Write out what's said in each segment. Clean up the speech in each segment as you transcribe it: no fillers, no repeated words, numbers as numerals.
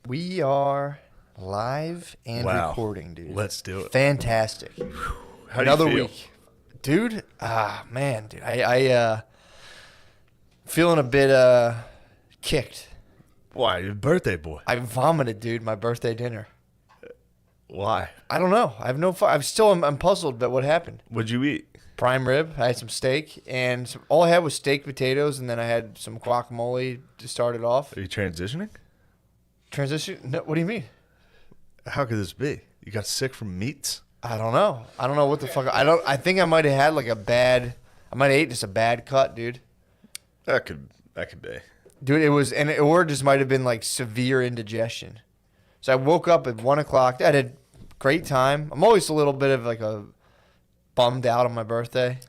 We are live and recording, dude. Let's do it. Fantastic. How Another do you feel? week. Dude, man, dude. I feeling a bit kicked. Why? Your birthday boy. I vomited, dude, my birthday dinner. Why? I don't know. I have no I'm puzzled about what happened. What'd you eat? Prime rib. I had some steak, and all I had was steak, potatoes, and then I had some guacamole to start it off. Are you transitioning? Transition? No, what do you mean? How could this be? You got sick from meats? I don't know. I don't know what the fuck. I think I might have had like I might have ate just a bad cut, dude. That could be. Dude, it was, or it just might have been like severe indigestion. So I woke up at 1 o'clock. I had a great time. I'm always a little bit of like a bummed out on my birthday.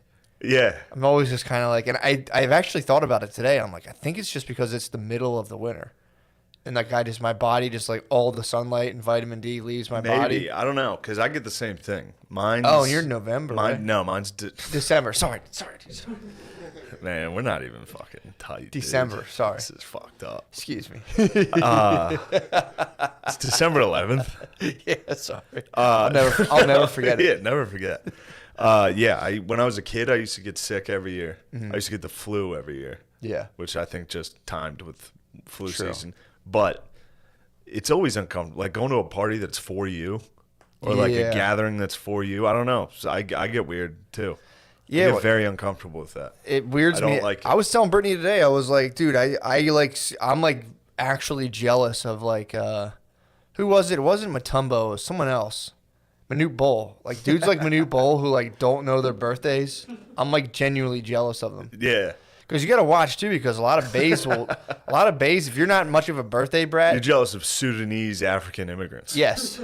Yeah. I'm always just kind of like, and I've actually thought about it today. I'm like, I think it's just because it's the middle of the winter. And like my body just like all the sunlight and vitamin D leaves my body. Maybe. I don't know, because I get the same thing. Mine's... Oh, you're in November, right? No, mine's... December. Sorry. Man, we're not even fucking tight, December, dude. sorry. This is fucked up. Excuse me. It's December 11th. Yeah, sorry. I'll never forget it. Yeah, never forget. When I was a kid, I used to get sick every year. I used to get the flu every year. Yeah. Which I think just timed with flu True. season. But it's always uncomfortable. Like going to a party that's for you or like a gathering that's for you. I don't know. So I get weird too. Yeah, I get very uncomfortable with that. It weirds me. Like it. I was telling Brittany today, I was like, dude, I'm like actually jealous of like, who was it? It wasn't Matumbo. It was someone else. Manute Bol. Like dudes like Manute Bol who like don't know their birthdays. I'm like genuinely jealous of them. Yeah. Because you got to watch too, because a lot of bays, if you're not much of a birthday brat. You're jealous of Sudanese African immigrants. Yes.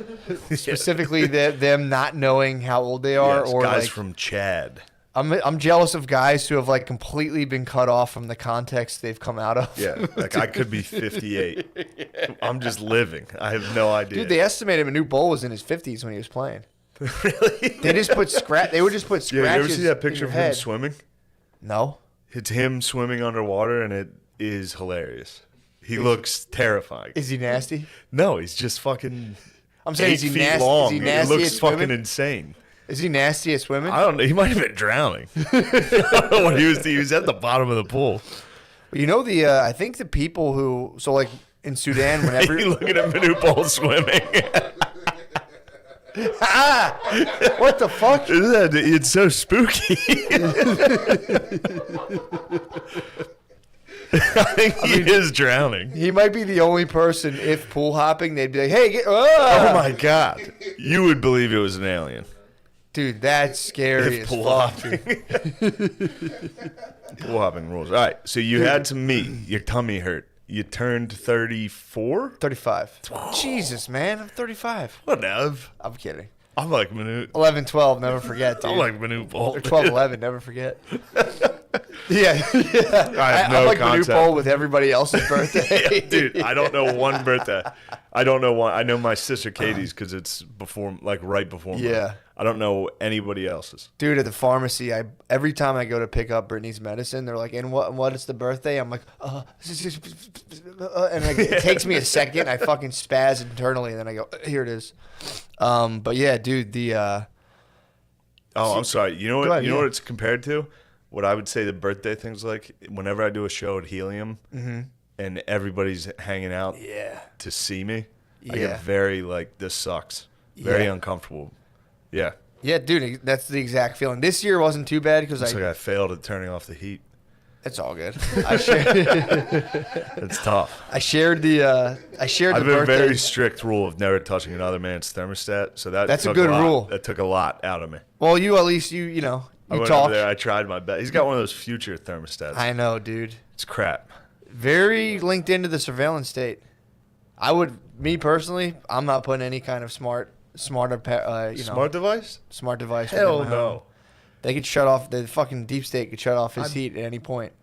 Specifically them not knowing how old they are. Yes, or guys like, from Chad. I'm jealous of guys who have like completely been cut off from the context they've come out of. Yeah, like I could be 58. I'm just living. I have no idea. Dude, they estimated Manute Bol was in his 50s when he was playing. Really? They just put They would just put scratches. Yeah, you ever see that picture in of your him head. swimming? No. It's him swimming underwater, and it is hilarious. He looks terrifying. Is he nasty? No, he's just fucking. I'm saying, 8 is he feet nasty? long. Is he He nasty looks at fucking swimming? insane. Is he nasty at swimming? I don't know. He might have been drowning. I don't know what he was. He was at the bottom of the pool. You know I think the people who like in Sudan whenever You looking at Manute Bol swimming. what the fuck? It's so spooky. I think he is drowning. He might be the only person, if pool hopping, they'd be like, hey, Oh my god. You would believe it was an alien. Dude, that's scary If as pool fuck. hopping. Pool hopping rules. All right, so you had some meat. Your tummy hurt. You turned 34? 35. Jesus, man. I'm 35. Whatever. I'm kidding. I'm like Manute. 11, 12, never forget, dude. I'm like Manute Bol. Or 12, 11, never forget. Yeah. I'm like Manute Bol with everybody else's birthday. Yeah, dude, I don't know one birthday. I don't know one. I know my sister Katie's because it's right before mine. Yeah. I don't know anybody else's. Dude, at the pharmacy, every time I go to pick up Brittany's medicine, they're like, and what is the birthday? I'm like, and like, it takes me a second. I fucking spaz internally, and then I go, here it is. But yeah, dude, I'm sorry. You know what? ahead, You know what it's compared to? What I would say the birthday thing's like. Whenever I do a show at Helium, and everybody's hanging out to see me, I get very like, this sucks. Very uncomfortable. Yeah. Yeah, dude, that's the exact feeling. This year wasn't too bad because It's like I failed at turning off the heat. It's all good. It's tough. I shared the I've been a birthday. very strict rule of never touching another man's thermostat. So that's a good rule. That took a lot out of me. Well, you at least you I went talk. over there. I tried my best. He's got one of those future thermostats. I know, dude. It's crap. Very linked into the surveillance state. Me personally, I'm not putting any kind of smart device? smart device. Hell within my home. no. They could shut off the fucking deep state could shut off his heat at any point.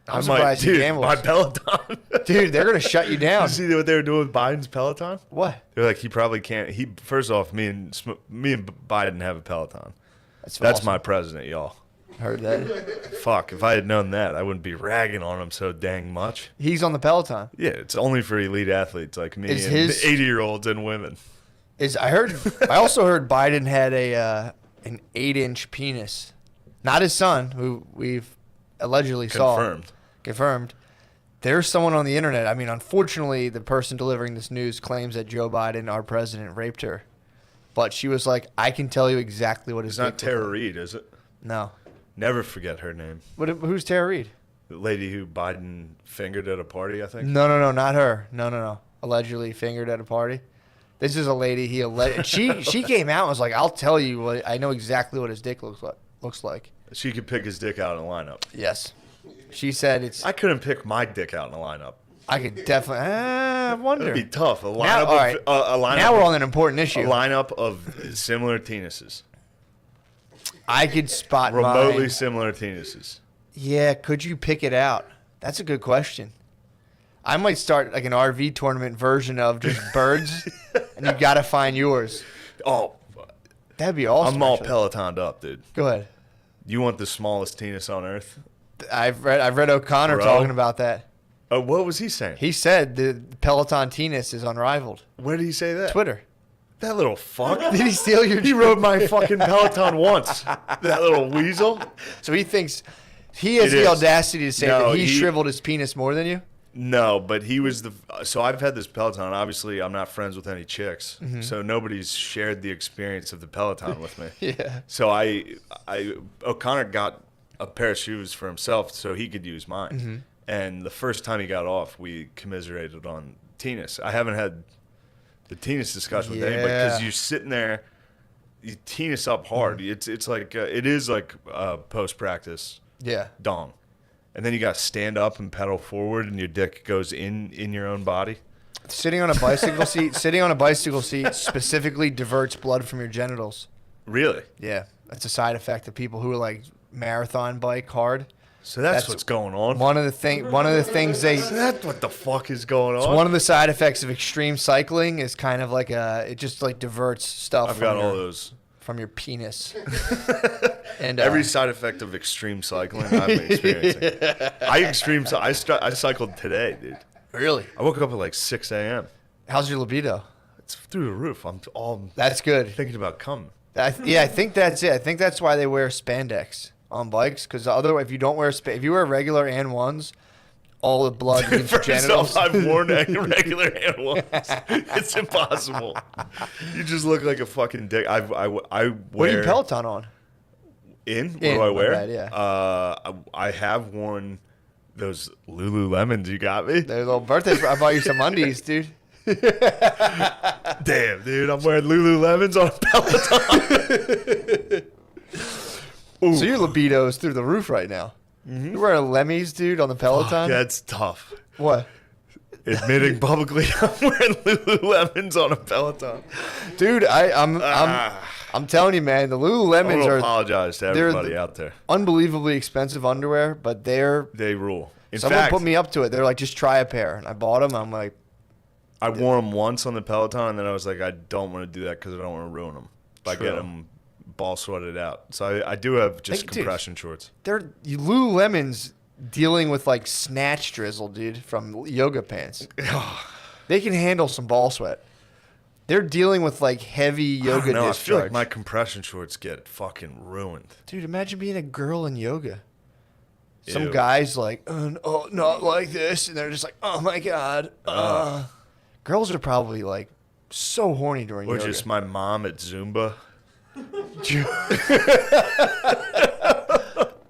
I'm I surprised he dude, gambles. my Peloton. Dude, they're gonna shut you down. You see what they were doing with Biden's Peloton? What? They're like, he probably can't. First off, me and Biden have a Peloton. That's That's awesome. my president, y'all. Heard that. Fuck, if I had known that, I wouldn't be ragging on him so dang much. He's on the Peloton. Yeah, it's only for elite athletes like me Is and his- 80-year-olds and women. I also heard Biden had an 8-inch penis. Not his son, who we've allegedly saw. Confirmed. There's someone on the internet. I mean, unfortunately, the person delivering this news claims that Joe Biden, our president, raped her. But she was like, I can tell you exactly what his It's not dick looked Tara like. Reid, is it? No. Never forget her name. Who's Tara Reid? The lady who Biden fingered at a party, I think. No, not her. No. Allegedly fingered at a party. This is a lady she came out and was like, I'll tell you what, I know exactly what his dick looks like. She could pick his dick out in a lineup. Yes. She said it's... I couldn't pick my dick out in a lineup. I could definitely... I wonder. That'd be tough. A lineup Now, all right. a lineup Now we're on an important issue. A lineup of similar penises. I could spot Remotely mine. similar penises. Yeah, could you pick it out? That's a good question. I might start like an RV tournament version of just birds, and you got to find yours. Oh, That'd be awesome. I'm all actually. Pelotoned up, dude. Go ahead. You want the smallest penis on earth? I've read O'Connor Bro. talking about that. Oh, what was he saying? He said the Peloton penis is unrivaled. Where did he say that? Twitter. That little fuck. Did he steal your? He rode my fucking Peloton once. That little weasel. So he thinks he has It the is. audacity to say No, that he he- shriveled his penis more than you. No, but he was the. So I've had this Peloton. Obviously, I'm not friends with any chicks, so nobody's shared the experience of the Peloton with me. Yeah. So O'Connor got a pair of shoes for himself so he could use mine. And the first time he got off, we commiserated on tennis. I haven't had the tennis discussion with anybody because you're sitting there, you tennis up hard. It's like it is like post practice Yeah. dong. And then you got to stand up and pedal forward, and your dick goes in your own body. Sitting on a bicycle seat specifically diverts blood from your genitals. Really? Yeah, that's a side effect of people who are like marathon bike hard. So that's what's going on. One of the things they. So that's what the fuck is going on. One of the side effects of extreme cycling is kind of like it just like diverts stuff. I've got all those. From your penis. And Every side effect of extreme cycling I've been experiencing. I cycled today, dude. Really? I woke up at like 6 a.m. How's your libido? It's through the roof. I'm all That's good. thinking about coming. I think that's it. I think that's why they wear spandex on bikes, because otherwise, if you don't wear if you wear regular and ones, all the blood leaves your First genitals. off, I've worn regular animals. It's impossible. You just look like a fucking dick. I wear. What are you Peloton on? What do I my wear? bad, yeah. I have worn those Lululemons you got me. Their little birthday. I bought you some undies, dude. Damn, dude, I'm wearing Lululemons on a Peloton. So your libido is through the roof right now. You're wearing Lemmys, dude, on the Peloton. That's tough. What? Admitting publicly I'm wearing Lululemons on a Peloton. Dude, I'm telling you, man, the I Lululemons want to are apologize to everybody out there. unbelievably expensive underwear, but They rule. In someone fact, put me up to it. They're like, just try a pair, and I bought them. I'm like, I wore them once on the Peloton, and then I was like, I don't want to do that because I don't want to ruin them by True. getting them ball sweated out. So I do have just Dude, compression shorts. Lululemons dealing with like snatch drizzle, dude, from yoga pants. They can handle some ball sweat. They're dealing with like heavy I yoga don't know, I discharge. feel like my compression shorts get fucking ruined. Dude, imagine being a girl in yoga. Some Ew. guys like, oh, not like this, and they're just like, oh my god. Girls are probably like so horny during Or yoga. just my mom at Zumba.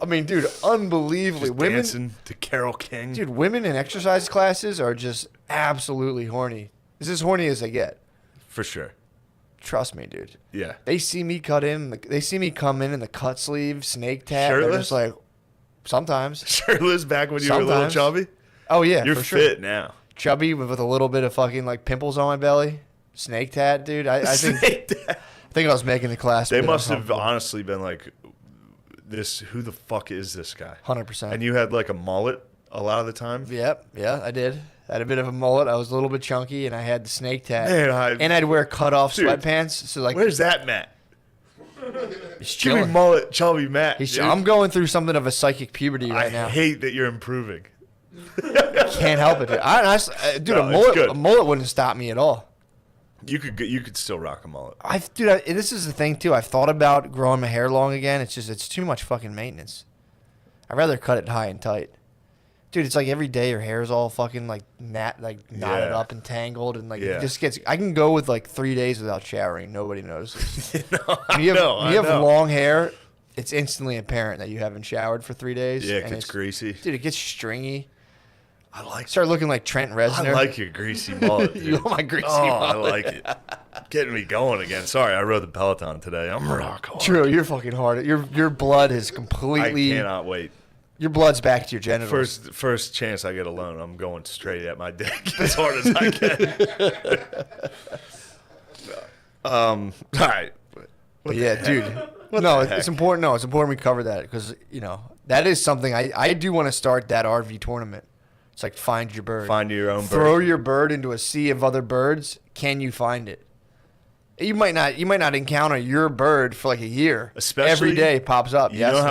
I mean, dude, unbelievably, Just women. dancing to Carole King. Dude, women in exercise classes are just absolutely horny. It's as horny as they get. For sure. Trust me, dude. Yeah. They see me come in in the cut sleeve, snake tat. They're Shirtless? just like, sometimes. Shirtless back when you were a little Sometimes. chubby? Oh yeah, You're for sure. fit now. Chubby with a little bit of fucking like pimples on my belly. Snake tat, dude. I think I think I was making the class. They must have honestly been like, who the fuck is this guy? 100%. And you had like a mullet a lot of the time? Yep, yeah, I did. I had a bit of a mullet. I was a little bit chunky, and I had the snake tat. Man, and I'd wear cut-off Dude, sweatpants. So like, Where's that Matt? He's Jimmy chilling. Mullet, chubby Matt. I'm going through something of a psychic puberty right now. I hate that you're improving. Can't help it, dude. Dude, No, it's good. a mullet wouldn't stop me at all. You could still rock a mullet. This is the thing too. I've thought about growing my hair long again. It's too much fucking maintenance. I'd rather cut it high and tight. Dude, it's like every day your hair is all fucking like knotted up and tangled and it just gets. I can go with like 3 days without showering. Nobody notices. When you have long hair, it's instantly apparent that you haven't showered for 3 days. Yeah, it gets greasy. Dude, it gets stringy. I start looking like Trent Reznor. I like your greasy mullet, dude. You want my greasy mullet? I like it. Getting me going again. Sorry, I rode the Peloton today. I'm rock hard. True, you're fucking hard. Your blood is completely. I cannot wait. Your blood's back to your genitals. First chance I get alone, I'm going straight at my dick as hard as I can. All right. Yeah, dude. No, it's important. No, it's important we cover that because that is something I do want to start that RV tournament. It's like find your bird. Find your own bird. Throw your bird into a sea of other birds. Can you find it? You might not encounter your bird for like a year. Especially every day pops up. You know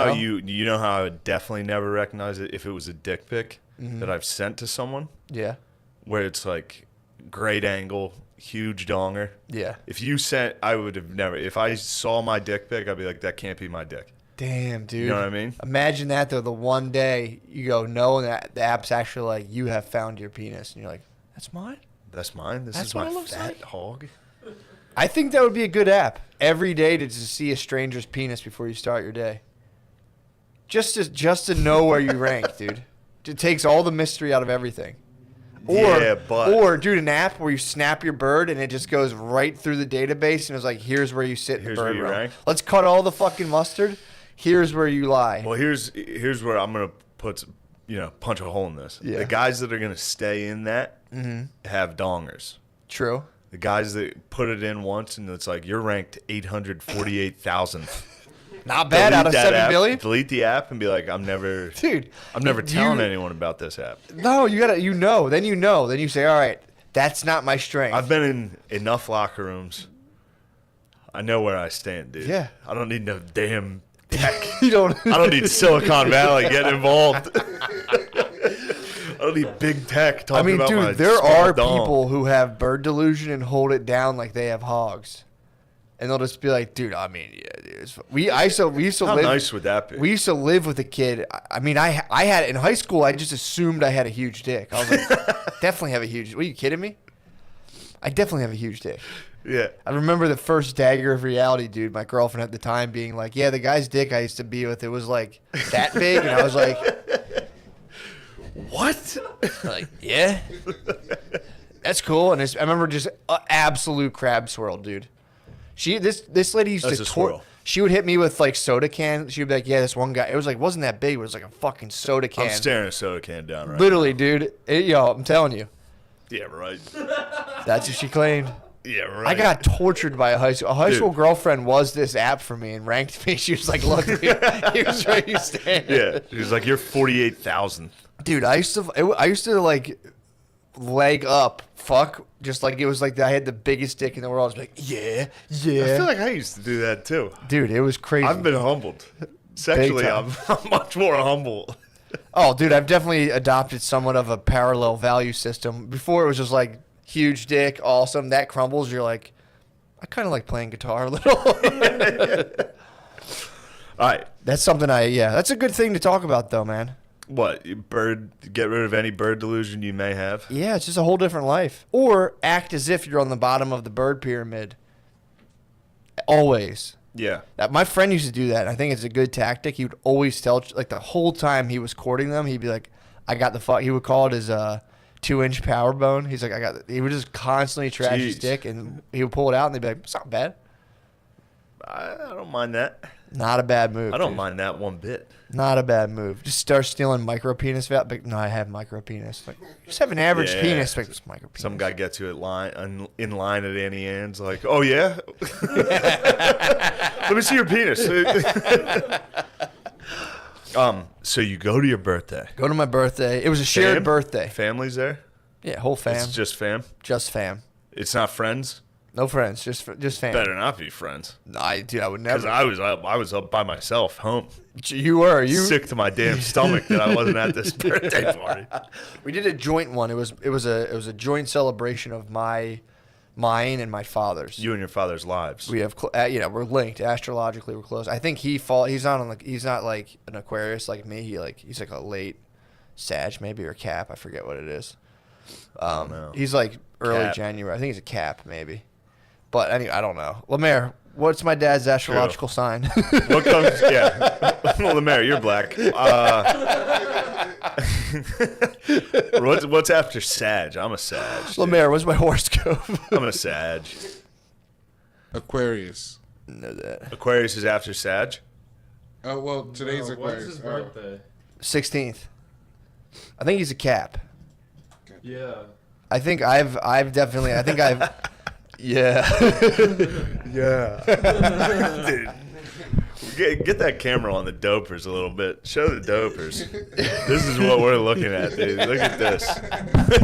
how I would definitely never recognize it if it was a dick pic that I've sent to someone. Yeah. Where it's like great angle, huge donger. Yeah. If you sent, I would have never. If I saw my dick pic, I'd be like, that can't be my dick. Damn, dude. You know what I mean? Imagine that though. The one day you go no, and the app's actually like, you have found your penis, and you're like, that's mine. That's mine. This That's is what my it looks fat like. hog. I think that would be a good app. Every day to just see a stranger's penis before you start your day. Just to know where you rank, dude. It takes all the mystery out of everything. Or dude, an app where you snap your bird and it just goes right through the database and it's like, here's where you sit in the bird room. Let's cut all the fucking mustard. Here's where you lie. Well, here's where I'm gonna put punch a hole in this. Yeah. The guys that are gonna stay in that have dongers. True. The guys that put it in once and it's like you're ranked 848,000th. Not bad out of 7 billion. Delete the app and be like, I'm never telling anyone about this app. No, you gotta Then you say, all right, that's not my strength. I've been in enough locker rooms. I know where I stand, dude. Yeah. I don't need no damn tech. I don't need Silicon Valley getting involved. I don't need big tech talking about my there small are dong. people who have bird delusion and hold it down like they have hogs. And they'll just be like, dude, yeah, dude. We used to How live. nice would that be? We used to live with a kid. I had in high school. I just assumed I had a huge dick. I was like, definitely have a huge. Are you kidding me? I definitely have a huge dick. Yeah. I remember the first dagger of reality, dude. My girlfriend at the time being like, yeah, the guy's dick I used to be with, it was like that big, and I was like, what? Like, yeah, that's cool. And I remember just absolute crab swirl, dude. This lady used to she would hit me with like soda can. She would be like, yeah, this one guy. It was like wasn't that big, but it was like a fucking soda can. I'm staring a soda can down right Literally, now. dude. I'm telling you. Yeah, right. That's what she claimed. Yeah, right. I got tortured by a high school girlfriend was this app for me and ranked me. She was like, look, here's where you stand. Yeah. She was like, you're 48,000th. Dude, I used to like leg up, fuck, just like it was like I had the biggest dick in the world. I was like, yeah. I feel like I used to do that too. Dude, it was crazy. I've been humbled. Sexually, I'm much more humble. Oh, dude, I've definitely adopted somewhat of a parallel value system. Before it was just like huge dick, awesome. That crumbles. You're like, I kind of like playing guitar a little. All right. That's something that's a good thing to talk about though, man. What? Get rid of any bird delusion you may have? Yeah, it's just a whole different life. Or act as if you're on the bottom of the bird pyramid. Always. Yeah. My friend used to do that. And I think it's a good tactic. He would always tell, like the whole time he was courting them, he'd be like, I got the fuck. He would call it his 2-inch power bone. He's like, he would just constantly trash his dick and he would pull it out and they'd be like, it's not bad. I don't mind that. Not a bad move. I don't mind that one bit. Not a bad move. Just start stealing micro penis fat. But no, I have micro penis. Like, just have an average penis. Like, it's micro penis. Some guy gets you in line at Annie Ann's like, oh yeah? Let me see your penis. So you go to your birthday. Go to my birthday. It was a shared birthday. Family's there? Yeah, whole fam. It's just fam? Just fam. It's not friends? No friends, just family. Better not be friends. Dude, I would never. Because I was up by myself, home. You were sick to my damn stomach that I wasn't at this birthday party. We did a joint one. It was a joint celebration of mine and my father's. You and your father's lives. We have we're linked astrologically. We're close. I think he's not like an Aquarius like me. He's like a late Sag maybe or Cap. I forget what it is. I don't know. He's like early Cap. January. I think he's a Cap maybe. But anyway, I don't know. Lemaire, what's my dad's astrological sign? What comes? Yeah. Well, Lemaire, you're black. What's after Sag? I'm a Sag. Dude. Lemaire, what's my horoscope? I'm a Sag. Aquarius. Know that. Aquarius is after Sag. Oh well, today's Aquarius. What's his birthday? 16th. I think he's a Cap. Yeah. I think I've yeah. Yeah. Dude. Get that camera on the dopers a little bit. Show the dopers. This is what we're looking at, dude. Look at this.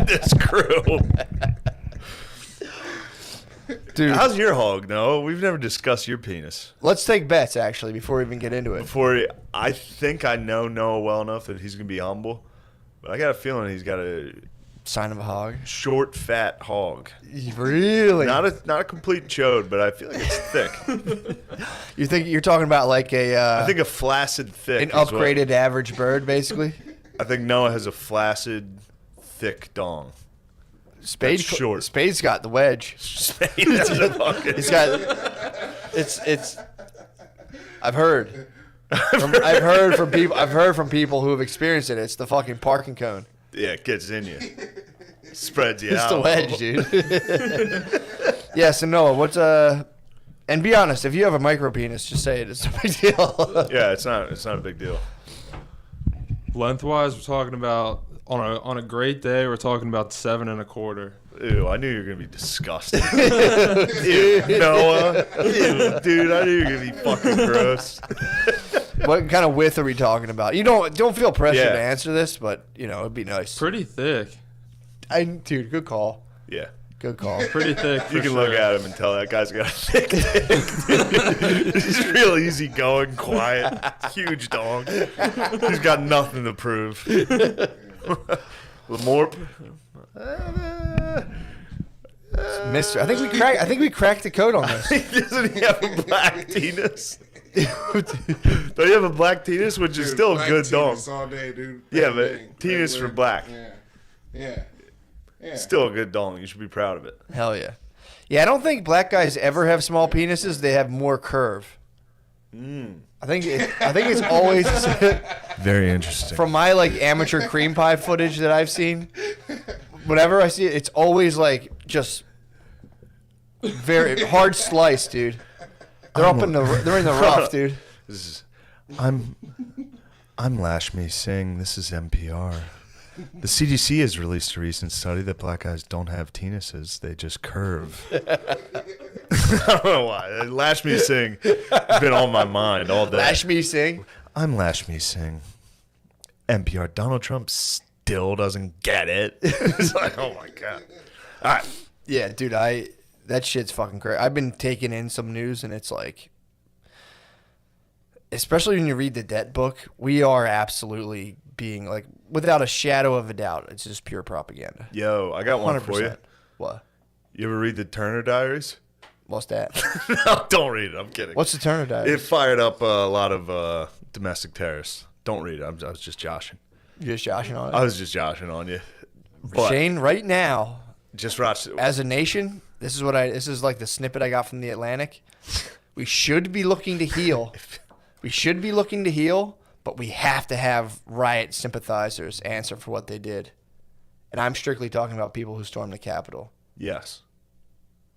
This crew. Dude, How's your hog, Noah? We've never discussed your penis. let's take bets actually before we even get into it. I think I know Noah well enough that he's gonna be humble, but I got a feeling he's got a Sign of a hog. short, fat hog. Really? Not a complete chode, but I feel like it's thick. You think you're talking about like I think a flaccid thick. an is what- upgraded average bird, basically? I think Noah has a flaccid, thick dong. Spade's That's short. Spade's got the wedge. Spade has a fucking. He's got it's. I've heard. I've heard from people who have experienced it. It's the fucking parking cone. Yeah, it gets in you. Spreads you It's out. the wedge, dude. Yeah, so Noah, what's and be honest, if you have a micro penis, just say it. It's no big deal. Yeah, it's not a big deal. Lengthwise, we're talking about on a great day. We're talking about 7 1/4. Ew, I knew you were gonna be disgusting. Ew, Noah. Ew, dude, I knew you were gonna be fucking gross. What kind of width are we talking about? You don't feel pressure Yeah. to answer this, but it'd be nice. Pretty thick. Dude, good call. Yeah. Good call. Pretty thick. You for can look sure. at him and tell that guy's got a thick dick. He's real easy going, quiet, huge dong. He's got nothing to prove. Lamorp. Mister, I think we cracked the code on this. Doesn't he have a black penis? Don't you have a black penis, which is still a Black good dong? penis all day, dude. Yeah, Black but thing. penis for black. Yeah. Still a good dong. You should be proud of it. Hell yeah. Yeah, I don't think black guys ever have small penises. They have more curve. I think it's always Very interesting. from my like amateur cream pie footage that I've seen. Whenever I see it, it's always like just very hard slice, dude. They're in the rough, dude. This is, I'm Lashmi Singh. This is NPR. The CDC has released a recent study that black guys don't have penises; they just curve. I don't know why. Lashmi Singh has been on my mind all day. Lash me sing. I'm Lashmi Singh. NPR. Donald Trump still doesn't get it. It's like, oh my god. All right. Yeah, dude, that shit's fucking crazy. I've been taking in some news, and it's like, especially when you read the debt book, we are absolutely being like, without a shadow of a doubt, it's just pure propaganda. Yo, I got one for you. What? You ever read the Turner Diaries? What's that? No, don't read it. I'm kidding. What's the Turner Diaries? It fired up a lot of domestic terrorists. Don't read it. I was just joshing. You're just joshing on it? I was just joshing on you. But Shane, right now, just watch it. as a nation, this is like the snippet I got from the Atlantic. We should be looking to heal. But we have to have riot sympathizers answer for what they did. And I'm strictly talking about people who stormed the Capitol. Yes.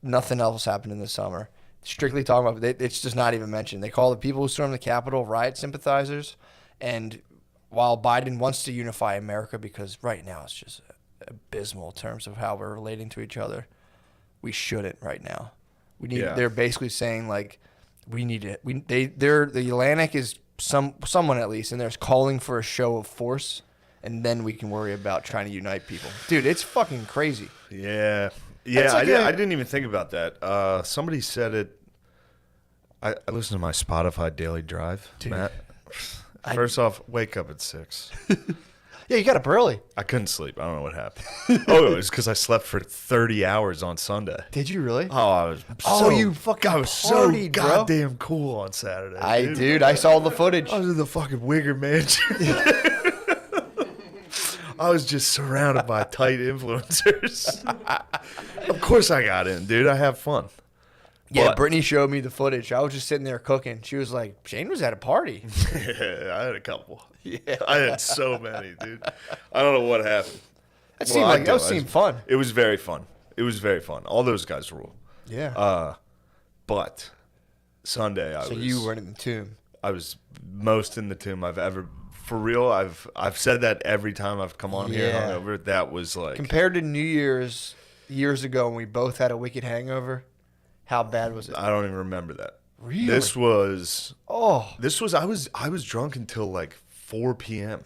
Nothing else happened in the summer. Strictly talking about it's just not even mentioned. They call the people who stormed the Capitol riot sympathizers. And while Biden wants to unify America, because right now it's just abysmal in terms of how we're relating to each other, we shouldn't right now. We need. Yeah. They're basically saying like we need it. The Atlantic is someone at least, and they're calling for a show of force, and then we can worry about trying to unite people. Dude, it's fucking crazy. Yeah. Yeah, like I didn't even think about that. Somebody said it. I listen to my Spotify daily drive, dude, Matt. First off, wake up at 6. Yeah, you got up early. I couldn't sleep. I don't know what happened. Oh, it was because I slept for 30 hours on Sunday. Did you really? Oh, I was. You fucking I was partied, so bro. goddamn cool on Saturday. Dude, I saw the footage. I was in the fucking Wigger Mansion. I was just surrounded by tight influencers. Of course I got in, dude. I have fun. Yeah, But- Brittany showed me the footage. I was just sitting there cooking. She was like, Shane was at a party. I had a couple. Yeah. I had so many, dude. I don't know what happened. That Well, I do. that seemed fun. It was very fun. It was very fun. All those guys rule. Yeah. But Sunday, So you were in the tomb. I was most in the tomb I've ever. For real, I've said that every time I've come on here Yeah. hungover. That was like Compared to New Year's years ago when we both had a wicked hangover, how bad was it? I don't even remember that. Really? This was I I was drunk until like 4 p.m.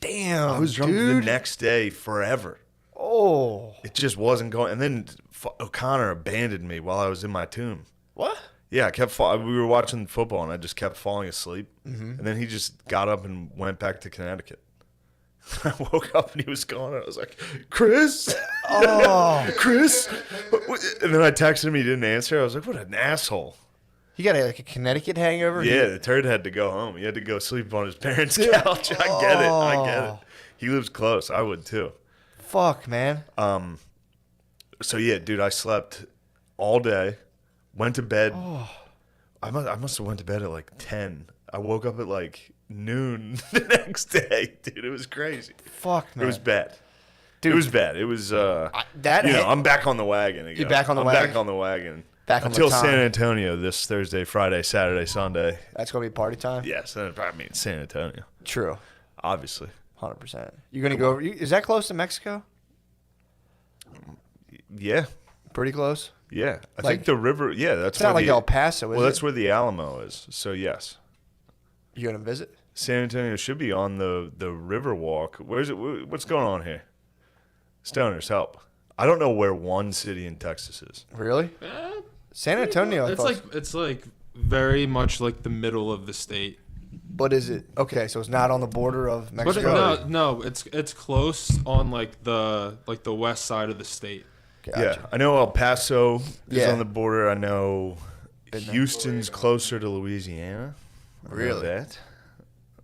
damn. I was drunk dude. the next day forever. Oh. It just wasn't going. And then O'Connor abandoned me while I was in my tomb. What? Yeah, we were watching football, and I just kept falling asleep. Mm-hmm. And then he just got up and went back to Connecticut. I woke up, and he was gone. And I was like, Chris? Oh. Chris? And then I texted him. He didn't answer. I was like, what an asshole. He got a Connecticut hangover? Yeah, the turd had to go home. He had to go sleep on his parents' couch. I get it. He lives close. I would, too. Fuck, man. So, yeah, dude, I slept all day. Went to bed. I must have went to bed at like 10. I woke up at like noon the next day, dude. It was crazy. Fuck, man. It was bad. Dude, it was bad. It was I'm back on the wagon again. You're back on the I'm wagon? back on the wagon. Back on the until time. San Antonio this Thursday, Friday, Saturday, Sunday. That's going to be party time? Yes, I mean San Antonio, True. obviously. 100%. You're going to go over. Is that close to Mexico? Yeah, Pretty close? yeah. I Like- think the river. Yeah, that's It's not where like El Paso, is Well, it? that's where the Alamo is. So yes. You going to visit? San Antonio should be on the river walk. Where's it? What's going on here? Stoners, help. I don't know where one city in Texas is. Really? San Antonio, I thought. It's like very much like the middle of the state. But is it? Okay, so it's not on the border of But Mexico? no, it's close on like the west side of the state. Gotcha. Yeah, I know El Paso is Yeah. on the border. I know Been there. Houston's closer to Louisiana. I know Really? that.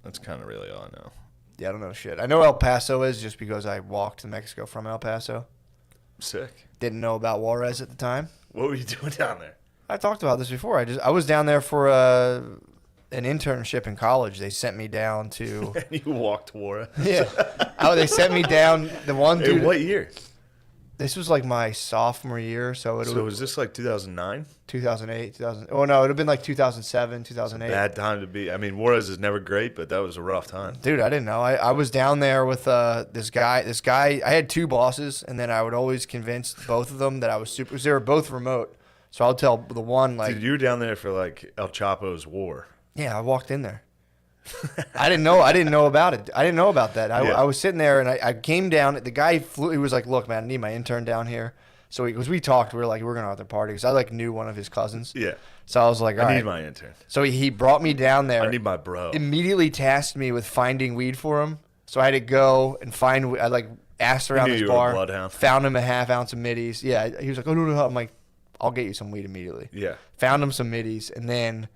That's kind of really all I know. Yeah, I don't know shit. I know El Paso is just because I walked to Mexico from El Paso. Sick. Didn't know about Juarez at the time. What were you doing down there? I talked about this before. I was down there for an internship in college. They sent me down to You walked Juarez. yeah. They sent me down. The one dude. In what year? This was like my sophomore year, so So was this like 2009? 2008, 2000. Oh no, it would have been like 2007, 2008. Bad time to be. I mean, Juarez is never great, but that was a rough time. Dude, I didn't know. I was down there with this guy. I had two bosses, and then I would always convince both of them that I was super. Because they were both remote, so I'll tell the one like, Dude, you were down there for like El Chapo's war. yeah, I walked in there. I didn't know about it. I didn't know about that. I was sitting there, and I came down. The guy flew. He was like, "Look, man, I need my intern down here." So because we talked, we were like, we're gonna have the party because I like knew one of his cousins. Yeah. So I was like, all I need right. my intern. So he brought me down there. I need my bro. Immediately tasked me with finding weed for him. So I had to go and find. I like asked around knew this you were a bar. bloodhound. Found him a half ounce of middies. Yeah, he was like, "Oh no." I'm like, "I'll get you some weed immediately." Yeah. Found him some middies, and then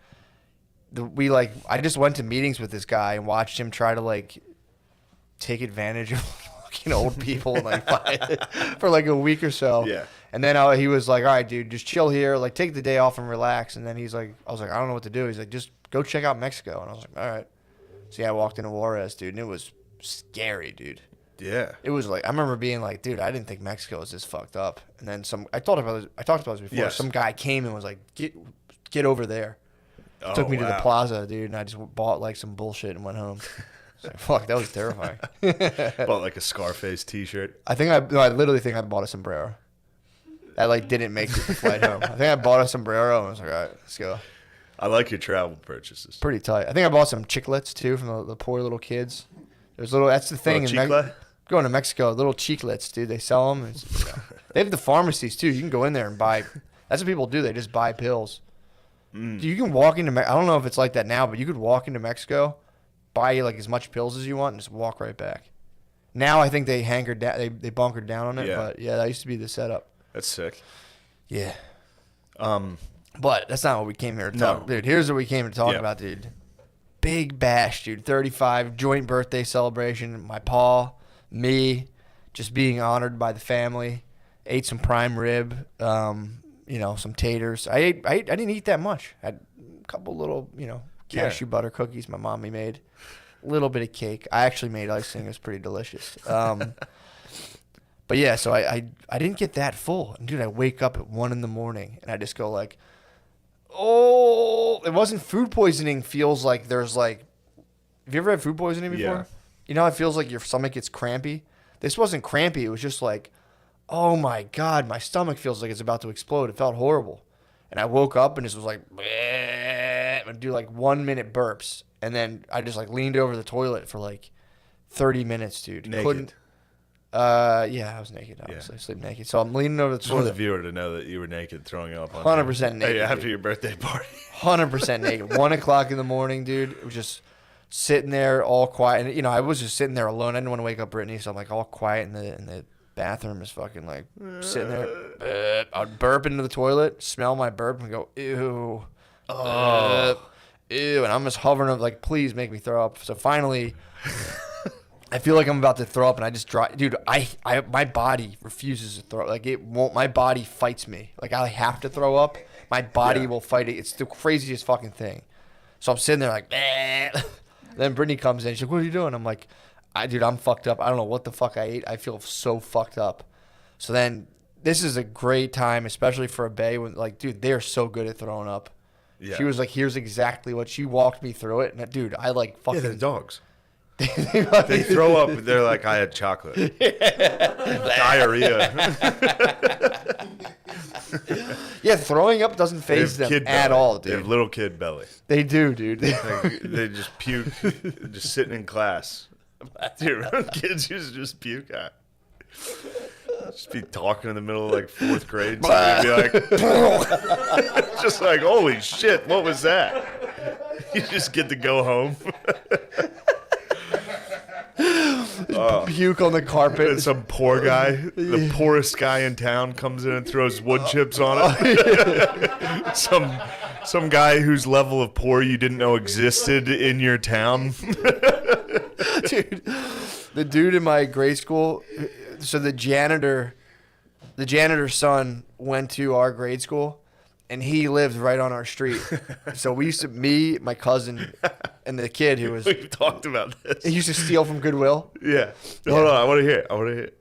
I just went to meetings with this guy and watched him try to like take advantage of fucking old people like for like a week or so. Yeah. And then he was like, "All right, dude, just chill here. Like, take the day off and relax." And then he's like, I was like, "I don't know what to do." He's like, "Just go check out Mexico." And I was like, "All right." So yeah, I walked into Juarez, dude, and it was scary, dude. Yeah. It was like I remember being like, "Dude, I didn't think Mexico was this fucked up." And then I talked about this before. Yes. Some guy came and was like, "Get over there." Took me to the plaza, dude, and I just bought like some bullshit and went home. I was like, fuck, that was terrifying. Bought like a Scarface T-shirt. I literally think I bought a sombrero. That like didn't make the flight home. I think I bought a sombrero and I was like, all right, let's go. I like your travel purchases. Pretty tight. I think I bought some chiclets too from the poor little kids. There's little. That's the thing. Little chicle? Going to Mexico, little chiclets, dude. They sell them. They have the pharmacies too. You can go in there and buy. That's what people do. They just buy pills. You can walk into. I don't know if it's like that now, but you could walk into Mexico, buy like as much pills as you want, and just walk right back. Now I think they hankered down. They bunkered down on it. Yeah. But yeah, that used to be the setup. That's sick. Yeah. But that's not what we came here to talk. No. Dude, here's what we came to talk Yeah. about, dude. Big bash, dude. 35, joint birthday celebration. My pa, me, just being honored by the family. Ate some prime rib, some taters. I didn't eat that much. I had a couple little, cashew butter cookies my mommy made. A little bit of cake. I actually made icing. It was pretty delicious. But yeah, so I didn't get that full. And dude, I wake up at 1 a.m. and I just go like, oh, it wasn't food poisoning. Feels like there's like, have you ever had food poisoning before? Yeah. You know how it feels like your stomach gets crampy? This wasn't crampy. It was just like, oh my God, my stomach feels like it's about to explode. It felt horrible. And I woke up and just was like, bleh, and do like 1 minute burps. And then I just like leaned over the toilet for like 30 minutes, dude. Naked. Yeah, I was naked, obviously. I sleep naked. So I'm leaning over the Just want the toilet. viewer to know that you were naked throwing up on 100% naked. Hey, after dude. your birthday party. 100% naked. 1 o'clock in the morning, dude. It was just sitting there all quiet. And, I was just sitting there alone. I didn't want to wake up Brittany, so I'm like all quiet in the bathroom, is fucking like sitting there. I'd burp into the toilet, smell my burp, and go, ew. Ew. And I'm just hovering up, like, please make me throw up. So finally, I feel like I'm about to throw up, and I just dry. Dude, my body refuses to throw up. Like, it won't. My body fights me. Like, I have to throw up. My body will fight it. It's the craziest fucking thing. So I'm sitting there like, bleh. Then Brittany comes in. She's like, what are you doing? I'm like, dude, I'm fucked up. I don't know what the fuck I ate. I feel so fucked up. So then this is a great time, especially for a bae, when, like, dude, they're so good at throwing up. Yeah. She was like, here's exactly what she walked me through it. And dude, I like fucking. Yeah, they're dogs. they They throw up. They're like, I had chocolate. Diarrhea. Yeah, throwing up doesn't They phase have them kid at belly. all, They have dude. little kid belly. They do, dude. Like, they just puke, just sitting in class. Dude, kids used to just puke at. Just be talking in the middle of like 4th grade. Somebody would be like, just like, holy shit, what was that? You just get to go home. Puke on the carpet. And some poor guy, the poorest guy in town, comes in and throws wood chips on it. Some guy whose level of poor you didn't know existed in your town. Dude, the dude in my grade school, so the janitor's son went to our grade school, and he lived right on our street. So we used to, me, my cousin, and the kid who was, We've talked about this. he used to steal from Goodwill. Yeah. Hold on, I want to hear it.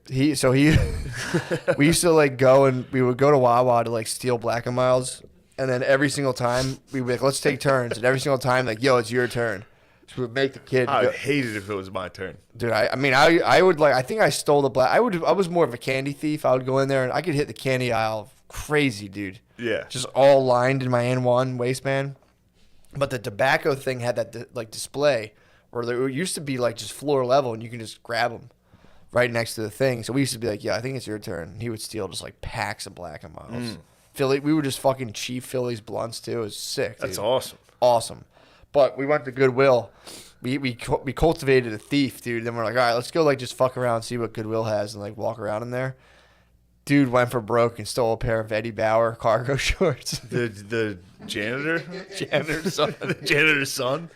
We used to like go, and we would go to Wawa to like steal Black and Milds, and then every single time we would be like, let's take turns, and every single time like, yo, it's your turn. So we would make the kid I go. would hate it if it was my turn. Dude, I would like, I think I stole the black. I was more of a candy thief. I would go in there and I could hit the candy aisle crazy, dude. Yeah. Just all lined in my N1 waistband. But the tobacco thing had that like display where there used to be like just floor level, and you can just grab them right next to the thing. So we used to be like, yeah, I think it's your turn. And he would steal just like packs of Black and Milds. Philly, we would just fucking cheap Phillies blunts too. It was sick. That's dude. awesome. Awesome. But we went to Goodwill. We cultivated a thief, dude. Then we're like, all right, let's go like just fuck around, see what Goodwill has, and like walk around in there. Dude went for broke and stole a pair of Eddie Bauer cargo shorts. The janitor? Janitor's son. The janitor's son?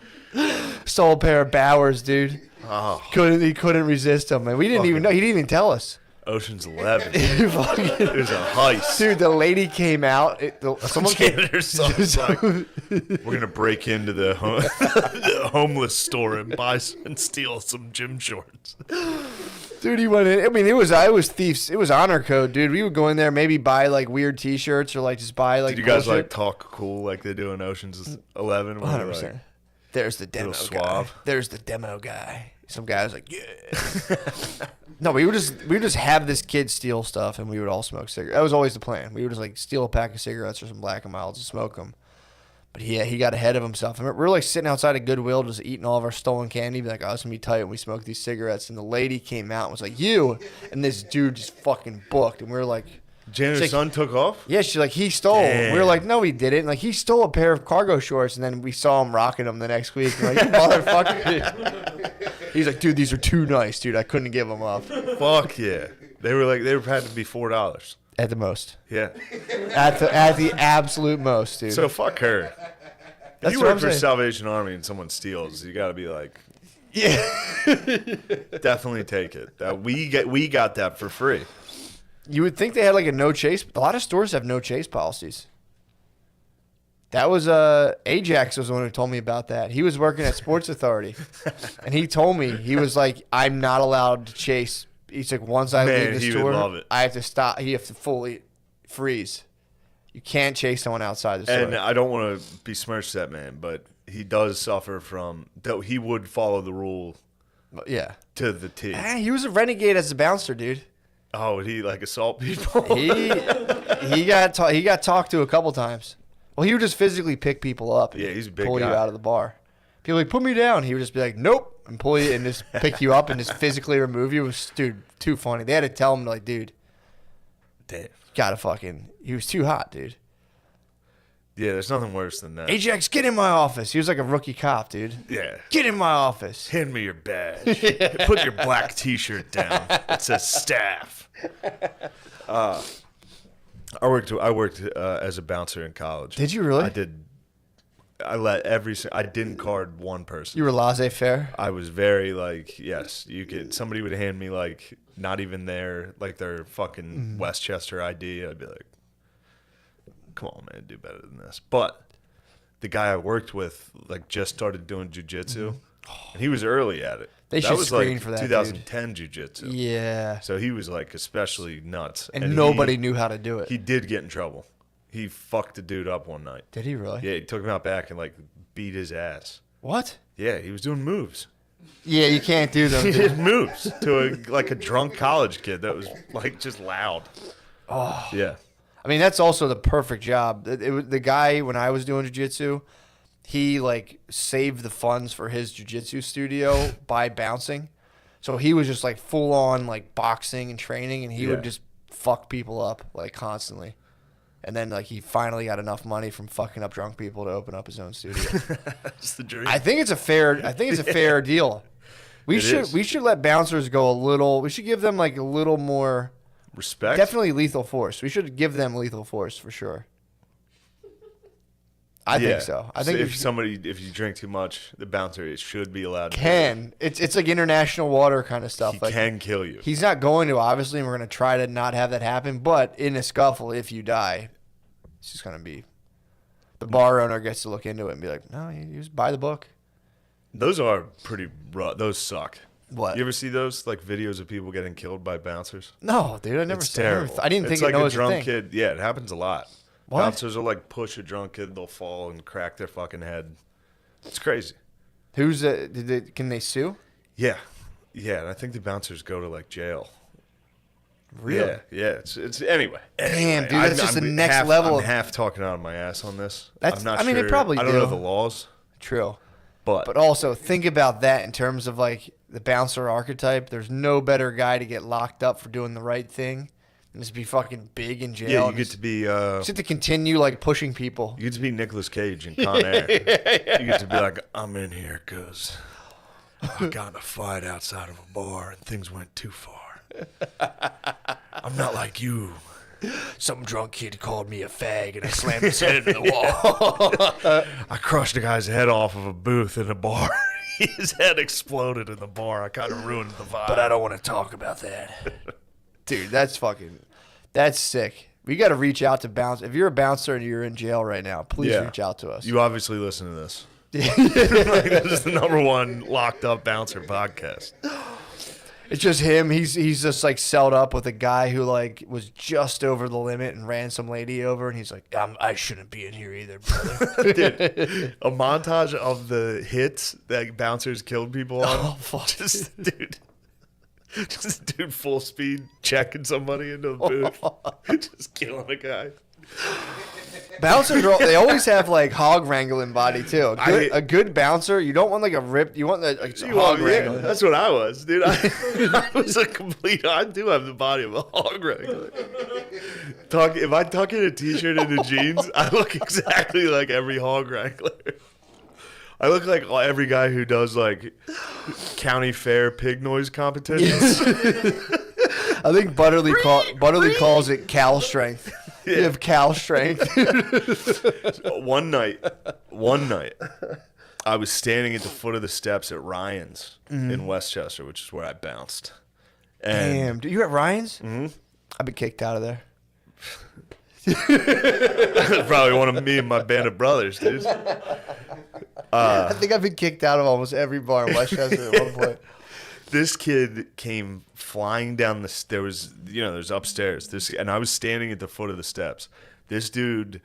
Stole a pair of Bauers, dude. Oh, He couldn't resist them, and we didn't even know. He didn't even tell us. Ocean's 11. Fucking- There's a heist. Dude, the lady came out. Someone came. Janitor's son's like, we're going to break into the homeless store and and steal some gym shorts. Dude, he went in. I mean, it was thieves. It was honor code, dude. We would go in there, maybe buy like weird T-shirts or like just buy like. Did you guys bullshit. like talk cool like they do in Ocean's 11? 100%. Like, There's the demo guy. suave. There's the demo guy. Some guy was like, yeah. No, we would just have this kid steal stuff, and we would all smoke cigarettes. That was always the plan. We would just like steal a pack of cigarettes or some Black and Milds and smoke them. But yeah, he got ahead of himself. And we're like sitting outside of Goodwill just eating all of our stolen candy. Be like, oh, it's gonna be tight when we smoke these cigarettes. And the lady came out and was like, you. And this dude just fucking booked. And we were like, Janitor's like, son took off? Yeah, she's like, he stole. Damn. We were like, no, he didn't. Like, he stole a pair of cargo shorts, and then we saw him rocking them the next week. We're like, you motherfucker. He's like, dude, these are too nice, dude. I couldn't give them up. Fuck yeah. They were had to be $4. At the most. Yeah. At the absolute most, dude. So fuck her. If That's you what work I'm for saying. Salvation Army and someone steals, you got to be like, Yeah. definitely take it. We got that for free. You would think they had like a no chase. A lot of stores have no chase policies. That was Ajax was the one who told me about that. He was working at Sports Authority, and he told me, he was like, I'm not allowed to chase. He's like, once I leave the he store, would love it. I have to stop. You have to fully freeze. You can't chase someone outside the store. And I don't want to besmirch that man, but he does suffer from, though he would follow the rule Yeah. to the T. He was a renegade as a bouncer, dude. Oh, would he like assault people? He got talked to a couple times. Well, he would just physically pick people up. And Yeah, he's a big pull you guy. out of the bar. People would like, put me down. He would just be like, nope, and pull you and just pick you up and just physically remove you. It was, dude, too funny. They had to tell him, like, dude, Damn. gotta fucking. He was too hot, dude. Yeah, there's nothing worse than that. Ajax, get in my office. He was like a rookie cop, dude. Yeah. Get in my office. Hand me your badge. Put your black T-shirt down. It says staff. I worked as a bouncer in college. Did you really? I did. I didn't card one person. You were laissez-faire? I was very like, yes, you could. Somebody would hand me like not even their fucking Westchester ID. I'd be like, come on, man, do better than this. But the guy I worked with like just started doing jujitsu, and he was early at it. They that should was screen like for that, 2010 jujitsu. Yeah. So he was like especially nuts, And nobody knew how to do it. He did get in trouble. He fucked a dude up one night. Did he really? Yeah, he took him out back and like beat his ass. What? Yeah, he was doing moves. Yeah, you can't do them. He dude. did moves to a drunk college kid that was like just loud. Oh. Yeah. I mean, that's also the perfect job. It was the guy when I was doing jiu-jitsu, he like saved the funds for his jiu-jitsu studio by bouncing. So he was just like full on like boxing and training, and he would just fuck people up like constantly. And then like he finally got enough money from fucking up drunk people to open up his own studio. That's the dream. I think it's a fair deal. We should let bouncers go a little. We should give them like a little more Respect. definitely lethal force. We should give them lethal force for sure. I think so. I think if you drink too much, the bouncer should be allowed to. It's like international water kind of stuff. He Like, can kill you. he's not going to, obviously, and we're going to try to not have that happen. But in a scuffle, if you die, it's just going to be the bar owner gets to look into it and be like, no, you just buy the book. Those are pretty rough. Those suck. What? You ever see those like videos of people getting killed by bouncers? No, dude, I never It's saw terrible. I didn't think it's it like a was drunk a thing. kid. Yeah, it happens a lot. What? Bouncers will like push a drunk kid, they'll fall and crack their fucking head. It's crazy. Can they sue? Yeah, yeah. And I think the bouncers go to like jail. Really? Yeah, yeah. It's anyway. Damn, dude, that's just the next level I'm of- half talking out of my ass on this. That's- I'm not I mean, they sure. probably I don't know do. the laws, True. but Also, think about that in terms of like the bouncer archetype. There's no better guy to get locked up for doing the right thing than just be fucking big in jail. yeah, you and get just- to be just have to continue like pushing people. you get to be Nicolas Cage in Con Air. You get to be like, I'm in here because I got in a fight outside of a bar and things went too far. I'm not like you. Some drunk kid called me a fag and I slammed his head into the wall. I crushed a guy's head off of a booth in a bar. His head exploded in the bar. I kind of ruined the vibe. But I don't want to talk about that. Dude, that's sick. We got to reach out to bounce. If you're a bouncer and you're in jail right now, please reach out to us. You obviously listen to this. Like, this is the #1 locked up bouncer podcast. It's just him. He's just like celled up with a guy who like was just over the limit and ran some lady over, and he's like, I shouldn't be in here either, brother. Dude, a montage of the hits that bouncers killed people on. Oh, fuck. Just a dude full speed checking somebody into a booth. Just killing a guy. Bouncers, they always have like hog wrangling body too. A good bouncer, you don't want like a ripped. You want the hog wrangling. That's what I was, dude. I was a complete. I do have the body of a hog wrangler. If I tuck in a t-shirt into jeans, I look exactly like every hog wrangler. I look like every guy who does like county fair pig noise competitions. I think Butterly calls it cow strength. Yeah. You have cow strength. One night, I was standing at the foot of the steps at Ryan's in Westchester, which is where I bounced. And damn, dude, you at Ryan's? Mm-hmm. I've been kicked out of there. Probably one of me and my band of brothers, dude. I think I've been kicked out of almost every bar in Westchester at one point. This kid came flying down there's upstairs. And I was standing at the foot of the steps. This dude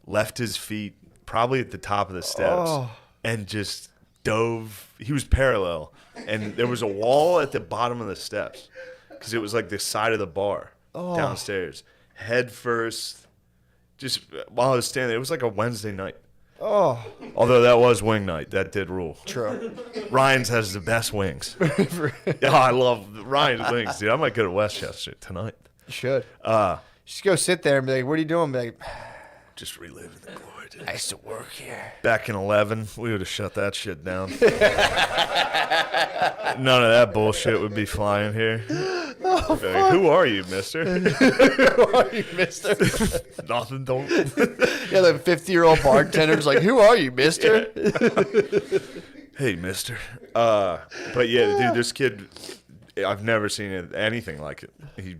left his feet probably at the top of the steps and just dove. He was parallel, and there was a wall at the bottom of the steps because it was like the side of the bar downstairs. Head first, just while I was standing there. It was like a Wednesday night. Oh. Although that was wing night. That did rule. True. Ryan's has the best wings. I love Ryan's wings, dude. I might go to Westchester tonight. You should. Just go sit there and be like, what are you doing? Be like, just reliving the glory days. I used to work here. Back in 11, we would have shut that shit down. None of that bullshit would be flying here. Oh, like, who are you, mister? Who are you, mister? Nothing, don't. Yeah, the 50-year-old bartender's like, who are you, mister? Yeah. Hey, mister. But yeah, dude, this kid, I've never seen anything like it. He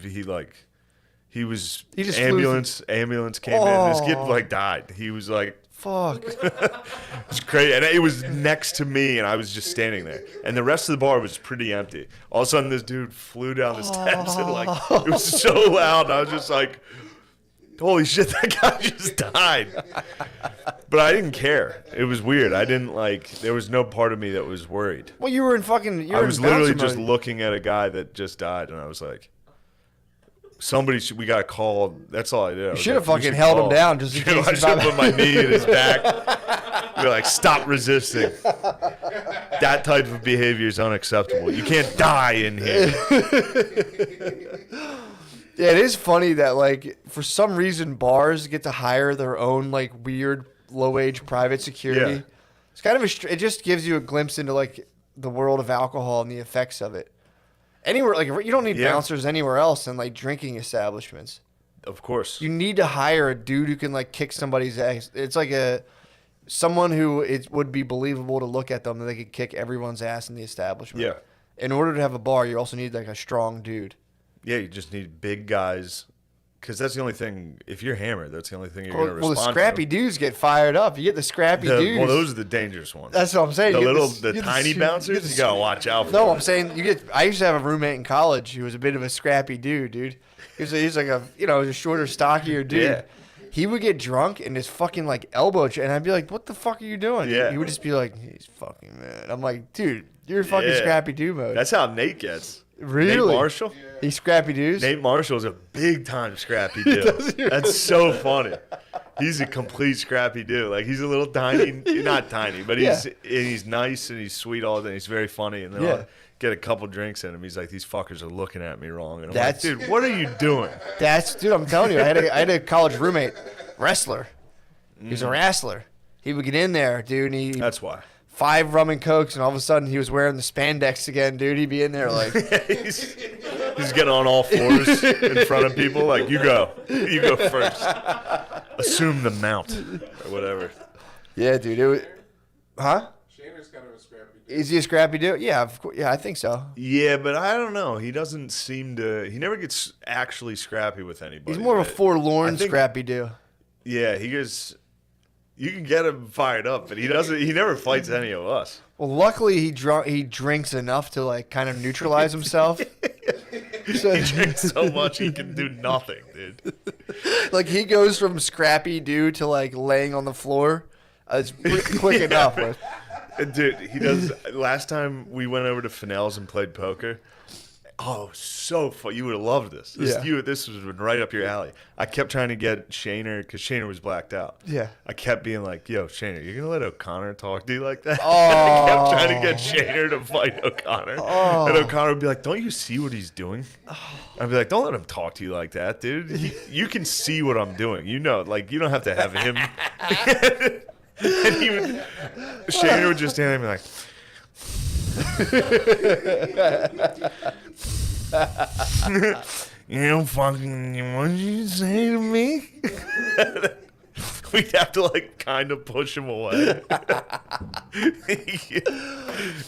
just ambulance came in. This kid like died. He was like, fuck. It's crazy. And it was next to me, and I was just standing there. And the rest of the bar was pretty empty. All of a sudden, this dude flew down the steps, and like it was so loud. And I was just like, holy shit, that guy just died. But I didn't care. It was weird. I didn't there was no part of me that was worried. Well, you were in fucking. I was literally just looking at a guy that just died, and I was like, we got a call. That's all I did. You should have fucking held him down just in case. I should have put my knee in his back. Be like, stop resisting. That type of behavior is unacceptable. You can't die in here. Yeah, it is funny that for some reason bars get to hire their own weird low-wage private security. Yeah. It's kind of it just gives you a glimpse into the world of alcohol and the effects of it. Anywhere you don't need bouncers anywhere else than drinking establishments. Of course. You need to hire a dude who can kick somebody's ass. It's someone who it would be believable to look at them that they could kick everyone's ass in the establishment. Yeah. In order to have a bar, you also need a strong dude. Yeah, you just need big guys. Because that's the only thing, if you're hammered, that's the only thing you're going to respond to. Well, the scrappy dudes get fired up. You get the scrappy dudes. Well, those are the dangerous ones. That's what I'm saying. The tiny bouncers, you got to watch out for. No, I'm saying I used to have a roommate in college who was a bit of a scrappy dude. He's like a shorter, stockier dude. Yeah. He would get drunk and just fucking elbow you, and I'd be like, what the fuck are you doing? Yeah. He would just be like, he's fucking mad. I'm like, dude, you're fucking scrappy dude mode. That's how Nate gets. Really? Nate Marshall? Yeah. He's scrappy dudes? Nate Marshall's a big time scrappy dude. That's so funny. He's a complete scrappy dude. He's a little tiny, not tiny, but he's nice and he's sweet all day. He's very funny. And then I'll get a couple drinks in him. He's like, these fuckers are looking at me wrong. And I'm like, dude, what are you doing? Dude, I'm telling you, I had a college roommate, wrestler. He was a wrestler. He would get in there, dude, and that's why. 5 rum and cokes, and all of a sudden he was wearing the spandex again, dude. He'd be in there he's getting on all fours in front of people. You go first. Assume the mount or whatever. Yeah, dude. Huh? Shane is kind of a scrappy dude. Is he a scrappy dude? Yeah, of course. Yeah, I think so. Yeah, but I don't know. He doesn't seem to. He never gets actually scrappy with anybody. He's more of a forlorn scrappy dude. Yeah, he gets. You can get him fired up, but he doesn't. He never fights any of us. Well, luckily he drinks enough to kind of neutralize himself. So, he drinks so much he can do nothing, dude. He goes from scrappy dude to laying on the floor. It's pretty quick enough. Dude, he does. Last time we went over to Fennell's and played poker, Oh, so fun. You would have loved this. This was right up your alley. I kept trying to get Shaner, because Shaner was blacked out. Yeah. I kept being like, yo, Shaner, you're going to let O'Connor talk to you like that? Oh. I kept trying to get Shaner to fight O'Connor. Oh. And O'Connor would be like, don't you see what he's doing? I'd be like, don't let him talk to you like that, dude. You can see what I'm doing. You know, like, you don't have to have him. And Shaner would just stand there and be like, you know, fucking, what did you say to me? We'd have to like kind of push him away.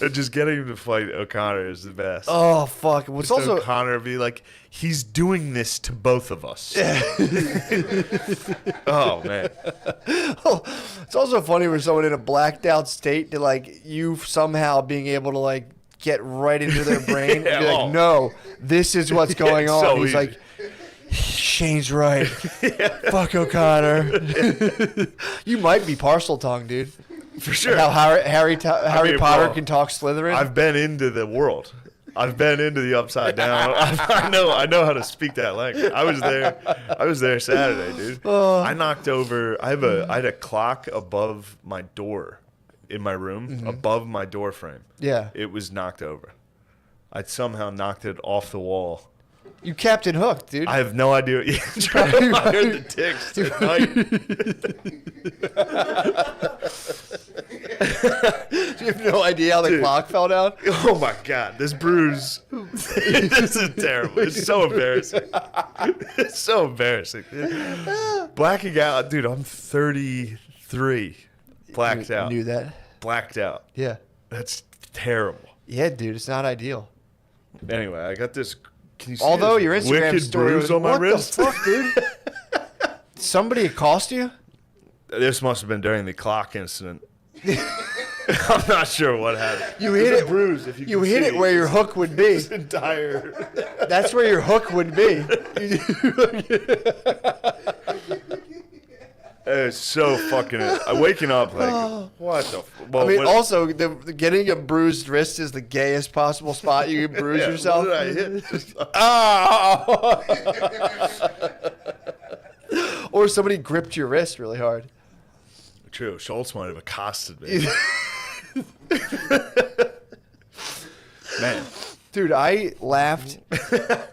And just getting him to fight O'Connor is the best. Oh fuck! What's Just also O'Connor be like, he's doing this to both of us. Oh man. It's also funny for someone in a blacked out state to like you somehow being able to like get right into their brain and be like, no, this is what's going on. So He's easy. like, Shane's right. Fuck O'Connor. You might be parcel tongue, dude. For sure. How Harry Potter bro, can talk Slytherin. I've been into the world. I've been into the upside down. I know how to speak that language. I was there Saturday, dude. I knocked over. I had a clock above my door in my room, above my door frame. Yeah. It was knocked over. I somehow knocked it off the wall. You Captain Hook, dude. I have no idea. I heard the ticks at night. You have no idea how the clock fell down? Oh my god, this bruise. This is terrible. It's so embarrassing. It's so embarrassing. Blacking out, dude, I'm 33. Blacked out. Knew that. Blacked out. Yeah. That's terrible. Yeah, dude, it's not ideal. Anyway, I got this. Can you see Although this your Instagram wicked story bruise was, on my what wrist? the fuck, dude? Somebody accost you? This must have been during the clock incident. I'm not sure what happened. You hit it. Bruise. If You hit it where your hook would be. entire. That's where your hook would be. It's so fucking. Waking up like what the. Well, I mean, what, also, the getting a bruised wrist is the gayest possible spot you can bruise yeah, yourself. What did I hit? Just, Oh! Or somebody gripped your wrist really hard. true. Schultz might have accosted me. Man, Dude, I laughed.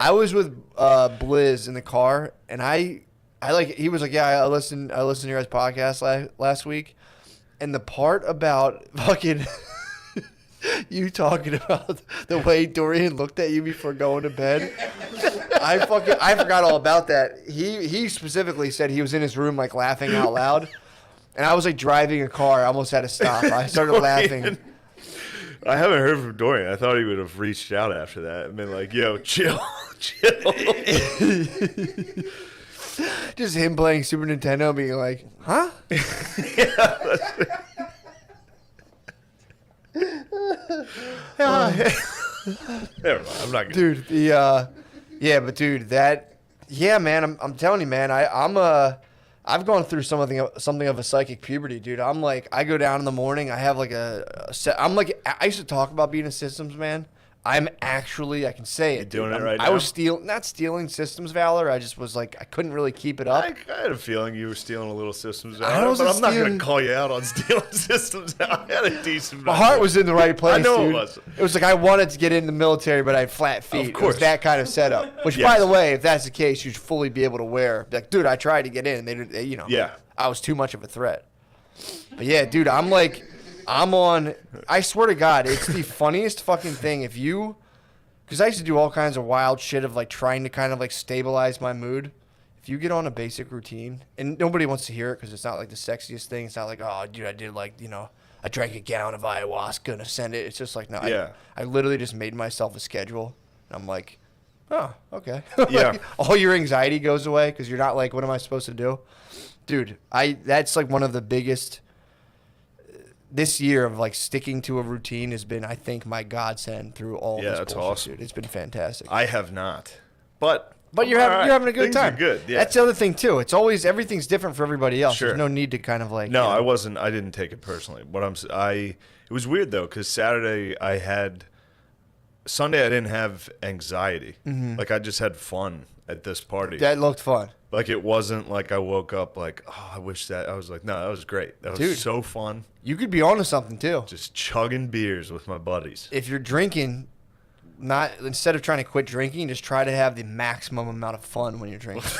I was with Blizz in the car, and I like, he was like, yeah, I listened to your guys' podcast last week, and the part about fucking you talking about the way Dorian looked at you before going to bed. I forgot all about that. He specifically said he was in his room like laughing out loud, and I was like driving a car. I almost had to stop. I started laughing. I haven't heard from Dorian. I thought he would have reached out after that and been like, yo, chill. Just him playing Super Nintendo, being like, huh? Never mind. I'm not gonna. Dude, but dude, man, I'm telling you, man, I've gone through something of a psychic puberty, dude. I'm like, I go down in the morning, I have like I used to talk about being a systems man. I'm actually, I can say it. You're doing it right now? I was not stealing systems valor. I just was like, I couldn't really keep it up. I had a feeling you were stealing a little systems out, I wasn't but I'm not going stealing- to call you out on stealing systems out. I had a decent. My heart was in the right place, I know dude. it was. It was like I wanted to get in the military, but I had flat feet. Of It was course. that kind of setup. Which, Yes. by the way, if that's the case, you should fully be able to wear. Be like, dude, I tried to get in. They you know. Yeah. I was too much of a threat. But yeah, dude, I'm on. I swear to God, it's the funniest fucking thing. Because I used to do all kinds of wild shit of like trying to kind of like stabilize my mood. If you get on a basic routine, and nobody wants to hear it because it's not like the sexiest thing. It's not like, oh, dude, I did like, I drank a gallon of ayahuasca and send it. It's just like, no, Yeah. I literally just made myself a schedule. And I'm like, oh, okay. Yeah. Like, all your anxiety goes away because you're not like, what am I supposed to do? Dude, that's like one of the biggest this year of like sticking to a routine has been, I think, my godsend through all this that's bullshit, awesome. dude. It's been fantastic. I have not, but you're having a good Things time. Are good. Yeah. That's the other thing too. It's always everything's different for everybody else. Sure. There's no need to kind of like. No, I wasn't. I didn't take it personally. It was weird though, because Saturday I had Sunday I didn't have anxiety. Like I just had fun at this party. That looked fun. Like it wasn't like I woke up like, oh, I wish that. I was like, no, that was great. That was Dude. so fun. You could be onto something too. Just chugging beers with my buddies. If you're drinking, instead of trying to quit drinking, just try to have the maximum amount of fun when you're drinking.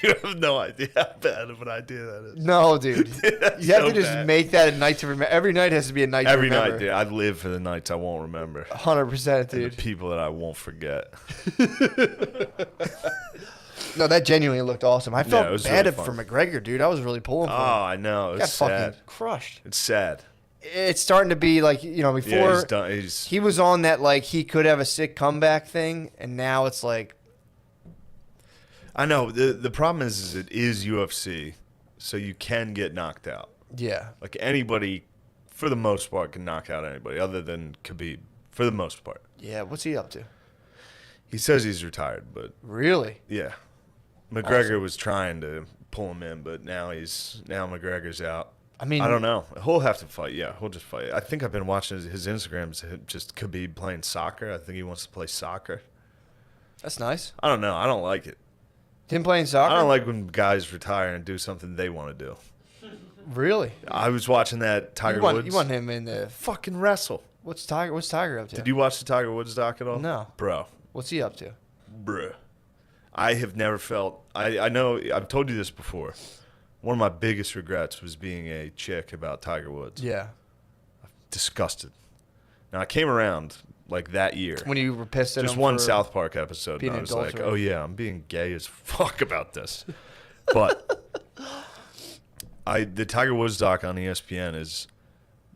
You have no idea how bad of an idea that is. No, dude. That's You have so to just bad. make that a night to remember. Every night has to be a night Every to remember. night, dude. I live for the nights I won't remember. 100%, And dude. the people that I won't forget. No, that genuinely looked awesome. I it felt was bad really for fun. McGregor, dude. I was really pulling Oh, for him. I know. Got It's fucking sad. crushed. It's sad. It's starting to be like, before Yeah, he's done. he was on that, like, he could have a sick comeback thing, and now it's like, I know. The problem is it is UFC, so you can get knocked out. yeah. Like anybody, for the most part, can knock out anybody other than Khabib, for the most part. Yeah, what's he up to? He says he's retired, but Really? yeah. McGregor was trying to pull him in, but now McGregor's out. I mean, I don't know. He'll have to fight. Yeah, he'll just fight. I think I've been watching his Instagrams, just Khabib playing soccer. I think he wants to play soccer. That's nice. I don't know. I don't like it. Him playing soccer? I don't like when guys retire and do something they want to do. Really? I was watching that Tiger Woods. You want him in the... fucking wrestle. What's Tiger up to? Did you watch the Tiger Woods doc at all? No. Bro. What's he up to? Bruh. I have never felt... I know I've told you this before. One of my biggest regrets was being a chick about Tiger Woods. Yeah. Disgusted. Now, I came around like that year. When you were pissed at Just him one for South Park episode. being And I was like, adulterous. oh, yeah, I'm being gay as fuck about this. But the Tiger Woods doc on ESPN it's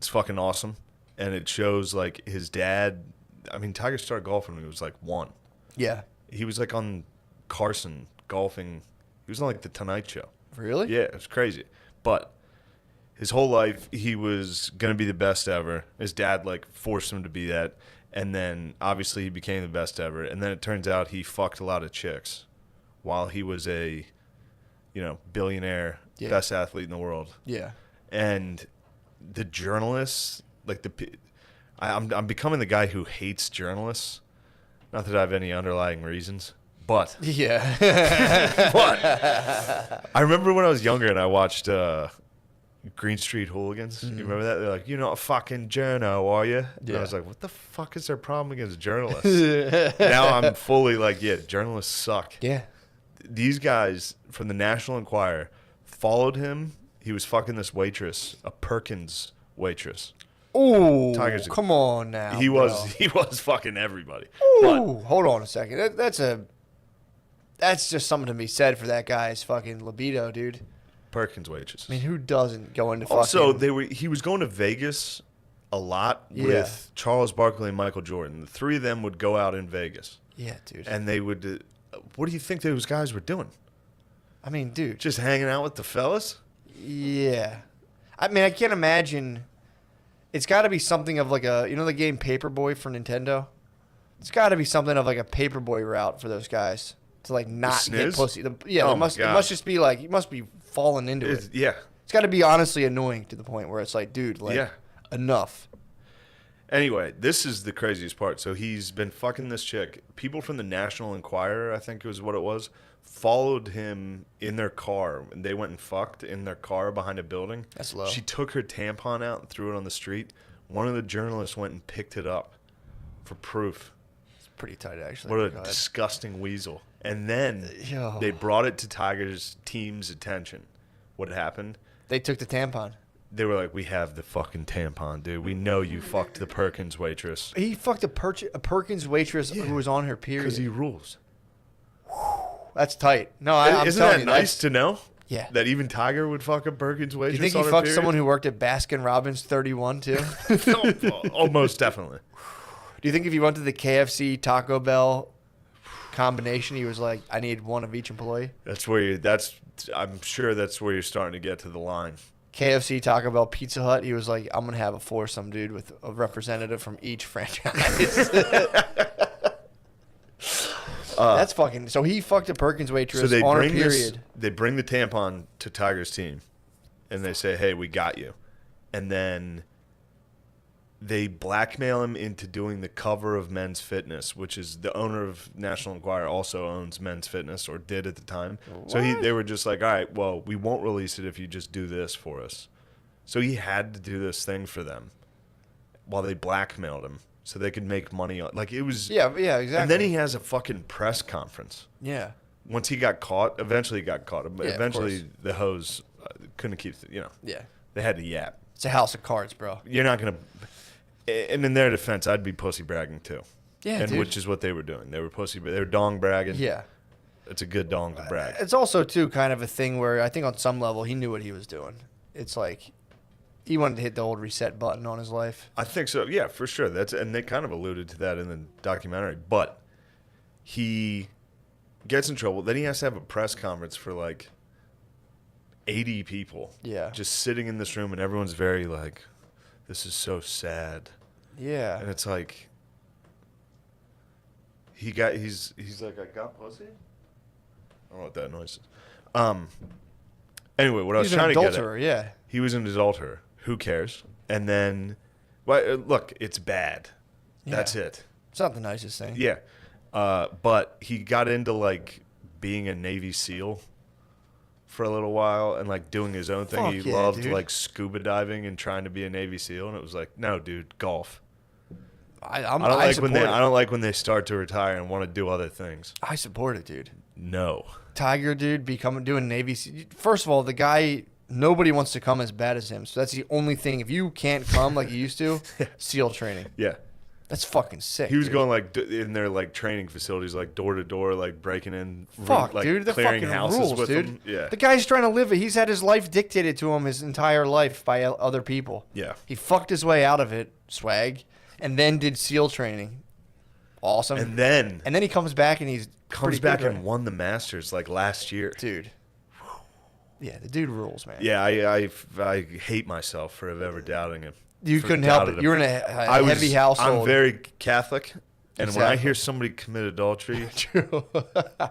fucking awesome. And it shows, like, his dad. I mean, Tiger started golfing when he was, like, 1. Yeah. He was, like, on Carson golfing. He was on, like, The Tonight Show. Really? Yeah, it was crazy. But his whole life, he was going to be the best ever. His dad, like, forced him to be that. And then, obviously, he became the best ever. And then it turns out he fucked a lot of chicks while he was a, billionaire, Yeah. best athlete in the world. Yeah. And the journalists, like, I'm becoming the guy who hates journalists. Not that I have any underlying reasons. But Yeah. I remember when I was younger and I watched Green Street Hooligans. You remember that? They're like, you're not a fucking journo, are you? And Yeah. I was like, what the fuck is their problem against journalists? Now I'm fully like, yeah, journalists suck. Yeah. These guys from the National Enquirer followed him. He was fucking this waitress, a Perkins waitress. Ooh, Tiger's a- come on now. He bro. was fucking everybody. But Ooh, hold on a second. That's just something to be said for that guy's fucking libido, dude. Perkins waitresses. I mean, who doesn't go into Also, fucking... he was going to Vegas a lot Yeah. with Charles Barkley and Michael Jordan. The three of them would go out in Vegas, Yeah, dude. and they would. What do you think those guys were doing? I mean, dude. Just hanging out with the fellas? Yeah. I mean, I can't imagine... It's got to be something of like a... You know the game Paperboy for Nintendo? It's got to be something of like a Paperboy route for those guys. To like not get Sniz? pussy. Oh It my must God. just be like... You must be falling into it. Yeah, It's got to be honestly annoying to the point where it's like, dude, like, Yeah. enough. Anyway, this is the craziest part. So he's been fucking this chick. People from the National Enquirer, I think was what it was, followed him in their car. And they went and fucked in their car behind a building. That's low. She took her tampon out and threw it on the street. One of the journalists went and picked it up for proof. It's pretty tight, actually. What a Go ahead. disgusting weasel. And then Yo. they brought it to Tiger's team's attention. What happened? They took the tampon. They were like, we have the fucking tampon, dude. We know you fucked the Perkins waitress. He fucked a Perkins waitress who was on her period. Because he rules. That's tight. No, I'm Isn't telling that you, nice to know? Yeah. That even Tiger would fuck a Perkins Do waitress you think on he her fucked period? someone who worked at Baskin Robbins 31 too? Almost definitely. Do you think if he went to the KFC Taco Bell combination, he was like, I need one of each employee? I'm sure that's where you're starting to get to the line. KFC, Taco Bell, Pizza Hut, he was like, I'm going to have a foursome, dude, with a representative from each franchise. That's fucking... So he fucked a Perkins waitress So they on her bring period. they bring the tampon to Tiger's team, and they say, "Hey, we got you," and then they blackmail him into doing the cover of Men's Fitness, which is the owner of National Enquirer also owns Men's Fitness, or did at the time. What? So they were just like, all right, well, we won't release it if you just do this for us. So he had to do this thing for them while they blackmailed him so they could make money on. Like, it was. Yeah, exactly. And then he has a fucking press conference. Yeah. Once he got caught, eventually he got caught. Yeah, eventually the hose couldn't keep, Yeah. they had to yap. It's a house of cards, bro. You're not going to. And in their defense, I'd be pussy bragging too. Yeah, and dude. which is what they were doing. They were dong bragging. Yeah. It's a good dong to brag. It's also, too, kind of a thing where I think on some level he knew what he was doing. It's like he wanted to hit the old reset button on his life. I think so. Yeah, for sure. And they kind of alluded to that in the documentary. But he gets in trouble. Then he has to have a press conference for like 80 people. Yeah. Just sitting in this room, and everyone's very like, this is so sad. Yeah. And it's like, he's like, I got pussy? I don't know what that noise is. Anyway, what I was trying to get at. Yeah. He was an adulterer. Who cares? And then, well, look, it's bad. Yeah. That's it. It's not the nicest thing. Yeah. But he got into like being a Navy SEAL for a little while and like doing his own thing. Fuck He yeah, loved dude. like scuba diving and trying to be a Navy SEAL, and it was like, no, dude, golf. I I don't like when they start to retire and want to do other things. I support it, dude. No. Tiger, dude, doing Navy. First of all, the guy, nobody wants to come as bad as him. So that's the only thing. If you can't come like you used to, SEAL training. Yeah. That's fucking sick. He was dude. going like in their like training facilities, like door to door, like breaking in. Fuck, like, dude. The clearing fucking houses rules, with dude. them. Yeah. The guy's trying to live it. He's had his life dictated to him his entire life by other people. Yeah. He fucked his way out of it, swag, and then did SEAL training. Awesome. And then he comes back and he's comes pretty back good, and won the Masters like last year. dude. Yeah, the dude rules, man. Yeah, I hate myself for ever doubting him. You For couldn't help doubting it. him. You were in a heavy household. I'm very Catholic, and when I Exactly. hear somebody commit adultery, True.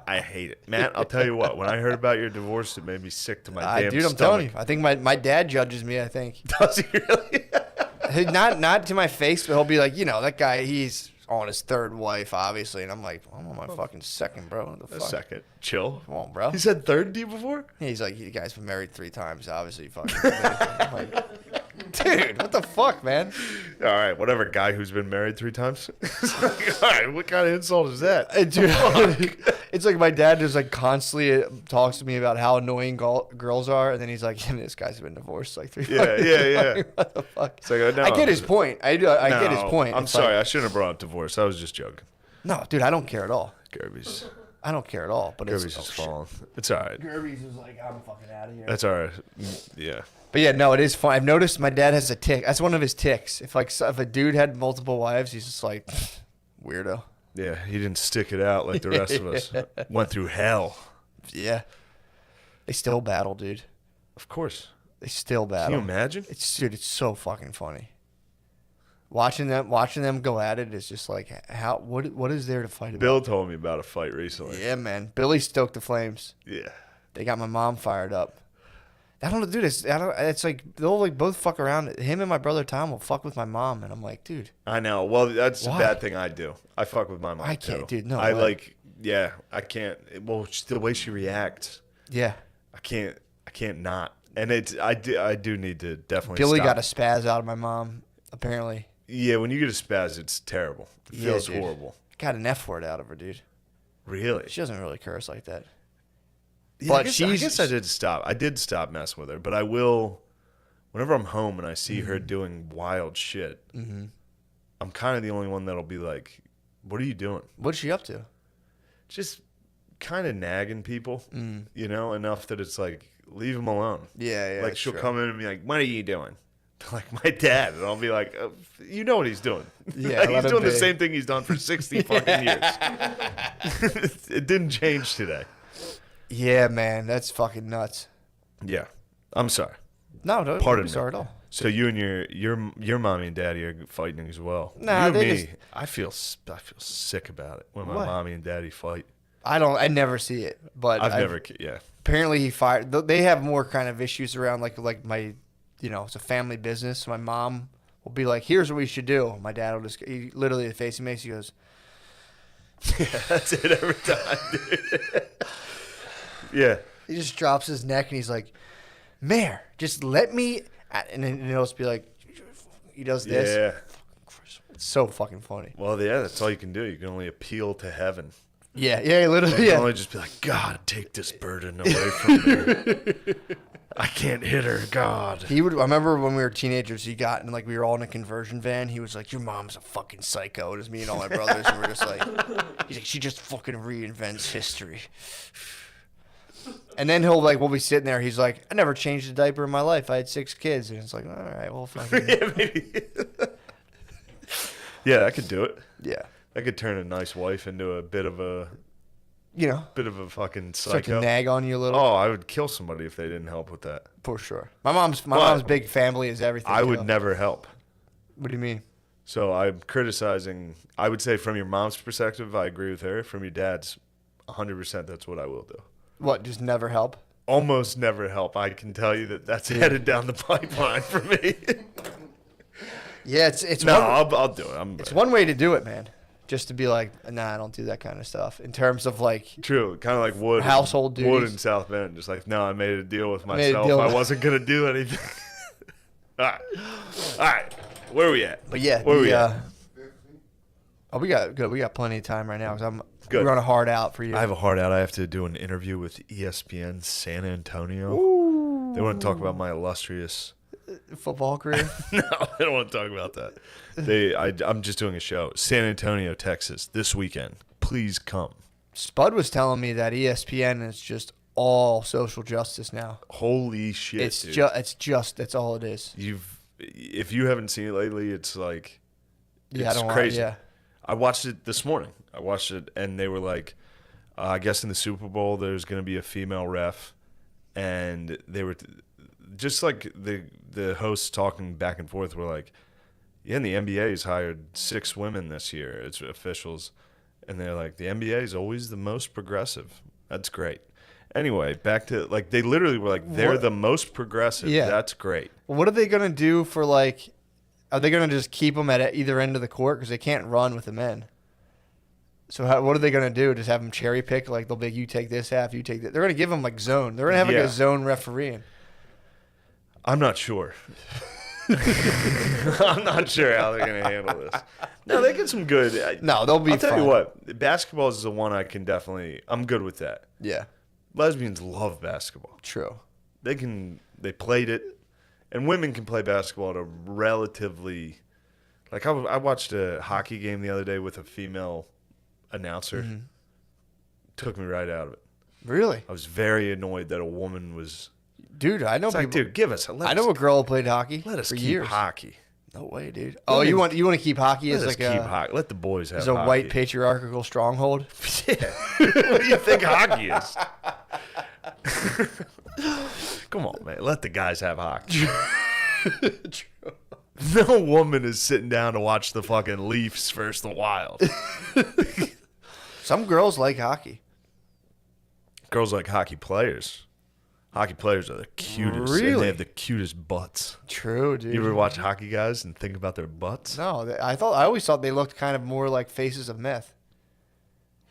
I hate it. Matt, I'll tell you what. When I heard about your divorce, it made me sick to my damn Dude, I'm stomach. telling you. I think my dad judges me, I think. Does he really? not to my face, but he'll be like, that guy, he's on his third wife, obviously. And I'm like, I'm on my fucking second, bro. What the A fuck? second. Chill. Come on, bro. He said third to you before? He's like, you guys been married 3 times, obviously. Fucking. I'm like, dude, what the fuck, man? All right, whatever guy who's been married 3 times. All right, what kind of insult is that? Dude, it's like my dad just like constantly talks to me about how annoying girls are, and then he's like, this guy's been divorced like 3 times. Yeah. Like, what the fuck? It's like, no, I get his point. I get his point. I'm It's sorry. like, I shouldn't have brought up divorce. I was just joking. no, dude, I don't care at all. Gerby's I don't care at all. But just it's falling. It's all right. Gerby's is like, I'm fucking out of here. That's all right. Yeah. But yeah, no, it is fun. I've noticed my dad has a tick. That's one of his ticks. If a dude had multiple wives, he's just like weirdo. Yeah, he didn't stick it out like the rest of us. Went through hell. Yeah, they still battle, dude. Of course. They still Can battle. you imagine? It's so fucking funny. Watching them go at it is just like what is there to fight about? Bill told me about a fight recently. Yeah, man. Billy stoked the flames. Yeah. They got my mom fired up. I don't know, dude. It's like they'll like both fuck around. Him and my brother Tom will fuck with my mom, and I'm like, dude. I know. Well, that's Why? a bad thing I do. I fuck with my mom I can't, too. dude, no I way. like. Yeah, I can't. Well, the way she reacts, Yeah. I can't not. And I do need to definitely. Billy stop. got a spaz out of my mom, apparently. Yeah, when you get a spaz, it's terrible. It Yeah, feels dude. horrible. Got an F word out of her, dude. Really? She doesn't really curse like that. Yeah, But I guess I did stop. I did stop messing with her, but I will. Whenever I'm home and I see her doing wild shit, I'm kind of the only one that'll be like, "What are you doing?" What's she up to? Just kind of nagging people, enough that it's like, leave them alone. Yeah, Like she'll come in and be like, "What are you doing?" Like my dad, and I'll be like, "You know what he's doing? Yeah, Like, let he's him doing the be. same thing he's done for 60 fucking years. It didn't change today." Yeah, man, that's fucking nuts. Yeah, I'm sorry. No, don't Pardon be me. sorry at all. So you and your mommy and daddy are fighting as well. Nah, you and they me, just- I feel sick about it when my What? mommy and daddy fight. I never see it, but I've never, yeah. Apparently, he fired. They have more kind of issues around like my, it's a family business. My mom will be like, here's what we should do. My dad will just, he literally, the face he makes, he goes, That's it every time, dude. Yeah. he just drops his neck and he's like, Mayor, just let me, and then he'll just be like, he does this. Yeah. It's so fucking funny. Well, yeah, that's all you can do. You can only appeal to heaven. Yeah, literally, You yeah. can only just be like, God, take this burden away from me. I can't hit her, God. He would. I remember when we were teenagers, he got in, like, we were all in a conversion van. He was like, your mom's a fucking psycho. It was me and all my brothers, and we're just like, he's like, she just fucking reinvents history. And then he'll, like, we'll be sitting there. He's like, I never changed a diaper in my life. I had 6 kids. And it's like, all right, well, fucking. Yeah, maybe. Yeah, I could do it. Yeah. I could turn a nice wife into a bit of a fucking Start to psycho. nag on you a little. Oh, I would kill somebody if they didn't help with that. For sure. My mom's big family is everything. I you would know. never help. What do you mean? So I'm criticizing. I would say from your mom's perspective, I agree with her. From your dad's, 100%. That's what I will do. What? Just never help? Almost never help. I can tell you that's headed down the pipeline for me. Yeah, it's No, one, I'll do it. it's one way to do it, man. Just to be like, nah, I don't do that kind of stuff. In terms of like, True, kind of like Wood. Household Wood duties. in South Bend. Just like, no, I made a deal with Made a myself. deal I with- wasn't gonna do anything. All right. Where are we at? but yeah, Where are we at? oh, we got plenty of time right now because Good. we're on a hard out for you. I have a hard out. I have to do an interview with ESPN San Antonio. They want to talk about my illustrious. Football career. No, they don't want to talk about that. I'm just doing a show. San Antonio, Texas, this weekend. Please come. Spud was telling me that ESPN is just all social justice now. Holy shit, It's dude. that's all it is. If you haven't seen it lately, it's like Yeah, it's I don't crazy. Want, yeah. I watched it this morning. I watched it, and they were like, I guess in the Super Bowl, there's going to be a female ref, and they were just like the hosts talking back and forth were like, yeah, and the NBA's hired 6 women this year. It's officials, and they're like, the NBA is always the most progressive. That's great. Anyway, back to like they literally were like, they're What? the most progressive. Yeah. That's great. What are they gonna do for like? Are they gonna just keep them at either end of the court because they can't run with the men? So what are they gonna do? Just have them cherry pick? Like they'll be, you take this half, you take that. They're gonna give them like zone. They're gonna have like Yeah. a zone refereeing. I'm not sure. I'm not sure how they're going to handle this. No, they get some good. No, they'll be I'll tell fine. you what, basketball is the one I can definitely. I'm good with that. Yeah, Lesbians love basketball. true. They played it, and women can play basketball at a relatively. Like I watched a hockey game the other day with a female announcer. Mm-hmm. Took me right out of it. Really, I was very annoyed that a woman was. dude. I know It's like, people. dude, give us. I know a girl who played hockey. Let us for keep years. hockey. No way, dude. Oh, you want to keep hockey as Let us like keep a hockey. Let the boys have as a hockey. white patriarchal stronghold? Yeah. What do you think hockey is? Come on, man. Let the guys have hockey. No woman is sitting down to watch the fucking Leafs versus the Wild. Some girls like hockey. Girls like hockey players. Hockey players are the cutest. And Really? they have the cutest butts. True, dude. You ever watch hockey guys and think about their butts? No, I always thought they looked kind of more like faces of meth.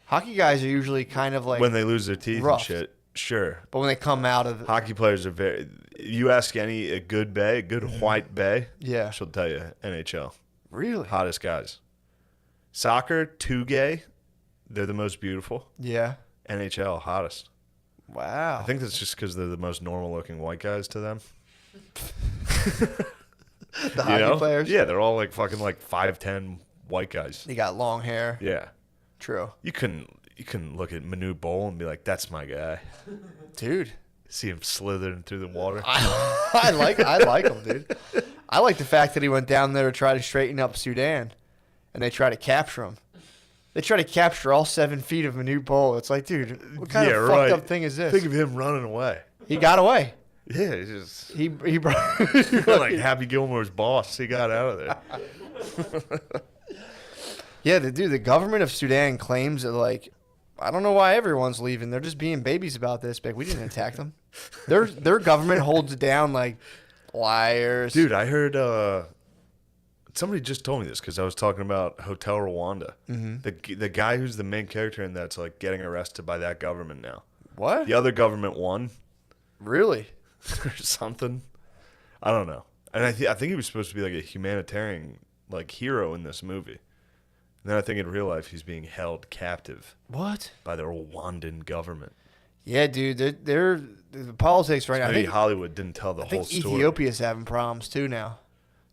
Hockey guys are usually kind of like When they lose their teeth roughed. and shit. Sure. but when they come out of Hockey players are very. You ask a good bay, a good white bay. Yeah. She'll tell you NHL. really, Hottest guys. Soccer, too gay. They're the most beautiful. yeah, NHL, hottest. wow. I think that's just because they're the most normal looking white guys to them. the hockey players, Yeah, they're all like fucking like 5'10" white guys. they got long hair. Yeah. True, You couldn't look at Manute Bol and be like, that's my guy. dude. See him slithering through the water. I like him, dude. I like the fact that he went down there to try to straighten up Sudan, and they try to capture him. They try to capture all 7 feet of Manute Bol. It's like, dude, what kind of fucked up thing is this? Think of him running away. He got away. Yeah, he's just He brought like Happy Gilmore's boss. He got out of there. Yeah, the government of Sudan claims that, like, I don't know why everyone's leaving. They're just being babies about this. But we didn't attack them. Their government holds it down like liars. Dude, I heard somebody just told me this because I was talking about Hotel Rwanda. The guy who's the main character in that's like getting arrested by that government now. What? The other government won Really? or something. I don't know. And I think he was supposed to be like a humanitarian like hero in this movie. And then I think in real life he's being held captive What? by the Rwandan government. Yeah, dude. They're the politics right now. Maybe Hollywood didn't tell the I whole think story. Ethiopia's having problems too now.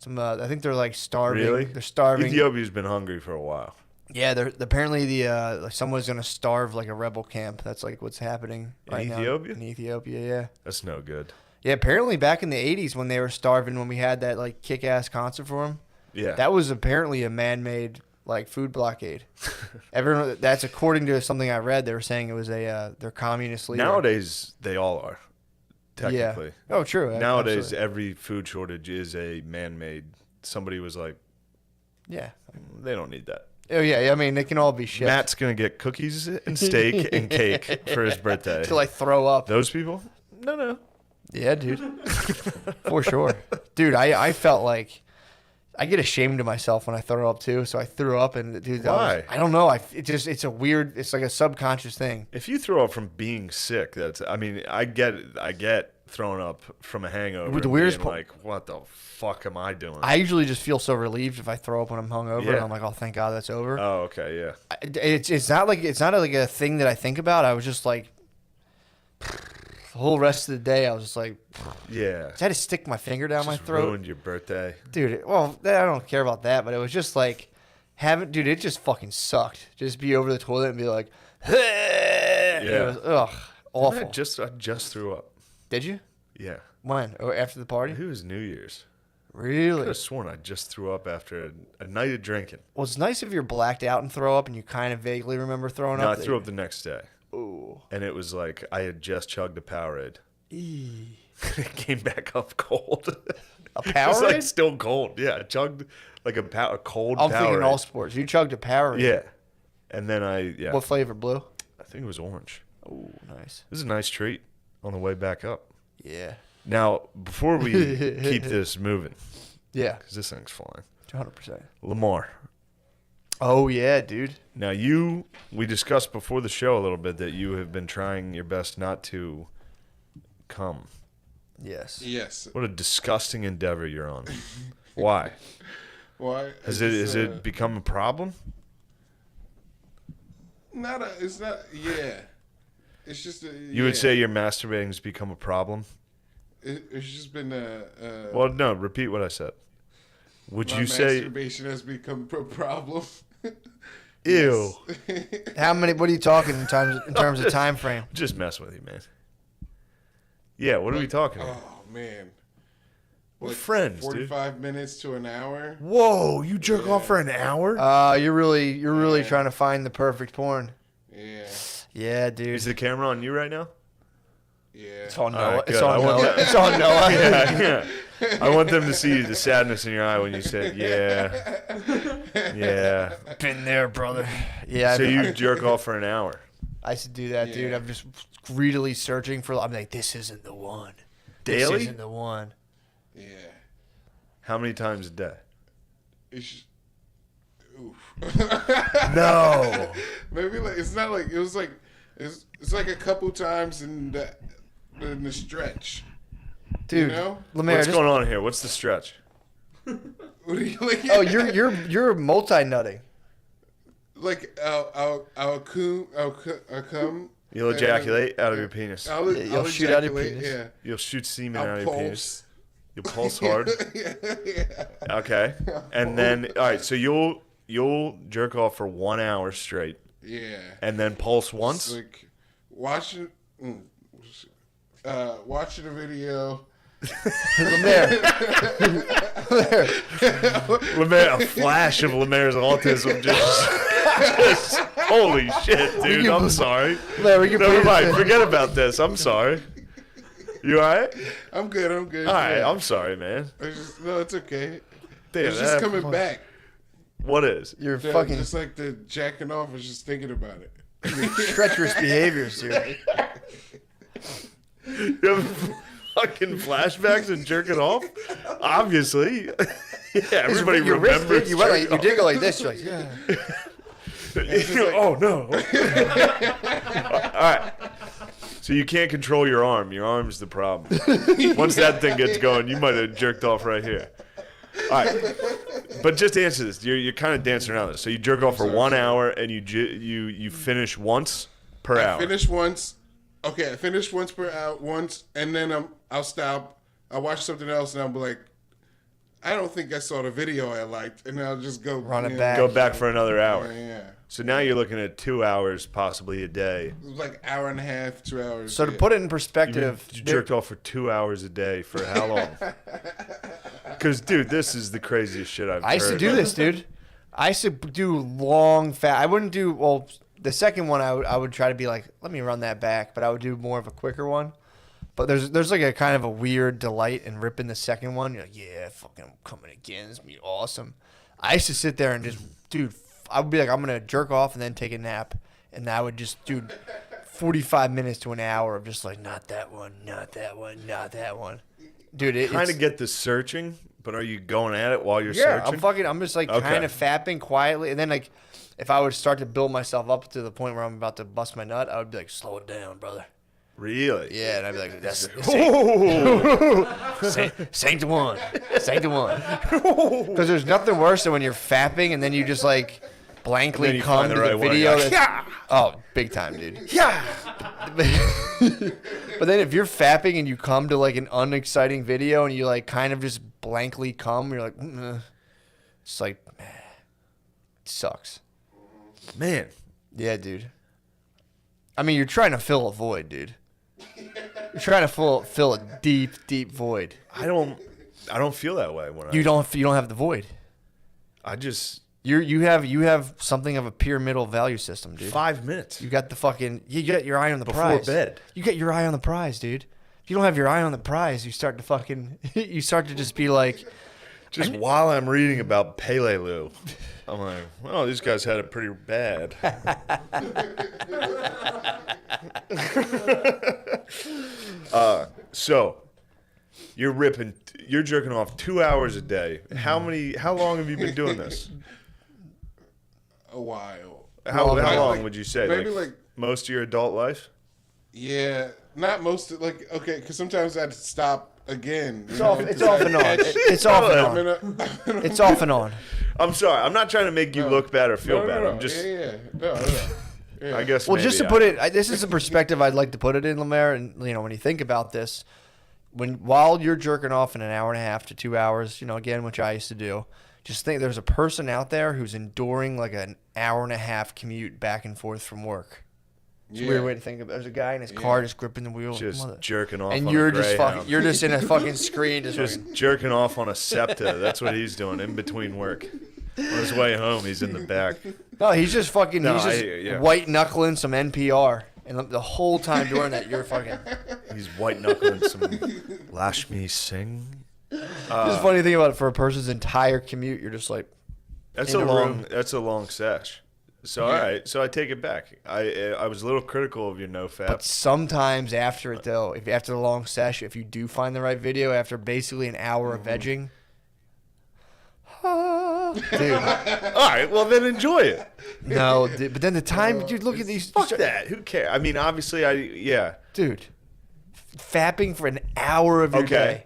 I think they're like starving. Really? They're starving. Ethiopia's been hungry for a while. Yeah, they're apparently like someone's gonna starve like a rebel camp. That's like what's happening right now. Ethiopia? In Ethiopia, yeah. That's no good. Yeah, apparently back in the 80s when they were starving, when we had that like kick-ass concert for them, Yeah. that was apparently a man-made like food blockade. Everyone, that's according to something I read. They were saying it was their communist leader. Nowadays, they all are, technically. Yeah. Oh, true. Nowadays, Absolutely. every food shortage is a man-made. Somebody was like, Yeah. they don't need that. Oh yeah. I mean, they can all be shit. Matt's going to get cookies and steak and cake for his birthday. To like throw up. Those people? No. Yeah, dude. For sure. Dude, I felt like I get ashamed of myself when I throw up too. So I threw up and dude, Why? I don't know. It's a weird, it's like a subconscious thing. If you throw up from being sick, I mean, I get thrown up from a hangover. The and weirdest being like, what the fuck am I doing? I usually just feel so relieved if I throw up when I'm hungover. Yeah. And I'm like, oh, thank God that's over. Oh, okay, yeah. It's not like a thing that I think about. I was just like, the whole rest of the day, I was just like, Yeah. I had to stick my finger down my Just throat. ruined your birthday. Dude, well, I don't care about that, but it was just like, dude, it just fucking sucked. Just be over the toilet and be like, yeah. It was, awful. I just threw up. Did you? Yeah. When? Or after the party? It was New Year's. I Really? could have sworn I just threw up after a night of drinking. Well, it's nice if you're blacked out and throw up and you kind of vaguely remember throwing No, I up. threw up the next day. Ooh. And it was like I had just chugged a Powerade. Eee. It came back up cold. A It was like Powerade? still cold. Yeah, I chugged like a cold I'm Powerade. thinking all sports. You chugged a Powerade. Yeah. And then What flavor? Blue? I think it was orange. Oh, nice. This is a nice treat on the way back up. Yeah. Now, before we keep this moving, Yeah. because this thing's flying, 100%. Lamar. Oh, yeah, dude. Now, we discussed before the show a little bit that you have been trying your best not to come. Yes. Yes. What a disgusting endeavor you're on. Why? Why? Has it become a problem? It's not. Yeah. It's just. You would say your masturbating's become a problem? It's just been Well, no, repeat what I said. Would my you say masturbation has become a problem? ew? How many? What are you talking in terms of time frame? Just mess with you, man. Yeah, what are we talking about? Oh man. We're friends, dude. 45 minutes to an hour. Whoa, you jerk off for an hour? You're really trying to find the perfect porn. Yeah. Yeah, dude. Is the camera on you right now? Yeah. It's on All right, Noah. It's good. I on want Noah. that. It's on Noah. Yeah. I want them to see the sadness in your eye when you said, yeah. Yeah. Been there, brother. Yeah. So you jerk off for an hour. I should do that, dude. Yeah. I'm just greedily searching for. I'm like, this isn't the one. This Daily? isn't the one. Yeah. How many times a day? It's. Oof. No. Maybe like it's not like it was like it's like a couple times in the stretch. Dude, You know? Lemaire, What's just- going on here? What's the stretch? What are you like? Oh, you're multi-nutting. like I'll come. You'll ejaculate out of your penis. I'll You'll shoot out your ejaculate, penis. Yeah. You'll shoot semen I'll out of your penis. pulse. You'll pulse hard. yeah. Okay. And then, all right, so you'll jerk off for 1 hour straight. Yeah. And then pulse once? It's like watching a video. Lemaire. Lemaire, a flash of Lemaire's autism just holy shit, dude. I'm sorry. Lemaire, we can Never put mind. Forget about this. I'm sorry. You all right? I'm good. All right. Yeah. I'm sorry, man. No, it's okay. Damn, It's just that- coming back. What is? You're Yeah, fucking just like the jacking off. I was just thinking about it. treacherous behaviors, dude. You have fucking flashbacks and jerking off? Obviously. Yeah, everybody your wrist, remembers. you did go like this. You're like, yeah. Oh no! All right. So you can't control your arm. Your arm's the problem. Once that thing gets going, you might have jerked off right here. All right. But just answer this. You're kind of dancing around this. So you jerk off for 1 hour and you finish once per hour. I finish once. Okay, I finish once per hour, and then I'll stop. I'll watch something else, and I'll be like, I don't think I saw the video I liked, and I'll just go Run it back. Go back for another hour. Yeah. So now you're looking at 2 hours possibly a day. It was like hour and a half, 2 hours. So to put it in perspective, You jerked off for 2 hours a day for how long? Because, dude, this is the craziest shit I've heard. I used to do this, dude. I used to do long, I wouldn't do, well, the second one I would try to be like, let me run that back, but I would do more of a quicker one. But there's like a kind of a weird delight in ripping the second one. You're like, yeah, fucking I'm coming again. It's gonna be awesome. I used to sit there and just, dude, I would be like, I'm going to jerk off and then take a nap. And I would just, dude, 45 minutes to an hour of just like, not that one, not that one, not that one. Dude, it kind of get the searching, but are you going at it while you're yeah, searching? I'm just like Okay. kind of fapping quietly. And then like, if I would start to build myself up to the point where I'm about to bust my nut, I would be like, slow it down, brother. Really? Yeah, and I'd be like, that's Oh. Saint one. Because there's nothing worse than when you're fapping and then you just like blankly And then you come find to the the right one. video. You're like, that's- Oh, big time, dude. Yeah. But then if you're fapping and you come to like an unexciting video and you like kind of just blankly come, you're like, it's like, it sucks. Man. Yeah, dude. I mean, you're trying to fill a void, dude. You're trying to fill a deep, deep void. I don't feel that way when You don't have the void. I just You have something of a pyramidal value system, dude. 5 minutes. You got the fucking you get your eye on the Before prize. bed. You get your eye on the prize, dude. If you don't have your eye on the prize, you start to just be like, Just while I'm reading about Pelelu, I'm like, well, these guys had it pretty bad. So you're jerking off 2 hours a day. How long have you been doing this? A while. How Well, long like- would you say? maybe like most of your adult life? Yeah, not most of, like, okay, because sometimes I'd stop again. it's off and on. It's off and on. It's off and on. I'm sorry. I'm not trying to make you look bad or feel bad. I'm just. No. Yeah. I guess. Well, just to put it, this is a perspective I'd like to put it in, Lemaire. And when you think about this, while you're jerking off in an hour and a half to 2 hours, again, which I used to do, just think there's a person out there who's enduring like an hour and a half commute back and forth from work. It's a weird way to think of it. There's a guy in his car just gripping the wheel, Just jerking off. and on you're a just Greyhound. you're just in a fucking screen, Just jerking off on a SEPTA. That's what he's doing in between work. On his way home, he's in the back. No, he's just fucking. No, he's just yeah. white knuckling some NPR, and the whole time during that, you're fucking. He's white knuckling some Lash Me Sing. Just a funny thing about it, for a person's entire commute, you're just like. That's in a a long. room. That's a long sesh. So all right. So I take it back. I was a little critical of your no fap. But sometimes after it though, if after the long session, if you do find the right video after basically an hour of vegging, dude, All right. Well, then enjoy it. no, dude, but then the time, dude, look at these, Fuck that. Who cares? I mean, obviously, yeah. dude, fapping for an hour of your Okay. day.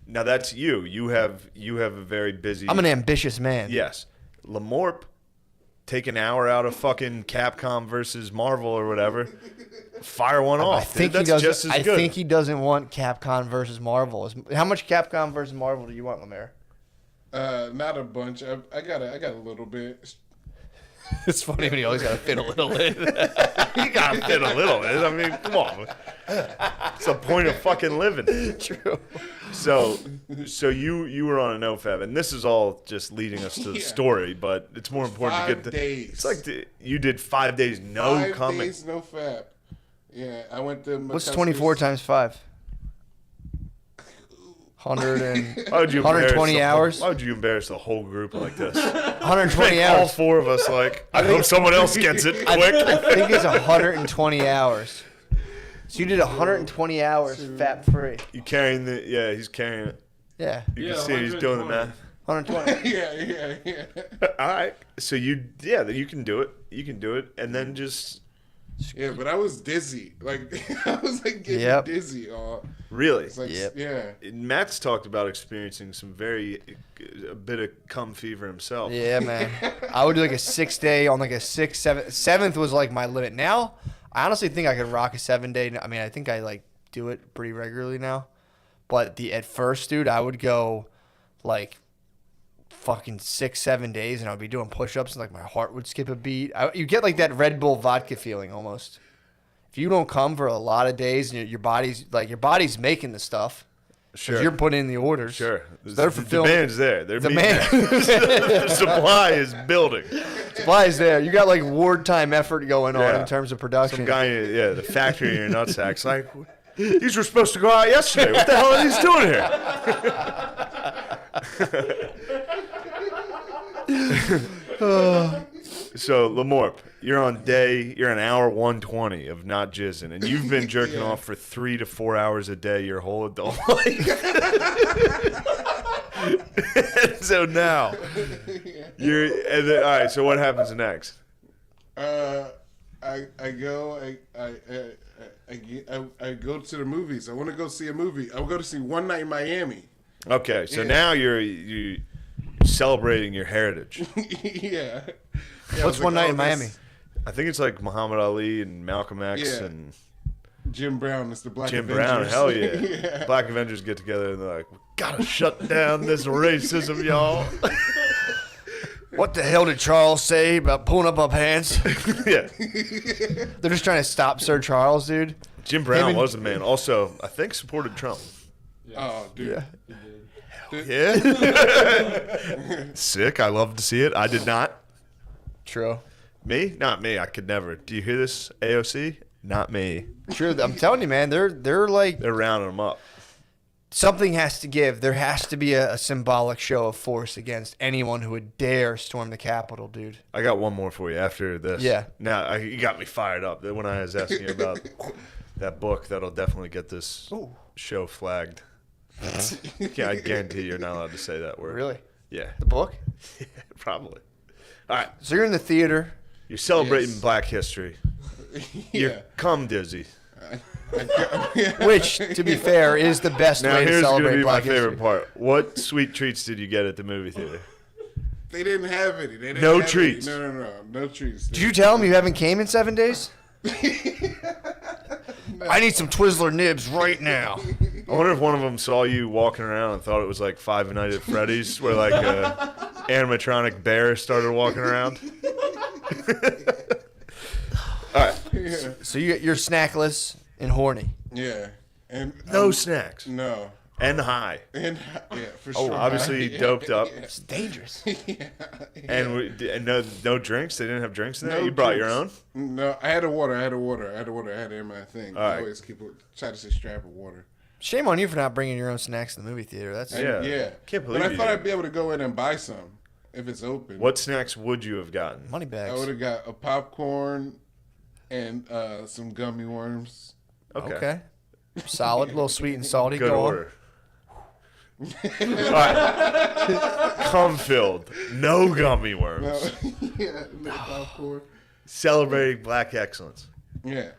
Now that's you. You have a very busy. I'm an ambitious man. Yes. Lamorp, take an hour out of fucking Capcom versus Marvel or whatever. Fire one off. I think dude. he That's doesn't. just as I good. think he doesn't want Capcom versus Marvel. How much Capcom versus Marvel do you want, Lemaire? Not a bunch. I got a little bit. It's funny when you always got to fit a little in. You gotta fit a little bit. I mean, come on. It's the point of fucking living. True. So you were on a nofab, and this is all just leading us to the story, but it's more important to get 5 the. days. It's like you did 5 days no 5 coming. days, no fap. Yeah, I went to. What's 24 times 5? 100 and Why would you embarrass 120 the hours. Why would you embarrass the whole group like this? 120 Make all hours. 4 of us like. I hope someone else gets it I quick. think it's 120 hours. So you did 120 hours fat free. You carrying the? Yeah, he's carrying it. Yeah. You Yeah, can see he's doing the math. 120. Yeah. All right. So you can do it. You can do it, and then just Yeah, but I was dizzy. Like I was like getting dizzy. really. It's like, yeah. Matt's talked about experiencing a bit of cum fever himself. Yeah, man. I would do like a 6 day on like a 6, 7. Seventh was like my limit. Now, I honestly think I could rock a 7 day. I mean, I think I like do it pretty regularly now. But at first, dude, I would go like fucking 6, 7 days, and I'd be doing push-ups, and like my heart would skip a beat. You get like that Red Bull vodka feeling almost. If you don't come for a lot of days, and your body's making the stuff. Sure. You're putting in the orders. Sure. So they're The fulfilling. demand's there. The demand. supply is building. Supply is there. You got like wartime effort going on in terms of production. Some guy, the factory in your nutsack's like, these were supposed to go out yesterday. What the hell are these doing here? So, Lamorp, you're on hour 120 of not jizzing, and you've been jerking off for 3 to 4 hours a day your whole adult life. So now, all right, so what happens next? I go to the movies. I want to go see a movie. I will go to see One Night in Miami. Okay, so now you're celebrating your heritage. Yeah. What's One Night in Miami? I think it's like Muhammad Ali and Malcolm X and Jim Brown is the Black Jim Avengers. Brown. Hell yeah. Black Avengers get together and they're like, we gotta shut down this racism, y'all. What the hell did Charles say about pulling up our pants? Yeah. They're just trying to stop Sir Charles, dude. Jim Brown was a man. Also, I think supported Trump. Oh, dude. Yeah. Sick. I love to see it. I did not. True. Me? Not me. I could never. Do you hear this, AOC? Not me. True. I'm telling you, man. They're like They're rounding them up. something has to give. There has to be a symbolic show of force against anyone who would dare storm the Capitol, dude. I got one more for you after this. Yeah. Now, you got me fired up when I was asking you about that book. That'll definitely get this show flagged. Yeah, I guarantee you're not allowed to say that word. Really? Yeah. The book? Yeah, probably. All right. So you're in the theater. You're celebrating Black history. You're Yeah. cum dizzy. Which, to be fair, is the best Now, way to here's going to celebrate be my Black favorite history. part. What sweet treats did you get at the movie theater? They didn't have any. They didn't No have treats. Any. No treats. Did you tell them you haven't came in 7 days? I need some Twizzler nibs right now. I wonder if one of them saw you walking around and thought it was like Five Nights at Freddy's, where like a animatronic bear started walking around. All right. Yeah. So you're snackless and horny. Yeah. And No snacks. No. And high. And for sure. Obviously doped up. It's dangerous. And no drinks? They didn't have drinks in there? You brought your own? No, I had a water. I had it in my thing. All I right. always try to say strap of water. Shame on you for not bringing your own snacks to the movie theater. That's Yeah. Can't believe But I you thought didn't. I'd be able to go in and buy some if it's open. What snacks would you have gotten? money I bags. would have got a popcorn and some gummy worms. Okay. Solid, a little sweet and salty. Good Go on. order. All right. Cum-filled. No gummy worms. Yeah, no popcorn. Celebrating Black excellence. Yeah.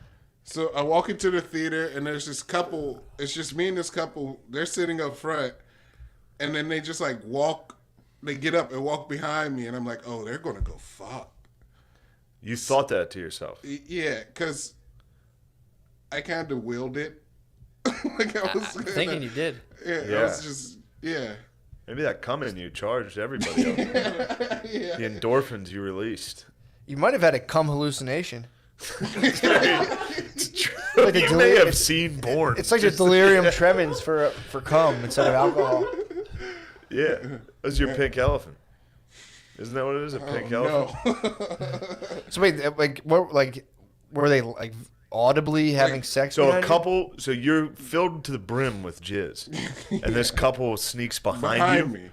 So I walk into the theater and there's this couple. It's just me and this couple. They're sitting up front, and then they just like walk. They get up and walk behind me, and I'm like, oh, they're gonna go fuck. You thought that to yourself. Yeah, because I kind of willed it. Like I was I'm thinking you did. Yeah, Yeah. I was just Maybe that cum in you charged everybody up. yeah. The endorphins you released. You might have had a cum hallucination. It's true. Like a You may have delirium- seen porn. It's like the delirium tremens for cum instead of alcohol. Yeah. That's your pink elephant. Isn't that what it is? A pink elephant? No. So wait, were they like audibly having sex? So behind a you? couple, so you're filled to the brim with jizz, and this couple sneaks behind you. me.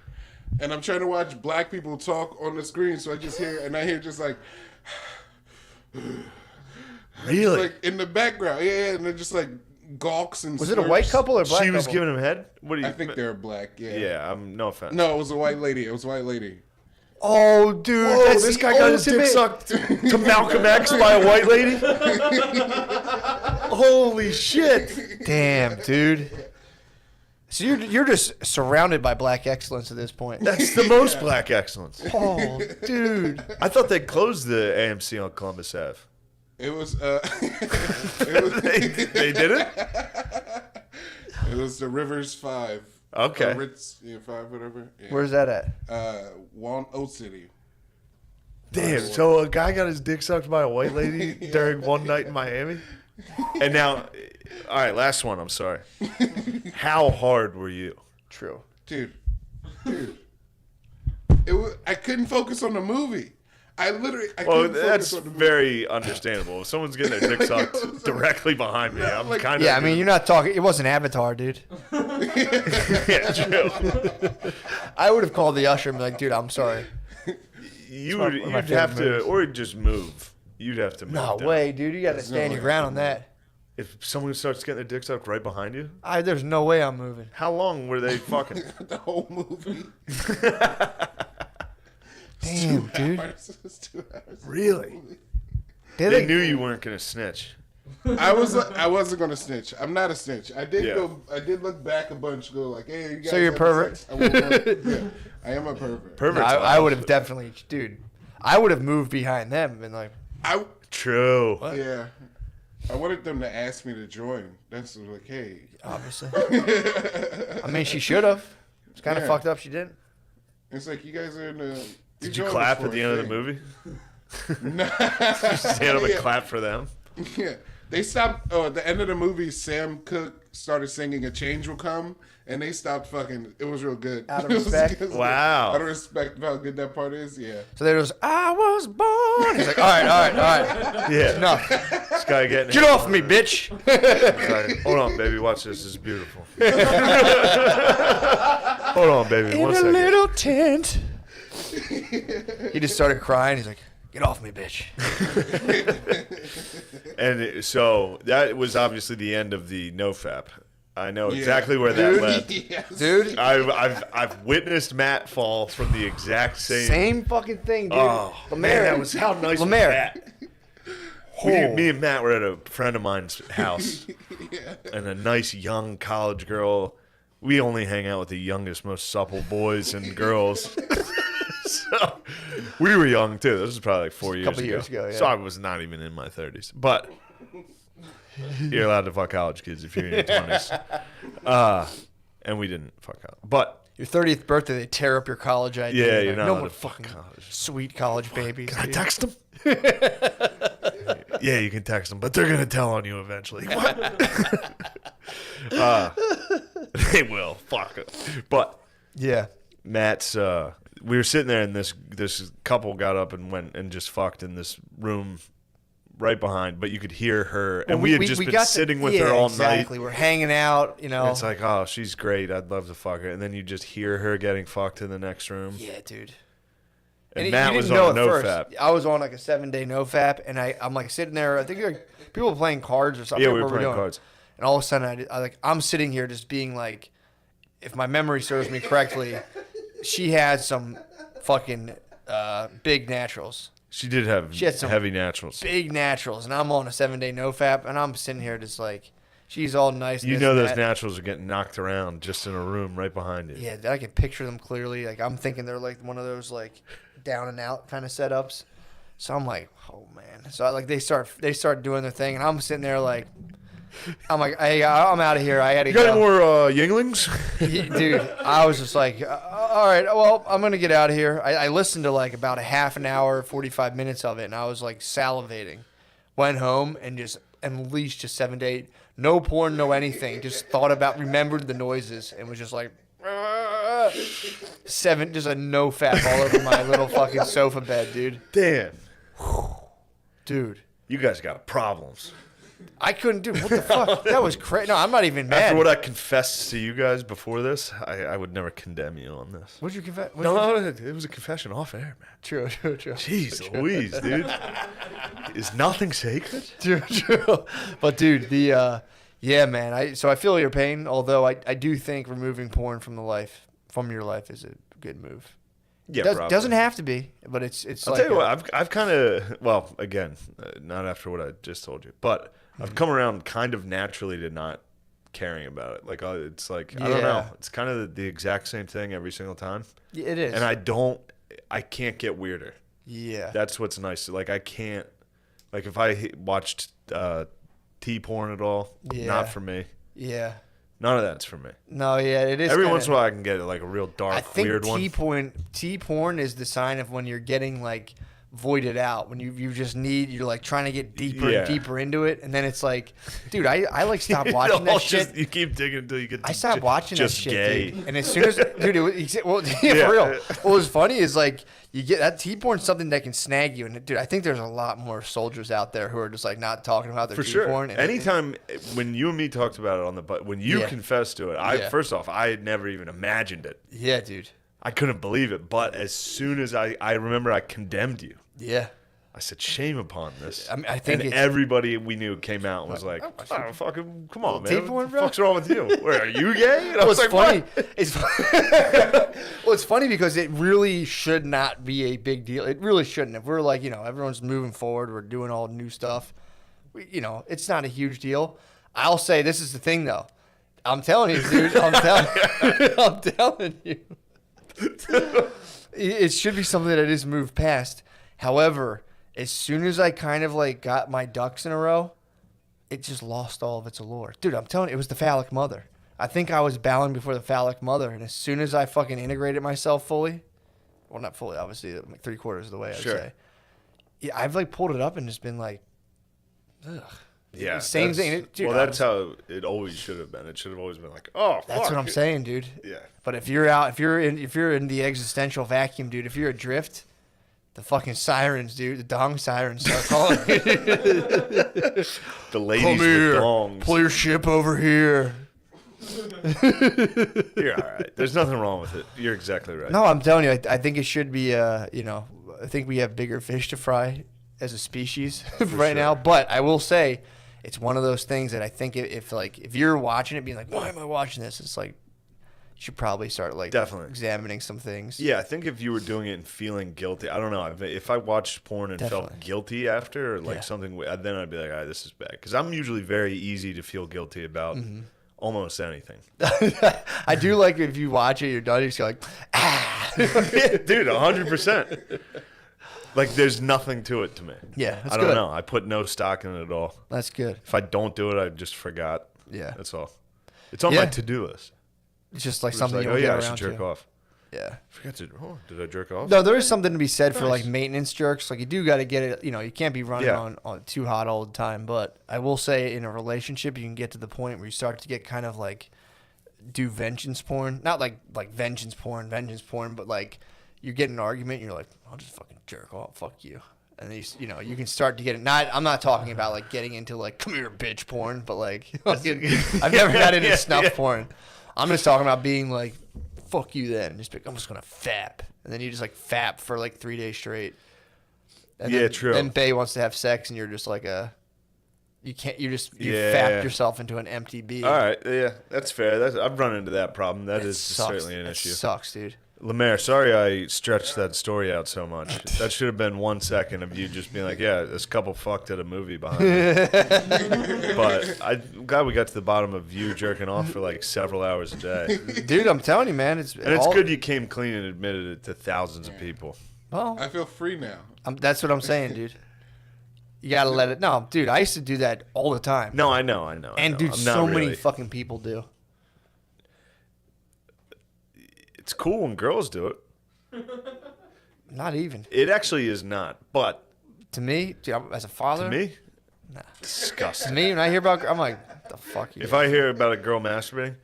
And I'm trying to watch black people talk on the screen, so I just hear, and I hear just like, Really? like in the background, yeah, and they're just like gawks and Was it a white slurps. couple or black She was couple? giving him head? What do you I think they're black. Yeah. Yeah, no offense. No, it was a white lady. It was a white lady. Oh, dude. Whoa, that's this the guy got his dick ultimate- sucked to Malcolm X by a white lady? Holy shit. Damn, dude. So you're just surrounded by black excellence at this point. That's the most black excellence. Oh, dude. I thought they closed the AMC on Columbus Ave. It was. They did it? It was the Rivers 5. Okay. Ritz 5, whatever. Yeah. Where's that at? Old City. Damn, so a guy got his dick sucked by a white lady during one night in Miami? And now, all right, last one, I'm sorry. How hard were you? True. Dude. I couldn't focus on the movie. I couldn't That's focus on the movie. very understandable. If someone's getting their dick sucked directly behind me, I'm kind of... Yeah, I mean, you're not talking. It wasn't Avatar, dude. Yeah, true. I would have called the usher and be like, dude, I'm sorry. You'd one of my have favorite to, movies. or just move. You'd have to move. No down. way, dude. You got to stand no your way. ground on that. If someone starts getting their dick sucked right behind you, There's no way I'm moving. how long were they fucking? The whole movie. Damn, dude. It was 2 hours. Really? Did They knew you weren't gonna snitch. I wasn't gonna snitch. I'm not a snitch. I did Yeah. I did look back a bunch. Go like, hey, you guys. So you're have pervert? sex? I won't- yeah, I am a pervert. Perverts. I would have definitely, dude. I would have moved behind them and been like, True. Yeah. I wanted them to ask me to join. That's like, hey. obviously. I mean, she should have. It's kind of Yeah. fucked up. She didn't. It's like you guys are in the. Did you clap at the end of the movie? No. Stand up and Yeah. clap for them. Yeah. They stopped. Oh, at the end of the movie, Sam Cooke started singing "A Change Will Come," and they stopped fucking. It was real good. Out of It was respect? good. Wow. Out of respect for how good that part is. Yeah. So there was, I was born. He's like, all right. Yeah. No, This guy getting get off me, bitch. Like, hold on, baby. Watch this. This is beautiful. Hold on, baby. In One a second. little tent. He just started crying. He's like, get off me, bitch. So that was obviously the end of the NoFap. I know exactly where that led. Yes. Dude, I've witnessed Matt fall from the exact same fucking thing, dude. Oh, man, that was how nice was Lemaire. that? Me and Matt were at a friend of mine's house, and a nice young college girl. We only hang out with the youngest, most supple boys and girls. So we were young too. This was probably like 4 years couple ago. years ago, yeah. So I was not even in my 30s, but you're allowed to fuck college kids if you're in your 20s. And we didn't fuck out, but. Your 30th birthday, they tear up your college ID. Yeah, Like, you're not no allowed more to fuck fucking college. sweet college babies. Can I dude. text them? Yeah, you can text them, but they're gonna tell on you eventually. What? They will. Fuck it. But Yeah. Matt's. We were sitting there, and this couple got up and went and just fucked in this room right behind. But you could hear her, and we had just been got sitting to, with her all exactly. night. We're hanging out, you know. And it's like, oh, she's great. I'd love to fuck her. And then you just hear her getting fucked in the next room. Yeah, dude. And you Matt didn't was know on at a first. NoFap. I was on like a 7-day NoFap, and I'm like sitting there. I think like people were playing cards or something. Yeah, we What were playing doing? cards. And all of a sudden, I'm sitting here just being like, if my memory serves me correctly, she had some fucking big naturals. She did have She had some heavy naturals. Big naturals, and I'm on a 7-day NoFap, and I'm sitting here just like, she's all nice. You this know and those that. naturals are getting knocked around just in a room right behind you. Yeah, I can picture them clearly. Like I'm thinking they're like one of those like down and out kind of setups. So I'm like, oh man. So like they start doing their thing, and I'm sitting there like, I'm like, hey, I'm out of here. I gotta You got go. any more Yinglings? Dude, I was just like, all right, well, I'm going to get out of here. I listened to like about a half an hour, 45 minutes of it, and I was like salivating. Went home and just unleashed a 7-day, no porn, no anything. Just remembered the noises and was just like, just a NoFap all over my little fucking sofa bed, dude. Dan, Dude, you guys got problems. I couldn't do what the fuck? That was crazy. No, I'm not even mad. After what I confessed to you guys before this, I would never condemn you on this. What'd you confess? No, it was a confession off air, man. True. Jeez Louise, dude. Is nothing sacred? True. But dude, Yeah, man. So I feel your pain, although I do think removing porn from your life is a good move. Yeah, doesn't have to be, but it's I'll like tell you what, I've kind of, well, again, not after what I just told you, but I've come around kind of naturally to not caring about it. Like, it's like, I don't know. It's kind of the exact same thing every single time. Yeah, it is. And I can't get weirder. Yeah. That's what's nice. Like, I can't, like, if I watched T-porn at all, not for me. Yeah. None of that's for me. No, yeah, it is. Every once in a while I can get like a real dark, weird one. T-porn is the sign of when you're getting like voided out, when you just you're like trying to get deeper and deeper into it, and then it's like, dude, I like stopped watching that shit. You keep digging until you get. I stopped watching that shit, gay. dude. And as soon as, dude, for real. What was funny is like you get that T-porn, something that can snag you, and dude, I think there's a lot more soldiers out there who are just like not talking about their T-porn. Sure. Anytime when you and me talked about it on when you confessed to it, first off, I had never even imagined it. Yeah, dude. I couldn't believe it, but as soon as I remember, I condemned you. Yeah. I said, shame upon this. I mean, I think everybody we knew came out and was like, oh, fucking, come on, man. T-porn, What the bro? fuck's wrong with you? Where, are you gay? And I Well, was it's like, funny. It's funny because it really should not be a big deal. It really shouldn't. If we're like, everyone's moving forward, we're doing all new stuff, it's not a huge deal. I'll say this is the thing, though. I'm telling you, dude. I'm telling you. It should be something that I just moved past. However, as soon as I kind of like got my ducks in a row, it just lost all of its allure. Dude, I'm telling you, it was the phallic mother. I think I was bowing before the phallic mother, and as soon as I fucking integrated myself fully, well, not fully, obviously, like 3/4 of the way, I'd say. Yeah, I've like pulled it up and just been like, ugh. Yeah, same thing. Dude, that's how it always should have been. It should have always been like, oh, fuck. That's what I'm saying, dude. Yeah. But if you're in the existential vacuum, dude, if you're adrift, the fucking sirens, dude, the dong sirens start calling. The ladies with dongs. Pull your ship over here. You're all right. There's nothing wrong with it. You're exactly right. No, I'm telling you, I think it should be, I think we have bigger fish to fry as a species right now. But I will say, it's one of those things that I think if you're watching it, being like, why am I watching this? It's like, you should probably start like definitely examining some things. Yeah, I think if you were doing it and feeling guilty, I don't know. If I watched porn and felt guilty after, or like something, then I'd be like, all right, this is bad. Because I'm usually very easy to feel guilty about almost anything. I do like if you watch it, you're done, you just go like, ah. Dude, 100%. Like, there's nothing to it to me. Yeah, that's I don't good. know. I put no stock in it at all. That's good. If I don't do it, I just forgot. Yeah. That's all. It's on my to-do list. It's just like something like, you'll get I around should jerk to. off. Yeah. Did I jerk off? No, there is something to be said for like maintenance jerks. Like you do got to get it. You can't be running on too hot all the time. But I will say, in a relationship, you can get to the point where you start to get kind of like do vengeance porn. Not like vengeance porn, but like you get in an argument, and you're like, I'll just fucking jerk off. Fuck you. And then you can start to get it. I'm not talking about like getting into like come here bitch porn, but like I've never got into snuff porn. I'm just talking about being like, fuck you then. Just like, I'm just gonna fap, and then you just like fap for like 3 days straight. And then, true. Then Bae wants to have sex, and you're just like you fapped yourself into an empty B. All right, yeah, that's fair. I've run into that problem. That is certainly an issue. Sucks, dude. Lemaire, sorry I stretched that story out so much. That should have been 1 second of you just being like, yeah, this couple fucked at a movie behind me. But I'm glad we got to the bottom of you jerking off for like several hours a day. Dude, I'm telling you, man. It's good you came clean and admitted it to thousands of people. Well, I feel free now. That's what I'm saying, dude. You gotta let it. No, dude, I used to do that all the time. No, I know. And dude, so many fucking people do. It's cool when girls do it. Not even. It actually is not, but to me, dude, as a father, to me, nah. Disgusting. To me, when I hear about, I'm like, the fuck you. If I hear about a girl masturbating,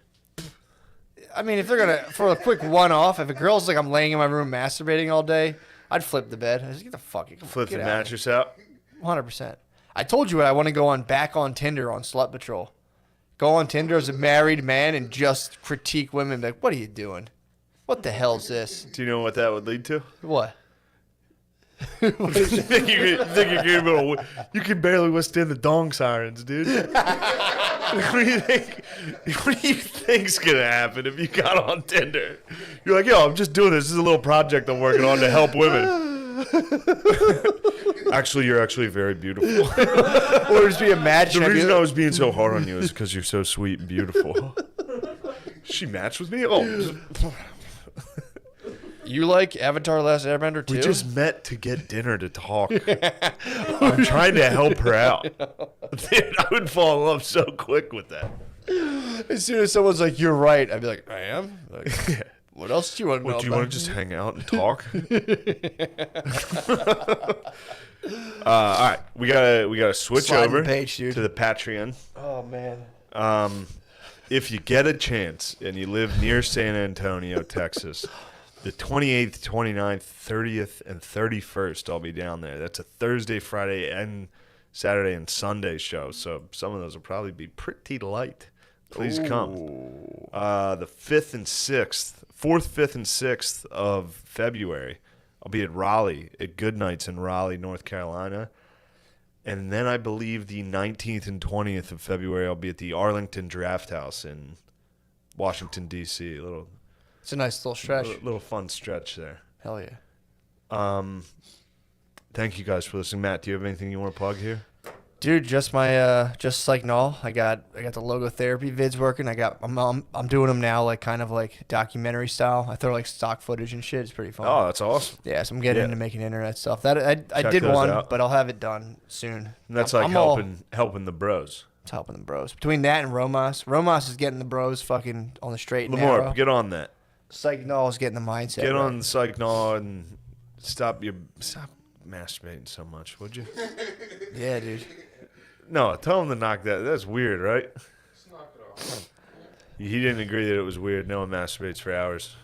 I mean, if they're gonna for a quick one-off, if a girl's like I'm laying in my room masturbating all day, I'd flip the bed. I just get the fuck. Flip the mattress out. 100%. I told you I want to go back on Tinder on Slut Patrol. Go on Tinder as a married man and just critique women. Like, what are you doing? What the hell's this? Do you know what that would lead to? What? You think you're gonna be able to, you can barely withstand the dong sirens, dude. What do you think? What do you think's gonna happen if you got on Tinder? You're like, yo, I'm just doing this. This is a little project I'm working on to help women. Actually, you're actually very beautiful. Or just be a match. The reason I was being so hard on you is because you're so sweet and beautiful. She matched with me? Oh. You like Avatar: Last Airbender too? We just met to get dinner to talk. I'm trying to help her out. Dude, I would fall in love so quick with that. As soon as someone's like, "You're right," I'd be like, "I am." Like, what else do you want to know? Do you want to just hang out and talk? All right, we gotta switch Sliding over page, dude. to the Patreon. Oh man. If you get a chance and you live near San Antonio, Texas, the 28th, 29th, 30th, and 31st, I'll be down there. That's a Thursday, Friday, and Saturday and Sunday show. So some of those will probably be pretty light. Please come. The 5th and 6th, 4th, 5th, and 6th of February, I'll be at Raleigh, at Good Nights in Raleigh, North Carolina. And then I believe the 19th and 20th of February, I'll be at the Arlington Draft House in Washington, D.C. It's a nice little stretch. Little fun stretch there. Hell yeah. Thank you guys for listening. Matt, do you have anything you want to plug here? Dude, just my just like null. I got the logotherapy vids working. I'm doing them now, like kind of like documentary style. I throw like stock footage and shit. It's pretty fun. Oh, that's awesome. Yeah, so I'm getting into making internet stuff. That I did those one, out. but I'll have it done soon. And that's I'm helping the bros. It's helping the bros. Between that and Romos is getting the bros fucking on the straight and narrow. Lamar, get on that. Psych Null is getting the mindset. Get right. on the Psych Null and stop masturbating so much, would you? Yeah, dude. No, tell him to knock that. That's weird, right? Just knock it off. He didn't agree that it was weird. No one masturbates for hours.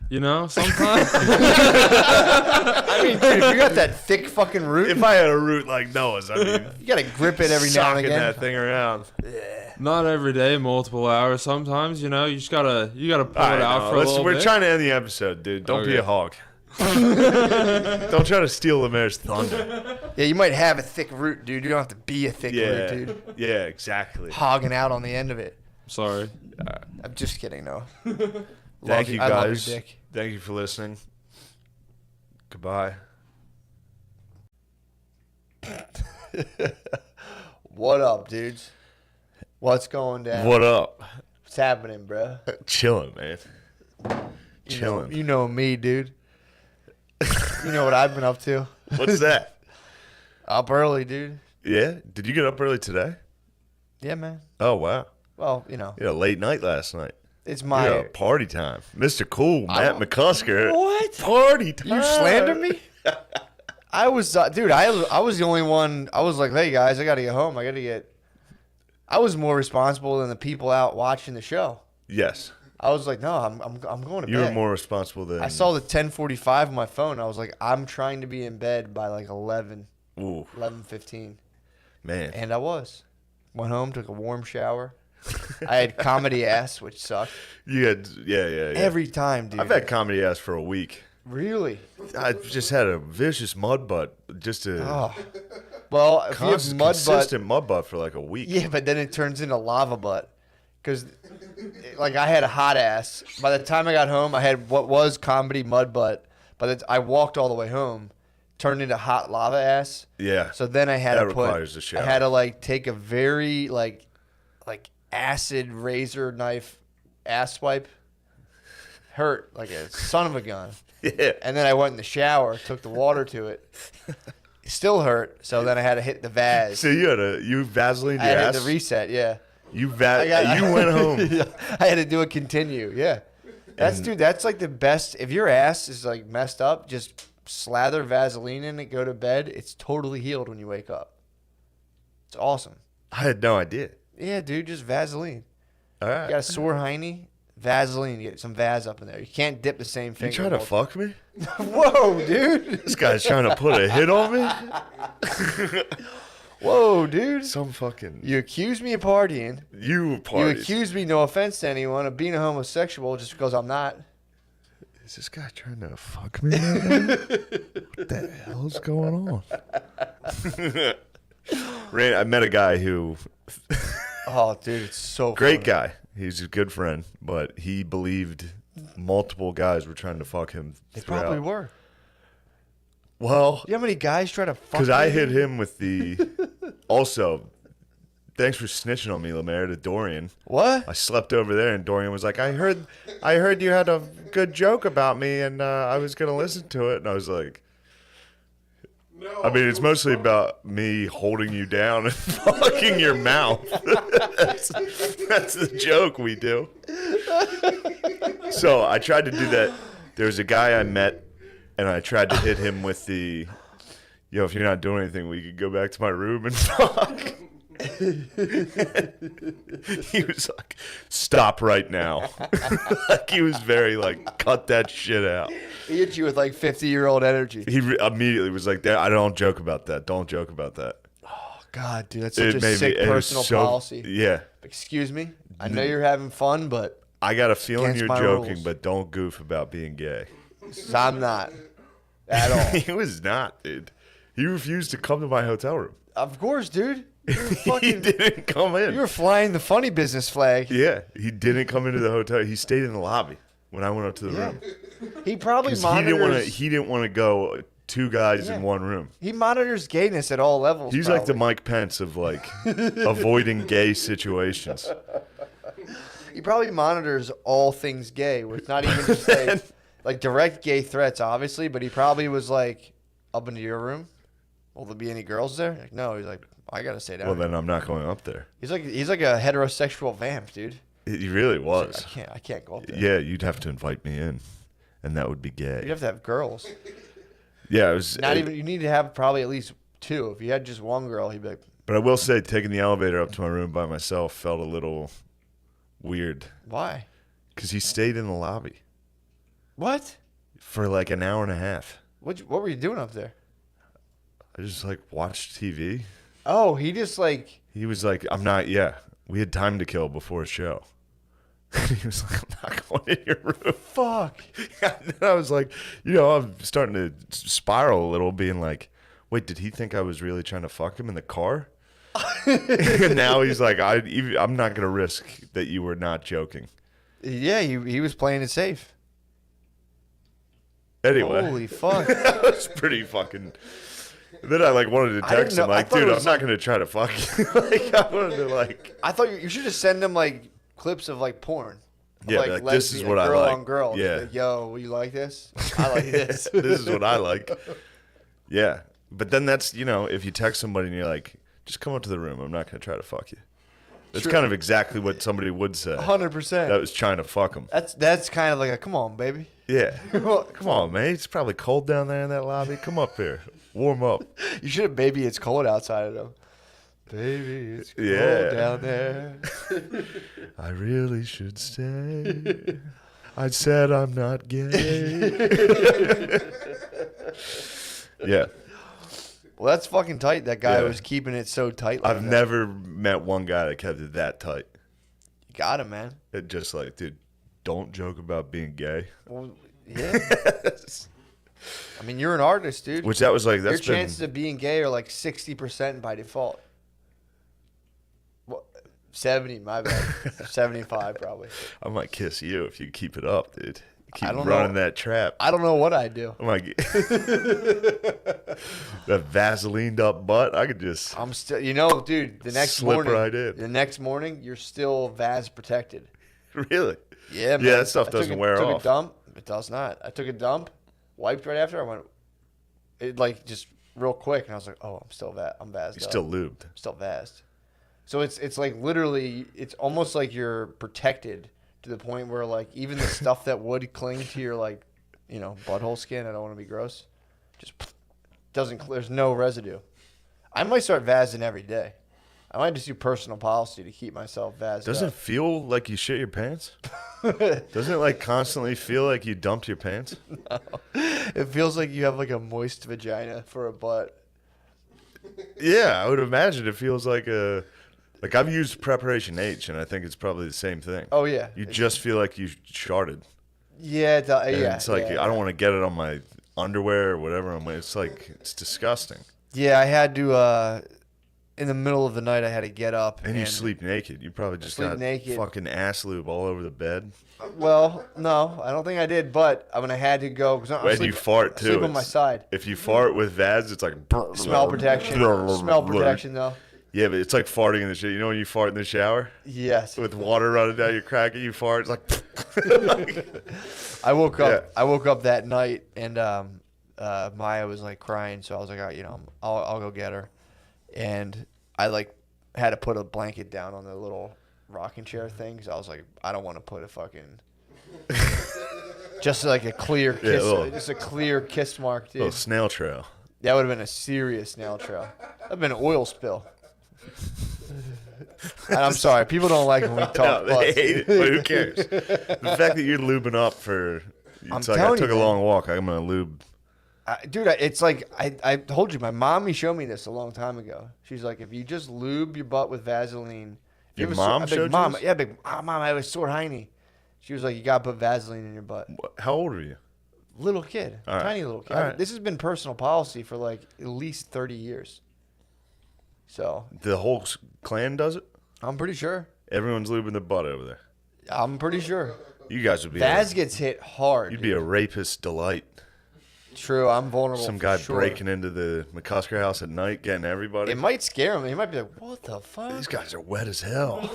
You know, sometimes. I mean, dude, if you got that thick fucking root, If I had a root like Noah's, I mean, you gotta grip it every now and socking again. that thing around. Not every day, multiple hours. Sometimes, you know, you gotta pull it Alright, out for a little we're bit. trying to end the episode, dude. Don't be Okay. a hog. Don't try to steal the mayor's thunder. Yeah, you might have a thick root, dude. You don't have to be a thick root, Yeah, dude. yeah, exactly. Hogging out on the end of it. Sorry. I'm just kidding, no. Thank you I love your guys. dick. Thank you for listening. Goodbye. What up, dudes? What's going down? What up? What's happening, bro? Chilling, man. Chilling. You know me, dude. You know what I've been up to? What's that? Up early, dude. Yeah? Did you get up early today? Yeah, man. Oh, wow. Well, you know, You had a late night last night. it's my. Yeah, party time. Mr. Cool, Matt McCusker. What? Party time. You slander me? I was, dude. I was the only one. I was like, hey guys, I gotta get home. I was more responsible than the people out watching the show. Yes. I was like, no, I'm going to You bed. were more responsible than... I saw the 10:45 on my phone. I was like, I'm trying to be in bed by like 11:15, Man. and I was. Went home, took a warm shower. I had comedy ass, which sucked. You had... Yeah. Every time, dude. I've had comedy ass for a week. Really? I just had a vicious mud butt. Just a Oh. Well, if you have mud butt, consistent mud butt for like a week. yeah, but then it turns into lava butt. Because, like, I had a hot ass. By the time I got home, I had what was comedy mud butt. But I walked all the way home, turned into hot lava ass. Yeah. So then I had That to put. requires a shower. I had to like take a very like acid razor knife ass swipe. Hurt like a son of a gun. Yeah. And then I went in the shower, took the water to it. It still hurt. So then I had to hit the vase. So you Vaseline I your had ass? to reset. Yeah. You went home. Yeah, I had to do a continue. Yeah. That's like the best. If your ass is like messed up, just slather Vaseline in it, go to bed. It's totally healed when you wake up. It's awesome. I had no idea. Yeah, dude, just Vaseline. All right. You got a sore hiney? Vaseline. You get some Vaz up in there. You can't dip the same You finger. trying to fuck me? Whoa, dude. This guy's trying to put a hit on me? Whoa, dude. Some fucking... You accuse me of partying. You You partied. accuse me, no offense to anyone, of being a homosexual just because I'm not. Is this guy trying to fuck me right now? What the hell's going on? I met a guy who, Oh, dude, it's so great funny. guy. He's a good friend, but he believed multiple guys were trying to fuck him. They throughout. probably were. Well, You know how many guys try to fuck because I you? hit him with the. Also, thanks for snitching on me, Lemaire, to Dorian. What? I slept over there, and Dorian was like, I heard you had a good joke about me, and I was gonna listen to it, and I was like, No, I mean, it's mostly about me holding you down and fucking your mouth. that's the joke we do. So I tried to do that. There was a guy I met, and I tried to hit him with the, yo, if you're not doing anything, we could go back to my room and fuck. He was like, stop right now. Like, he was very like, cut that shit out. He hit you with like 50-year-old energy. He immediately was like, I don't joke about that. Don't joke about that. Oh, God, dude, that's such a sick it was personal so- policy. Yeah. Excuse me? I know you're having fun, but I got a feeling against you're my joking, rules. but don't goof about being gay. I'm not at all. He was not, dude. He refused to come to my hotel room. Of course, dude. You were He fucking, didn't come in. you were flying the funny business flag. Yeah, he didn't come into the hotel. He stayed in the lobby when I went up to the room. He probably 'Cause monitors. he didn't want to go two guys in Yeah. one room. He monitors gayness at all levels. He's like the probably. Mike Pence of like avoiding gay situations. He probably monitors all things gay, where it's not even just like direct gay threats, obviously. But he probably was like, up into your room. Will there be any girls there? Like, no. He's like, I gotta stay down. Well, here." then I'm not going up there. He's like a heterosexual vamp, dude. He really was. I can't go up there. Yeah, you'd have to invite me in, and that would be gay. You have to have girls. Yeah, it was Not even. You need to have probably at least two. If you had just one girl, he'd be like, But I will say, taking the elevator up to my room by myself felt a little weird why? because he stayed in the lobby What? for like an hour and a half. What were you doing up there? I just like watched TV. Oh, he just like. He was like, I'm not, yeah. We had time to kill before a show. He was like, I'm not going in your room. Fuck. And then I was like, I'm starting to spiral a little, being like, wait, did he think I was really trying to fuck him in the car? And now he's like, I'm not going to risk that you were not joking. Yeah, he was playing it safe. Anyway, Holy fuck. that was pretty fucking. Then I like wanted to I didn't text know- him I like, thought it dude, I'm was not going to try to fuck you. Like, I wanted to like. I thought you should just send him like clips of like porn. Of, Yeah, like, this is lesbian, what I girl like. on girl. Yeah. Like, yo, you like this? I like this. This is what I like. Yeah. But then that's, if you text somebody and you're like, just come up to the room. I'm not going to try to fuck you. That's True. kind of exactly what somebody would say. 100%. That was trying to fuck him. That's kind of like a come on, baby. Yeah. Come on, man. It's probably cold down there in that lobby. Come up here. Warm up. You should have baby it's cold outside though. Baby, it's cold Yeah. down there. I really should stay. I said I'm not gay. Yeah. Well, that's fucking tight. That guy Yeah. was keeping it so tight. Like I've that. never met one guy that kept it that tight. You got him, man. It just like, dude, don't joke about being gay. Well, yeah. I mean, you're an artist, dude. Which that was like, Your that's been. chances of being gay are like 60% by default. Well, 70, my bad. 75 probably. I might kiss you if you keep it up, dude. Keep I don't running know. that trap. I don't know what I'd do. I might get that Vaselined up butt. I could just. I'm still, dude. The next Slip morning, right in. the next morning, you're still Vaz protected. Really? Yeah, man. Yeah, that stuff I took doesn't a- wear took off. A dump. It does not. I took a dump, wiped right after. I went, it like just real quick, and I was like, oh, I'm still I'm Vaz. You're still lubed. still Vaz. So it's like literally, it's almost like you're protected to the point where like even the stuff that would cling to your like, butthole skin. I don't want to be gross. Just doesn't. There's no residue. I might start Vazzing every day. I might just do personal policy to keep myself Vazzed Doesn't it up. feel like you shit your pants? Doesn't it like constantly feel like you dumped your pants? It feels like you have like a moist vagina for a butt. Yeah, I would imagine it feels like a. Like I've used Preparation H, and I think it's probably the same thing. Oh yeah. You just feel like you sharted. Yeah, And yeah. it's like yeah. I don't want to get it on my underwear or whatever. It's like it's disgusting. Yeah, I had to in the middle of the night, I had to get up. And you sleep naked. You probably just got naked. fucking ass lube all over the bed. Well, no, I don't think I did, but when I had to go, because you fart too. sleep on my side. If you fart with Vaz, it's like Smell protection. Smell protection, though. Yeah, but it's like farting in the shower. You know when you fart in the shower? Yes. With water running down your crack and you fart, it's like. I woke up. Yeah. I woke up that night and Maya was like crying, so I was like, I'll go get her, and I like had to put a blanket down on the little rocking chair thing because I was like, I don't want to put a fucking just like a clear kiss, just a clear kiss mark, dude. Little snail trail. That would have been a serious snail trail. That'd been an oil spill. And I'm sorry, people don't like when we talk. No, they hate it, but who cares? The fact that you're lubing up for, it's like I took a long walk. I'm gonna lube. Dude, it's like I told you. My mommy showed me this a long time ago. She's like, if you just lube your butt with Vaseline. Your mom showed you this? Yeah, mom, I have a sore hiney. She was like, you gotta put Vaseline in your butt. How old are you? Little kid, tiny little kid. Right. This has been personal policy for like at least 30 years. So the whole clan does it? I'm pretty sure. Everyone's lubing their butt over there. I'm pretty sure. You guys would be. Vaz gets hit hard. You'd be a rapist delight. True, I'm vulnerable. Some guy breaking into the McCusker house at night, getting everybody. It might scare him. He might be like, "What the fuck? These guys are wet as hell."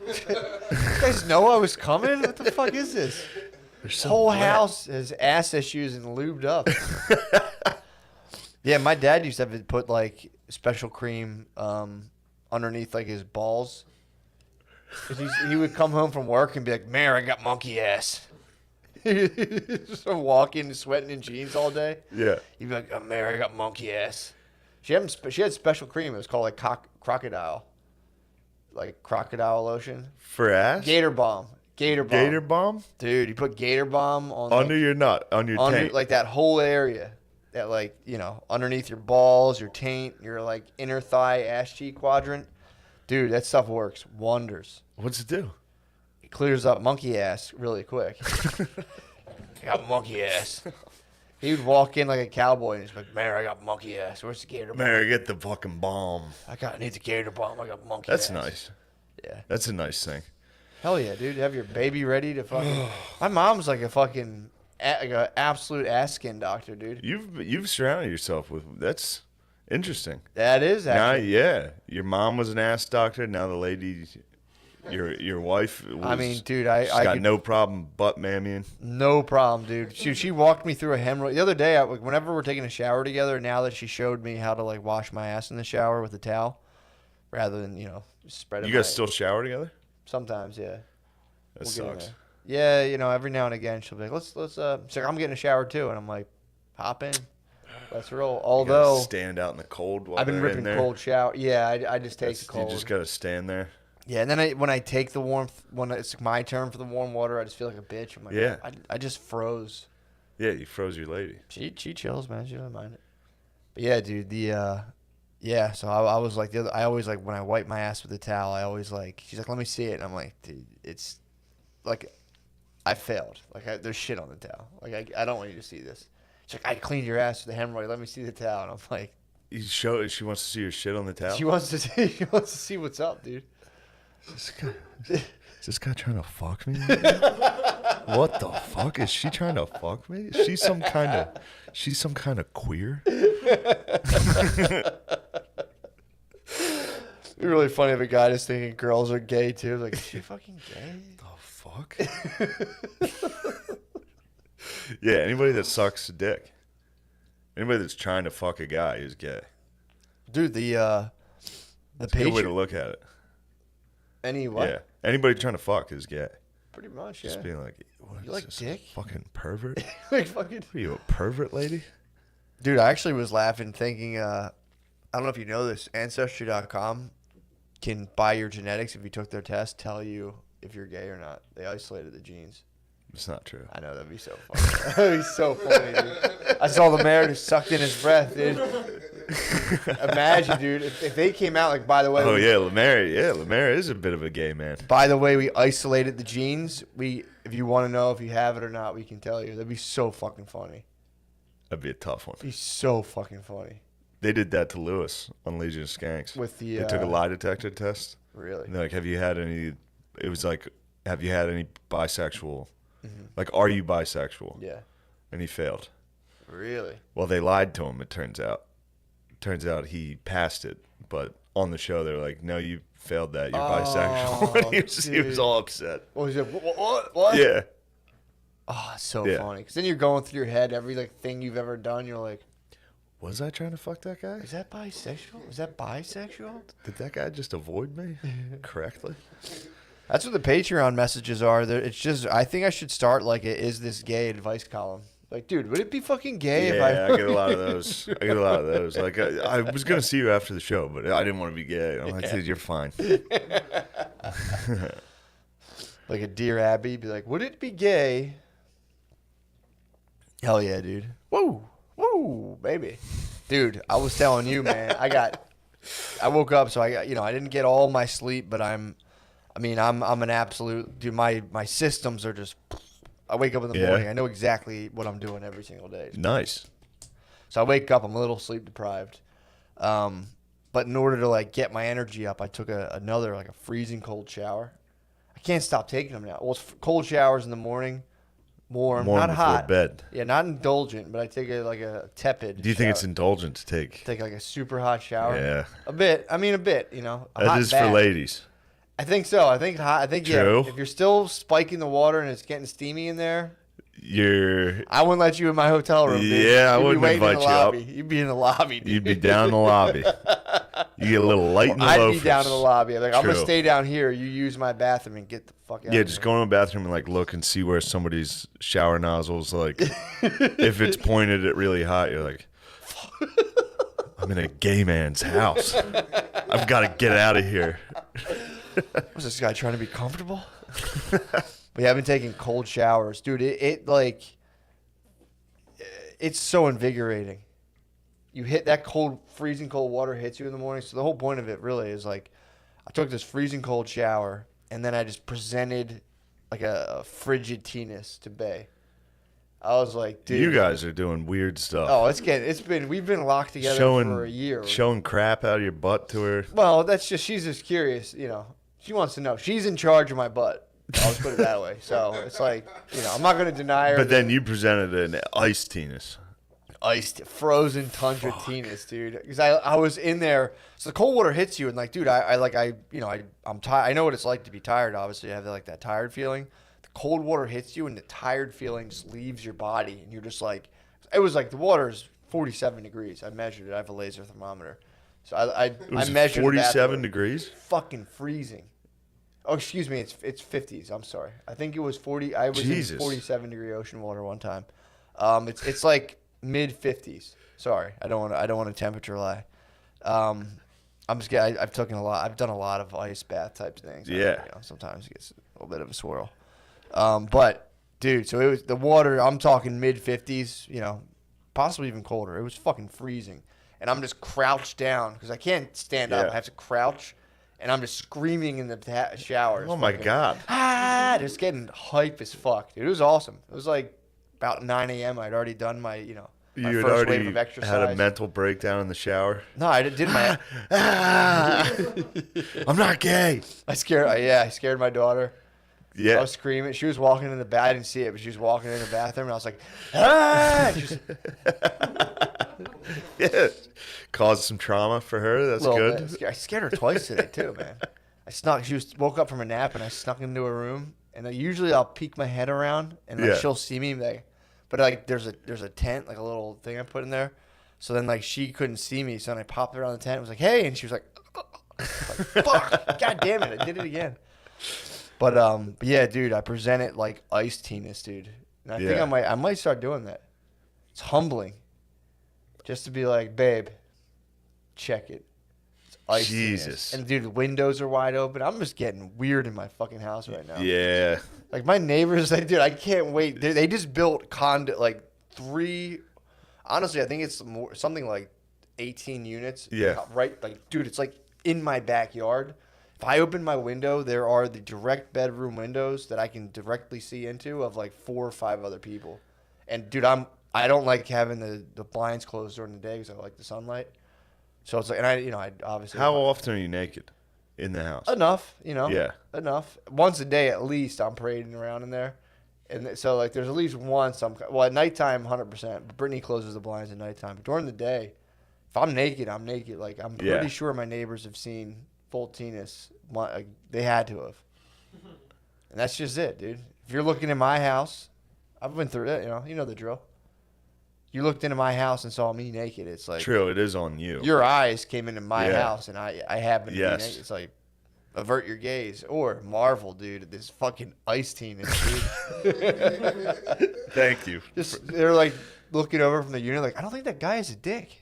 You guys know I was coming? What the fuck is this? So whole wet. house has ass issues and lubed up. Yeah, my dad used to have to put like special cream underneath like his balls. He would come home from work and be like, "Mayor, I got monkey ass." Just walking, sweating in jeans all day. Yeah. He'd be like, "Oh, Mayor, I got monkey ass." She had special cream. It was called like crocodile lotion for ass. Gator Balm. Gator Balm. Dude, you put Gator Balm on under your nut, on your taint, like that whole area, that like underneath your balls, your taint, your like inner thigh, ass cheek quadrant. Dude, that stuff works wonders. What's it do? It clears up monkey ass really quick. I got monkey ass. He would walk in like a cowboy and he's like, "Mayor, I got monkey ass. Where's the Gator Balm? Mayor, get the fucking balm. I need the Gator Balm. I got monkey That's ass." That's nice. Yeah. That's a nice thing. Hell yeah, dude. Have your baby ready to fucking... My mom's like a fucking... like an absolute ass skin doctor, dude. You've surrounded yourself with... That's interesting. That is actually... Now, yeah. Your mom was an ass doctor. Now the lady... Your wife was... I mean, dude, I got no problem butt mammying. No problem, dude. She walked me through a hemorrhoid. The other day, whenever we're taking a shower together, now that she showed me how to like wash my ass in the shower with a towel, rather than, spread it. You guys still shower together? Sometimes, yeah. That sucks. Yeah, every now and again she'll be like, let's she's like, I'm getting a shower too, and I'm like, hop in, let's roll. Although stand out in the cold while I've been ripping cold shower. Yeah, I just take the cold. You just gotta stand there. Yeah, and then when I take the warmth, when it's my turn for the warm water, I just feel like a bitch. I'm like, yeah, I just froze. Yeah, you froze your lady. She chills, man. She doesn't mind it. But yeah, dude, yeah, so I was like, I always like when I wipe my ass with a towel, I always like, she's like, let me see it. And I'm like, dude, it's like, I failed. Like, there's shit on the towel. Like, I don't want you to see this. She's like, I cleaned your ass with a hemorrhoid. Let me see the towel. And I'm like, she wants to see your shit on the towel? She wants to see what's up, dude. Is this guy trying to fuck me? What the fuck? Is she trying to fuck me? Is she's some kind of queer? It'd be really funny if a guy is thinking girls are gay too. Like, is she fucking gay? The fuck? Yeah, anybody that sucks a dick. Anybody that's trying to fuck a guy is gay. Dude, the That's a good way to look at it. Any what? Yeah. Anybody trying to fuck is gay. Pretty much, Just being like, what you is like this, dick? Fucking pervert? Like fucking... Are you a pervert, lady? Dude, I actually was laughing thinking, I don't know if you know this, Ancestry.com can buy your genetics if you took their test, tell you if you're gay or not. They isolated the genes. It's not true. I know, that'd be so funny. That'd be so funny, dude. I saw the mayor just sucked in his breath, dude. Imagine, dude, if they came out like, by the way. Oh, yeah, Lemaire is a bit of a gay man. By the way, we isolated the genes. If you want to know if you have it or not, we can tell you. That'd be so fucking funny. That'd be a tough one. It'd be so fucking funny. They did that to Lewis on Legion of Skanks. With the they took a lie detector test. Really? And they're like, have you had any? It was like, have you had any bisexual? Like, are you bisexual? Yeah. And he failed. Really? Well, they lied to him. It turns out. Turns out he passed it, but on the show they're like, no, you failed that. You're bisexual. And he was all upset. What was it? What? Yeah. Oh, it's so Yeah. funny. Because then you're going through your head every like thing you've ever done. You're like, Was I trying to fuck that guy? is that bisexual? Is that bisexual? Did that guy just avoid me correctly? That's what the Patreon messages are. It's just, I think I should start like a "Is this gay?" advice column. Like, dude, would it be fucking gay if I I get a lot of those. Like, I was gonna see you after the show, but I didn't want to be gay. I'm like, dude, you're fine. like a Dear Abby, be like, would it be gay? Hell yeah, dude. Woo, baby. Dude, I was telling you, man, I woke up, so I got, I didn't get all my sleep, but I'm an absolute, dude, my systems are just, I wake up in the morning, I know exactly what I'm doing every single day. Nice. So I wake up, I'm a little sleep deprived. But in order to like get my energy up, I took another like a freezing cold shower. I can't stop taking them now. Well, it's cold showers in the morning, warm not before hot. bed. Yeah, not indulgent, but I take like a tepid. Do you think shower. it's indulgent to take? Take like a super hot shower? Yeah. A bit. A bit. A That hot is bath. for ladies. I think so. I think hot. I think True. yeah. If you're still spiking the water and it's getting steamy in there, You're. I wouldn't let you in my hotel room. Dude. Yeah, I You'd be wouldn't waiting in invite the you up. lobby. You'd be in the lobby. Dude. You'd be down in the lobby. You get a little light in the I'd loafers. be down in the lobby. I'm like, I'm gonna True. stay down here. You use my bathroom and get the fuck out. Yeah, of just here. go in the bathroom and like look and see where somebody's shower nozzle's like. If it's pointed at really hot, you're like, I'm in a gay man's house. I've got to get out of here. Was this guy trying to be comfortable? But yeah, I've been taking cold showers, dude. It's so invigorating. You hit that freezing cold water hits you in the morning. So the whole point of it really is like, I took this freezing cold shower and then I just presented like a frigid penis to Bay. I was like, dude, You guys are doing weird stuff. Oh, we've been locked together for a year. Showing crap out of your butt to her. Well, she's just curious, She wants to know. She's in charge of my butt. I'll just put it that way. So it's like, I'm not going to deny her. But then you presented an iced penis. Iced, frozen tundra penis, dude. Because I was in there. So the cold water hits you, and like, dude, I'm tired. I know what it's like to be tired. Obviously, I have like that tired feeling. The cold water hits you, and the tired feeling just leaves your body, and you're just like, it was like the water's 47 degrees. I measured it. I have a laser thermometer, so I measured 47 degrees. Fucking freezing. Oh, excuse me. It's 50s. I'm sorry. I think it was 40. I was Jesus. in 47 degree ocean water one time. It's like mid 50s. Sorry, I don't want to temperature lie. I'm just kidding. I've taken a lot. I've done a lot of ice bath type things. Yeah. Sometimes it gets a little bit of a swirl. But dude, so it was the water. I'm talking mid 50s. Possibly even colder. It was fucking freezing, and I'm just crouched down because I can't stand up. Yeah. I have to crouch. And I'm just screaming in the shower. Oh my God. Just getting hype as fuck, dude. It was awesome. It was like about 9 a.m. I'd already done my, my You had first wave already of exercise. had a mental breakdown in the shower. No, I did my. I'm not gay. I scared my daughter. I Yeah. was screaming. She was walking in the bed. I didn't see it, but she was walking in the bathroom, and I was like, ah! Yeah. Caused some trauma for her. That's good. I scared her twice today too, man. She woke up from a nap, and I snuck into her room. And usually I'll peek my head around, and like, Yeah. she'll see me. But like there's a tent, like a little thing I put in there. So then like she couldn't see me. So then I popped around the tent. I was like, hey, and she was like, fuck, god damn it, I did it again. But yeah, dude, I present it like iced penis, dude. And I think Yeah. I might start doing that. It's humbling. Just to be like, babe, check it. It's iced penis. Jesus. And dude, the windows are wide open. I'm just getting weird in my fucking house right now. Yeah. Like my neighbors, dude, I can't wait. They just built like 3. Honestly, I think it's something like 18 units. Yeah. Right, like, dude, it's like in my backyard. If I open my window, there are the direct bedroom windows that I can directly see into of like 4 or 5 other people. And dude, I don't like having the blinds closed during the day because I like the sunlight. So it's like, and I obviously How often are you naked in the house? enough, Yeah. enough. Once a day at least, I'm parading around in there, and so like there's at least once at nighttime, 100%. But Brittany closes the blinds at nighttime. But during the day, if I'm naked, I'm naked. Like I'm pretty sure my neighbors have seen full penis. They had to have, and that's just it, dude. If you're looking in my house, I've been through it. You know the drill. You looked into my house and saw me naked. It's like True, it is on you. your eyes came into my Yeah. house, and I happen to be naked. It's like avert your gaze or marvel, dude, at this fucking ice team, dude. Thank you. They're like looking over from the unit, like I don't think that guy is a dick.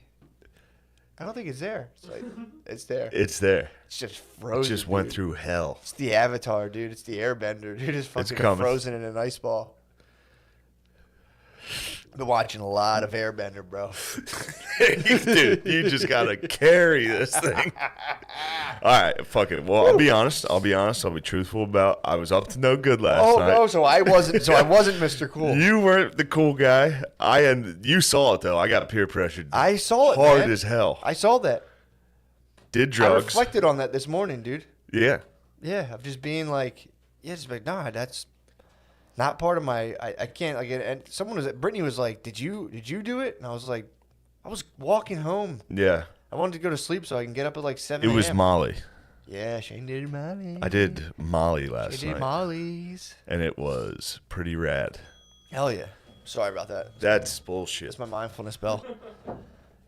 I don't think it's there. It's like it's there. It's there. It's just frozen. It just went dude. through hell. It's the Avatar, dude. It's the Airbender, dude. It's fucking coming. frozen in an ice ball. Been watching a lot of Airbender, bro. Dude, you just gotta carry this thing. All right, fuck it. Well, I'll be honest. I'll be truthful about. I was up to no good last night. No, so I wasn't Mr. Cool. You weren't the cool guy. You saw it though. I got peer pressured. I saw it, hard man. as hell. I saw that. Did I drugs. reflected on that this morning, dude. Yeah. Yeah, of just being like, just like, nah, that's not part of my. I can't like. And Brittany was like, did you do it? And I was like, I was walking home. Yeah. I wanted to go to sleep so I can get up at like 7 It was a.m. Molly. Yeah, Shane did Molly. I did Molly last She did night. Molly's. And it was pretty rad. Hell yeah. Sorry about that. That's bullshit. That's my mindfulness bell.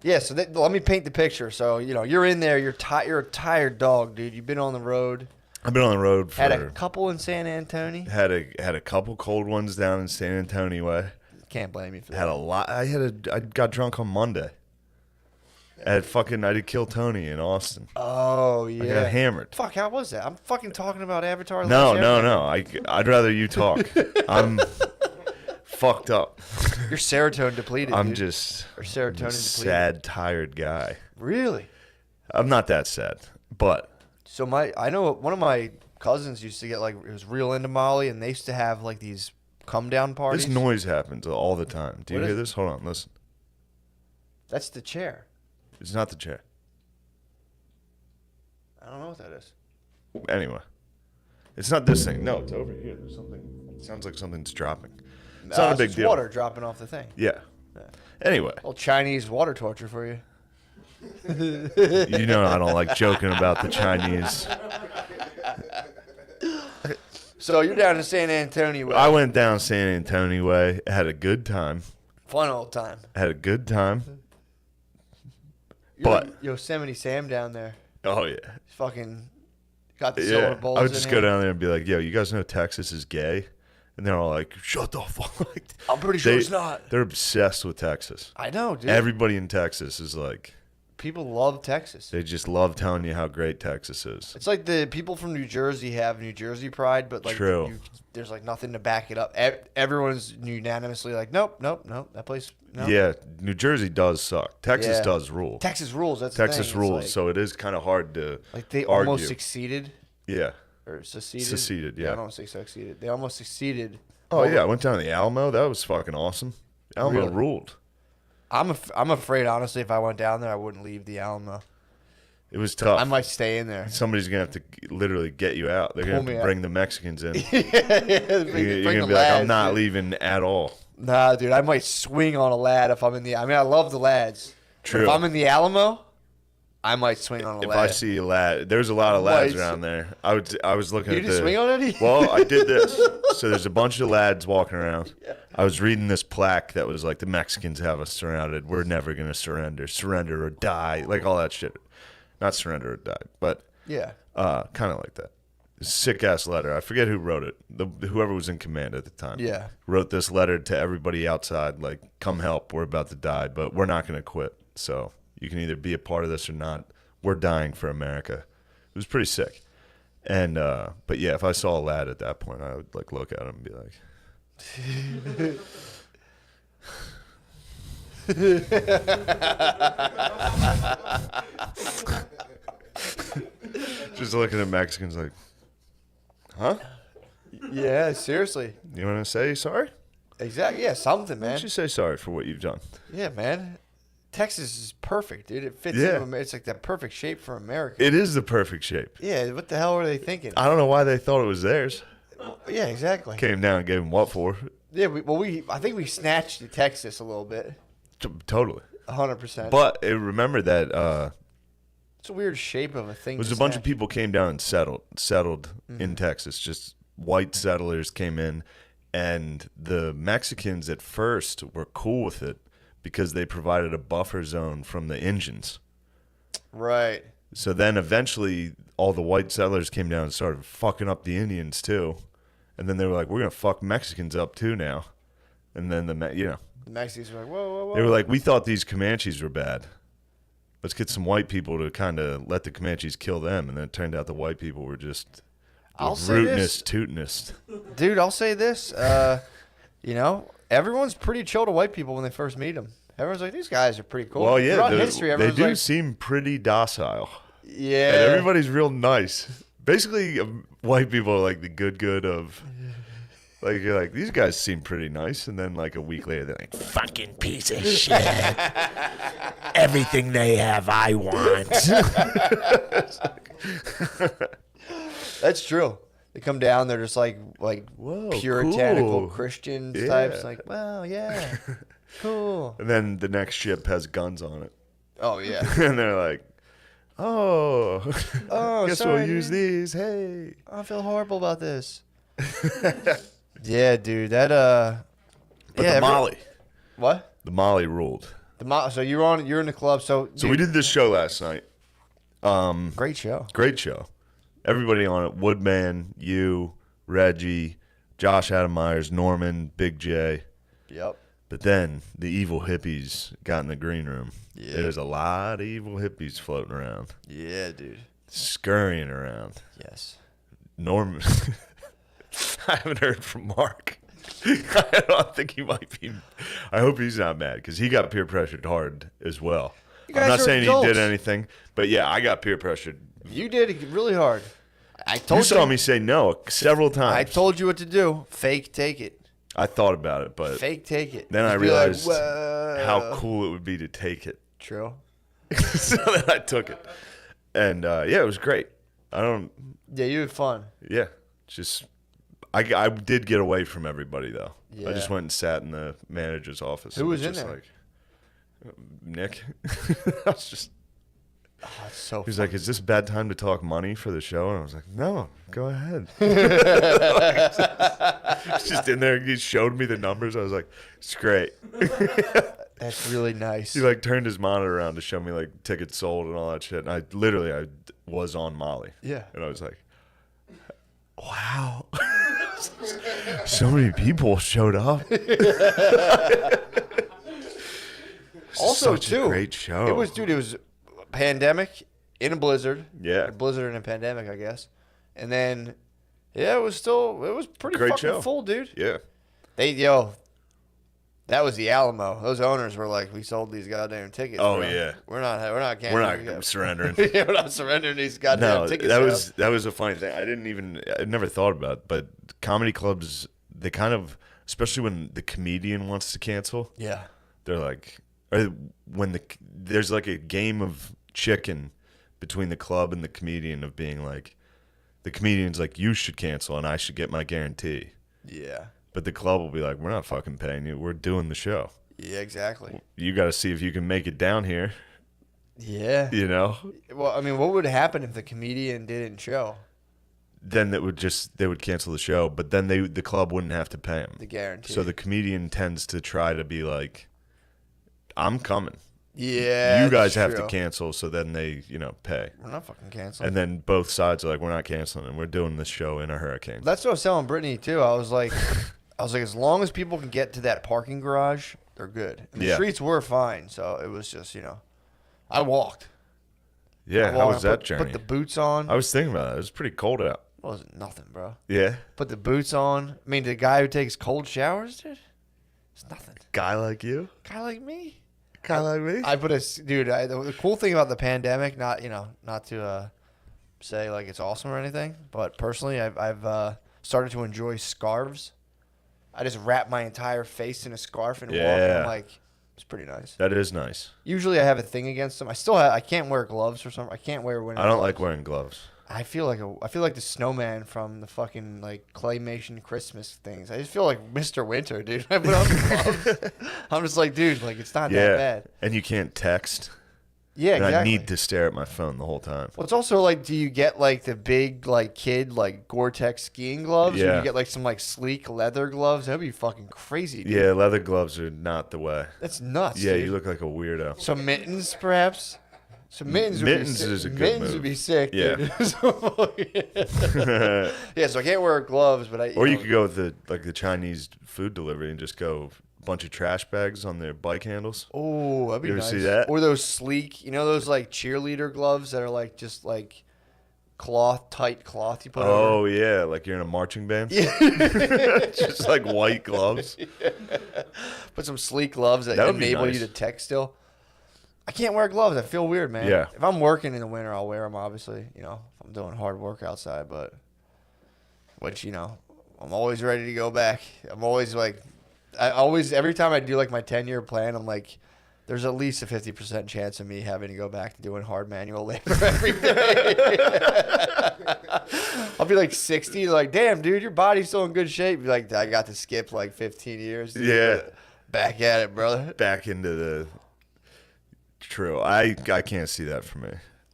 Yeah, so let me paint the picture. So, you're in there. You're a tired dog, dude. You've been on the road. I've been on the road for Had a couple in San Antonio. had a couple cold ones down in San Antonio way. Can't blame you for that. Had a lot. I got drunk on Monday. I did Kill Tony in Austin. Oh, yeah. I got hammered. Fuck, how was that? I'm fucking talking about Avatar. No. Last Airbender. I'd rather you talk. I'm fucked up. You're serotonin depleted, I'm dude. just Or serotonin depleted. sad, tired guy. Really? I'm not that sad, but So I know one of my cousins used to get like, it was real into Molly, and they used to have like these come down parties. this noise happens all the time. Do you What hear is it? this? Hold on, listen. That's the chair. It's not the chair. I don't know what that is. Anyway, it's not this thing. No, it's over here. There's something. It sounds like something's dropping. It's not a big deal. Water dropping off the thing. Yeah. Anyway, Little Chinese water torture for you. you know I don't like joking about the Chinese. So you're down in San Antonio. I went down San Antonio way. Had a good time. Fun old time. Had a good time. You're But- like Yosemite Sam down there. Oh yeah. He's fucking got the silver Yeah. bowls I would in just hand. go down there and be like, "Yo, you guys know Texas is gay?" And they're all like, "Shut the fuck!" Like, I'm pretty sure it's not. They're obsessed with Texas. I know, dude. Everybody in Texas is like, People love Texas. they just love telling you how great Texas is. It's like the people from New Jersey have New Jersey pride, but like True. there's like nothing to back it up. Everyone's unanimously like, nope, that place. No. Yeah, New Jersey does suck. Texas Yeah. does rule. Texas rules. That's the Texas thing. rules, It's so it is kind of hard to like they argue. almost succeeded Yeah. or seceded. Seceded, yeah. I don't say succeeded. They almost succeeded. Oh yeah, I went down to the Alamo. That was fucking awesome. Alamo Really? ruled. I'm afraid honestly, if I went down there, I wouldn't leave the Alamo. It was tough. I might stay in there. Somebody's gonna have to literally get you out. They're gonna Pull have me to out. bring the Mexicans in. You're You're gonna be like, I'm not leaving at all. Nah, dude, I might swing on a lad if I'm in the. I mean, I love the lads. But True. if I'm in the Alamo, I might swing on a If lad. I see a lad, there's a lot of lads Right. around there. I was looking You at didn't the. swing on any? Well, I did this. So there's a bunch of lads walking around. I was reading this plaque that was like, the Mexicans have us surrounded. We're never gonna surrender. Surrender or die. Like all that shit. Not surrender or die, but Yeah. kind of like that. Sick ass letter. I forget who wrote it. Whoever was in command at the time. Yeah. Wrote this letter to everybody outside, like, come help. We're about to die, but we're not going to quit. So you can either be a part of this or not. We're dying for America. It was pretty sick. And but yeah, if I saw a lad at that point, I would like look at him and be like, just looking at Mexicans like, huh? Yeah, seriously. You want to say sorry? Exactly. Yeah, something, Why man. don't you say sorry for what you've done? Yeah, man. Texas is perfect, dude. It fits Yeah. in. It's like the perfect shape for America. It is the perfect shape. Yeah, what the hell were they thinking? I don't know why they thought it was theirs. Yeah, exactly. Came down and gave them what for? Yeah, I think we snatched Texas a little bit. Totally. 100%. But remember that it's a weird shape of a thing. it was a bunch of people came down and settled in Texas. Just white settlers came in, and the Mexicans at first were cool with it because they provided a buffer zone from the Indians. Right. So then eventually all the white settlers came down and started fucking up the Indians too. And then they were like, we're going to fuck Mexicans up too now. And then the Mexicans were like, whoa. they were like, we thought these Comanches were bad. Let's get some white people to kind of let the Comanches kill them. And then it turned out the white people were just rootinest, tootinest. Dude, I'll say this. Everyone's pretty chill to white people when they first meet them. Everyone's like, these guys are pretty cool. Well, yeah, throughout history, they everyone's do like, seem pretty docile. yeah. And everybody's real nice. Basically, white people are like the good of... Like, you're like, these guys seem pretty nice. And then, like, a week later, they're like, fucking piece of shit. Everything they have, I want. That's true. They come down, they're just like Whoa, puritanical cool. Christian Yeah. types. Like, well, yeah, cool. And then the next ship has guns on it. Oh, yeah. And they're like, oh, guess sorry, we'll use dude. these. Hey. I feel horrible about this. Yeah, dude. That, But yeah, the Molly. What? The Molly ruled. So you're in the club. So So we did this show last night. great show. Great show. Everybody on it. Woodman, you, Reggie, Josh Adam Myers, Norman, Big J. Yep. But then the evil hippies got in the green room. Yeah. There's a lot of evil hippies floating around, Yeah, dude. scurrying around. Yes. Norman, I haven't heard from Mark. I don't think he might be. I hope he's not mad because he got peer pressured hard as well. You I'm guys not are saying adults. he did anything, but yeah, I got peer pressured. You did it really hard. I You told saw me say no several times. I told you what to do. Fake take it. I thought about it, but Fake take it. then I Just be like, realized "Whoa." how cool it would be to take it. True. So then I took it, and yeah, it was great. Yeah, you had fun. Yeah, just I did get away from everybody though. Yeah. I just went and sat in the manager's office. Who and was in just there? Like, Nick. I was just. Oh, that's so He's fun. like, "Is this a bad time to talk money for the show?" And I was like, "No, go ahead." He's just in there. He showed me the numbers. I was like, "It's great." That's really nice. He like turned his monitor around to show me like tickets sold and all that shit. And I was on Molly. Yeah. And I was like, "Wow." So many people showed up. Also, Such too, a great show. It was pandemic in a blizzard. Yeah. A blizzard and a pandemic, I guess. And then, yeah, it was pretty Great fucking show. full, dude. Yeah. That was the Alamo. Those owners were like, we sold these goddamn tickets. Oh, bro. yeah. We're not We're not surrendering. Yeah, we're not surrendering these goddamn No, tickets. that was a funny thing. I never thought about it, but comedy clubs, they kind of, especially when the comedian wants to cancel, Yeah. they're like, or when there's like a game of chicken between the club and the comedian of being like, the comedian's like, you should cancel and I should get my guarantee. Yeah. But the club will be like, we're not fucking paying you. We're doing the show. Yeah, exactly. You got to see if you can make it down here, Yeah. you know? Well, I mean, what would happen if the comedian didn't show? Then they would cancel the show, but then the club wouldn't have to pay him. The guarantee. So the comedian tends to try to be like, I'm coming. Yeah. You guys that's have to true. cancel, so then they, pay. We're not fucking canceling. And then both sides are like, we're not canceling, and we're doing this show in a hurricane. That's what I was telling Brittany too. I was like, as long as people can get to that parking garage, they're good. And the Yeah. streets were fine, so it was just, I walked. Yeah, I how walked, was that put journey? the boots on. I was thinking about it. It was pretty cold out. It wasn't nothing, bro. Yeah. Put the boots on. I mean, the guy who takes cold showers, dude, it's nothing. Guy like you? Guy like me. Guy like me? I put the cool thing about the pandemic, not to say like it's awesome or anything, but personally, I've started to enjoy scarves. I just wrap my entire face in a scarf and walk. And Yeah. I'm like, It's pretty nice. That is nice. Usually I have a thing against them. I can't wear gloves or something. I can't wear winter I don't gloves. like wearing gloves. I feel like the snowman from the fucking like claymation Christmas things. I just feel like Mr. Winter, dude. I put on gloves. I'm just like, dude, like it's not that bad. And you can't text. Yeah, and exactly. I need to stare at my phone the whole time. Well, it's also like, do you get like the big like kid like Gore-Tex skiing gloves, or do Yeah. you get like some like sleek leather gloves? That'd be fucking crazy, dude. Yeah, leather gloves are not the way. That's nuts. Yeah, dude. you look like a weirdo. Some mittens, perhaps. Some mittens. Mittens would be is sick. a good Mittens move. would be sick. Yeah. Dude. Yeah, so I can't wear gloves, but You could go with the Chinese food delivery and just go a bunch of trash bags on their bike handles. Oh, that'd be You ever nice. see that? Or those sleek, those like cheerleader gloves that are like just like tight cloth you put over. Oh yeah, like you're in a marching band. Yeah. Just like white gloves. Put some sleek gloves that That would be enable nice. you to text still. I can't wear gloves. I feel weird, man. Yeah. If I'm working in the winter, I'll wear them, obviously. If I'm doing hard work outside, which, I'm always ready to go back. I'm always like, every time I do like my 10-year plan, I'm like, there's at least a 50% chance of me having to go back to doing hard manual labor every day. I'll be like 60, like, damn, dude, your body's still in good shape. Be like, I got to skip like 15 years. Dude. Yeah. Back at it, brother. Back into the. True. I can't see that for me.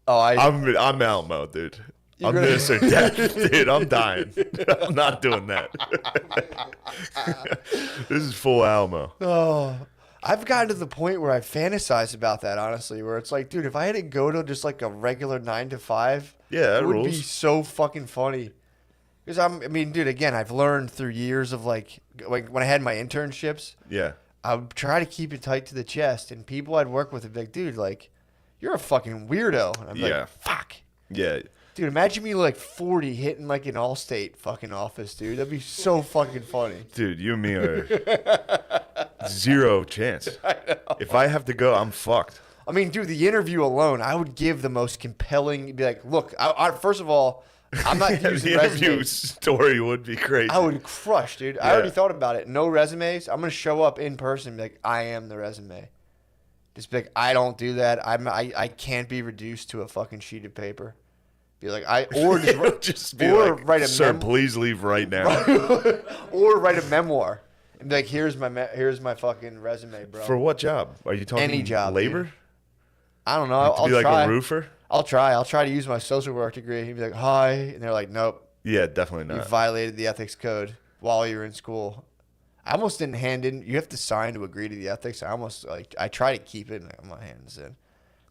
Oh, I'm out mode, dude. I'm this or death, dude. I'm dying. I'm not doing that. This is full Alamo. Oh, I've gotten to the point where I fantasize about that, honestly, where it's like, dude, if I had to go to just like a regular 9 to 5, Yeah, that it would rules. be so fucking funny. Because dude, again, I've learned through years of like when I had my internships, Yeah. I would try to keep it tight to the chest, and people I'd work with would be like, dude, like, you're a fucking weirdo. And I'm Yeah. like, fuck. Yeah. Dude, imagine me like 40 hitting like an Allstate fucking office, dude. That'd be so fucking funny. Dude, you and me are zero chance. If I have to go, I'm fucked. I mean, dude, the interview alone, I would give the most compelling. Be like, look, first of all, I'm not using The interview resumes. story would be crazy. I would crush, dude. I Yeah. already thought about it. No resumes. I'm gonna show up in person and be like, I am the resume. Just be like, I don't do that. I can't be reduced to a fucking sheet of paper. Be like, Just be or like, write a sir, please leave right now. or write a memoir and be like, here's my fucking resume, bro. For what job? Are you talking Any job, labor? dude. I don't know. To I'll be like try. a roofer? I'll try to use my social work degree. He'd be like, hi. And they're like, nope, Yeah, definitely you not. violated the ethics code while you were in school. I almost didn't hand in. You have to sign to agree to the ethics. I try to keep it. And I'm not handing this in.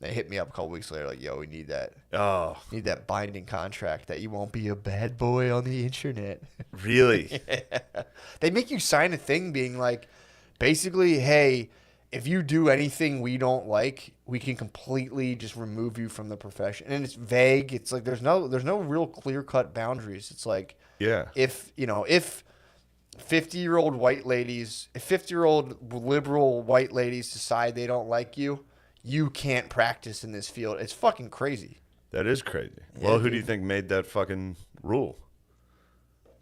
They hit me up a couple weeks later like, yo, we need that. Oh, Need that binding contract that you won't be a bad boy on the internet. really? Yeah. They make you sign a thing being like, basically, hey, if you do anything we don't like, we can completely just remove you from the profession. And it's vague. It's like there's no real clear-cut boundaries. It's like Yeah. if 50-year-old liberal white ladies decide they don't like you, you can't practice in this field. It's fucking crazy. That is crazy. Yeah, Well, who do you dude. think made that fucking rule?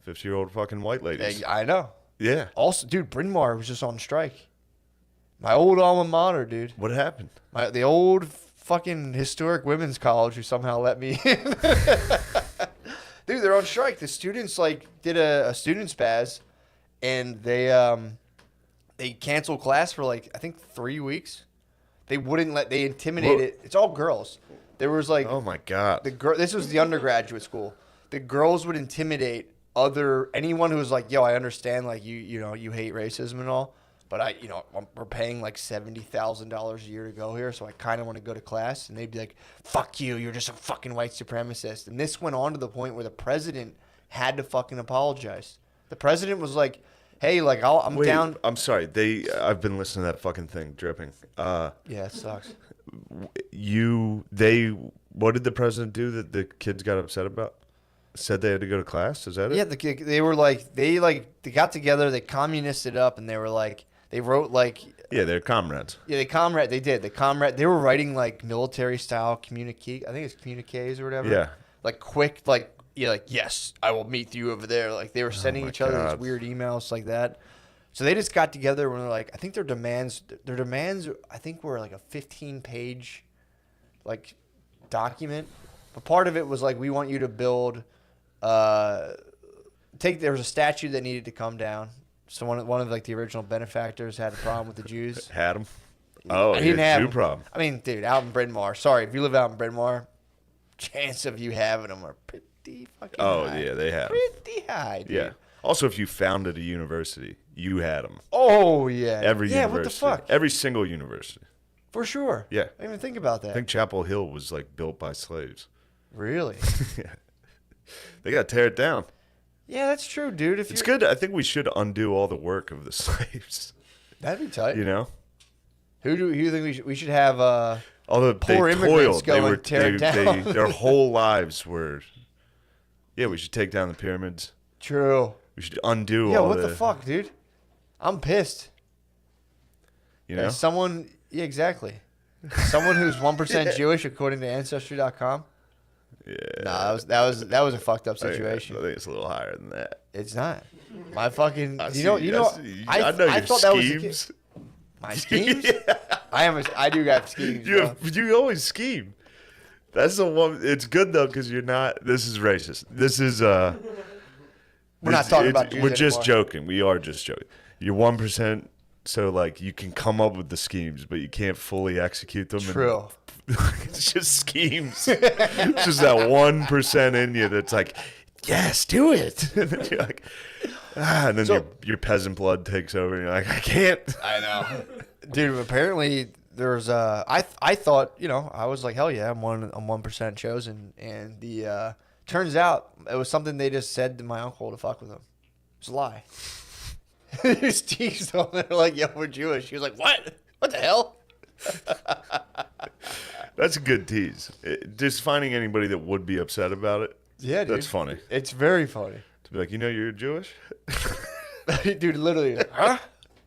50-year-old fucking white ladies. I know. Yeah. Also, dude, Bryn Mawr was just on strike. My old alma mater, dude. What happened? The old fucking historic women's college who somehow let me in. Dude, they're on strike. The students did a student spaz, and they canceled class for I think 3 weeks. They wouldn't they intimidated. It's all girls. There was Oh my God. this was the undergraduate school. The girls would intimidate anyone who was like, yo, I understand you hate racism and all, but we're paying $70,000 a year to go here, so I kind of want to go to class. And they'd be like, fuck you, you're just a fucking white supremacist. And this went on to the point where the president had to fucking apologize. The president was like, hey, I'm Wait, down. I'm sorry. I've been listening to that fucking thing dripping. Yeah, it sucks. What did the president do that the kids got upset about? Said they had to go to class? Is that it? Yeah, they were they got together, they communisted up, and they were they wrote Yeah, they're comrades. yeah, they were writing military style communique. I think it's communiques or whatever. Yeah. Quick, yes, I will meet you over there. They were sending my each other God. these weird emails like that. So they just got together when they're like, I think their demands, I think were like a 15-page, like, document. But part of it was like, we want you to build, there was a statue that needed to come down. So one of like the original benefactors had a problem with the Jews. Had them? Oh, He didn't have Jew them. problem. I mean, dude, out in Bryn Mawr. Sorry, if you live out in Bryn Mawr, chance of you having them are pretty fucking high. Yeah, they have. Pretty high, dude. Yeah. Also, if you founded a university, you had them. Oh, yeah. Every yeah, university. what the fuck? Every single university. For sure. Yeah. I didn't even think about that. I think Chapel Hill was like built by slaves. Really? Yeah. They got to tear it down. Yeah, that's true, dude. It's good. I think we should undo all the work of the slaves. That'd be tight. You know? Who do you think we should have? Although poor they immigrants toiled, go and tear it down. their whole lives were. Yeah, we should take down the pyramids. True. We should undo Yeah, all what the fuck, dude? I'm pissed. You know? Someone, yeah, exactly. Someone who's 1% Jewish, according to Ancestry.com. Yeah. Nah, that was a fucked up situation. I think it's a little higher than that. It's not. My fucking, I I know your thought that was the schemes. kid. My schemes? I do got schemes. Bro. You always scheme. That's the one. It's good though because you're not. This is racist. This is We're not talking about Jews We're just anymore. joking. We are just joking. You're 1%, so like you can come up with the schemes, but you can't fully execute them. True. It's just schemes. It's just that 1% in you that's like, yes, do it. And then you're like, and then your peasant blood takes over, and you're like, I can't. I know, dude. Apparently, there's I thought, I was like, hell yeah, I'm 1% chosen, and the turns out it was something they just said to my uncle to fuck with him. It's a lie. His teeth on there like, yo, we're Jewish. He was like, what? What the hell? That's a good tease. Just finding anybody that would be upset about it. Yeah, dude. That's funny. It's very funny. To be like, you're Jewish? Dude, literally, huh?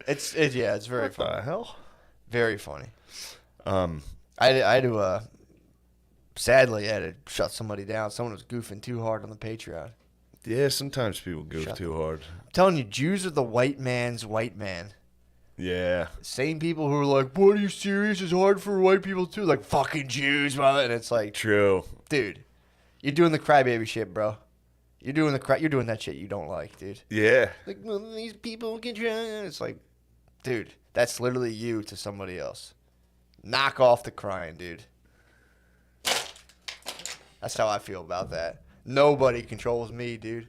It's very What funny. the hell? Very funny. I had to, sadly, I had to shut somebody down. Someone was goofing too hard on the Patreon. Yeah, sometimes people goof too hard. I'm telling you, Jews are the white man's white man. Yeah. Same people who are like, what, are you serious? It's hard for white people too. Like, fucking Jews, brother. And it's like, True. dude, you're doing the crybaby shit, bro. You're doing that shit you don't like, dude. Yeah. Like, well, these people get you. It's like, dude, that's literally you to somebody else. Knock off the crying, dude. That's how I feel about that. Nobody controls me, dude.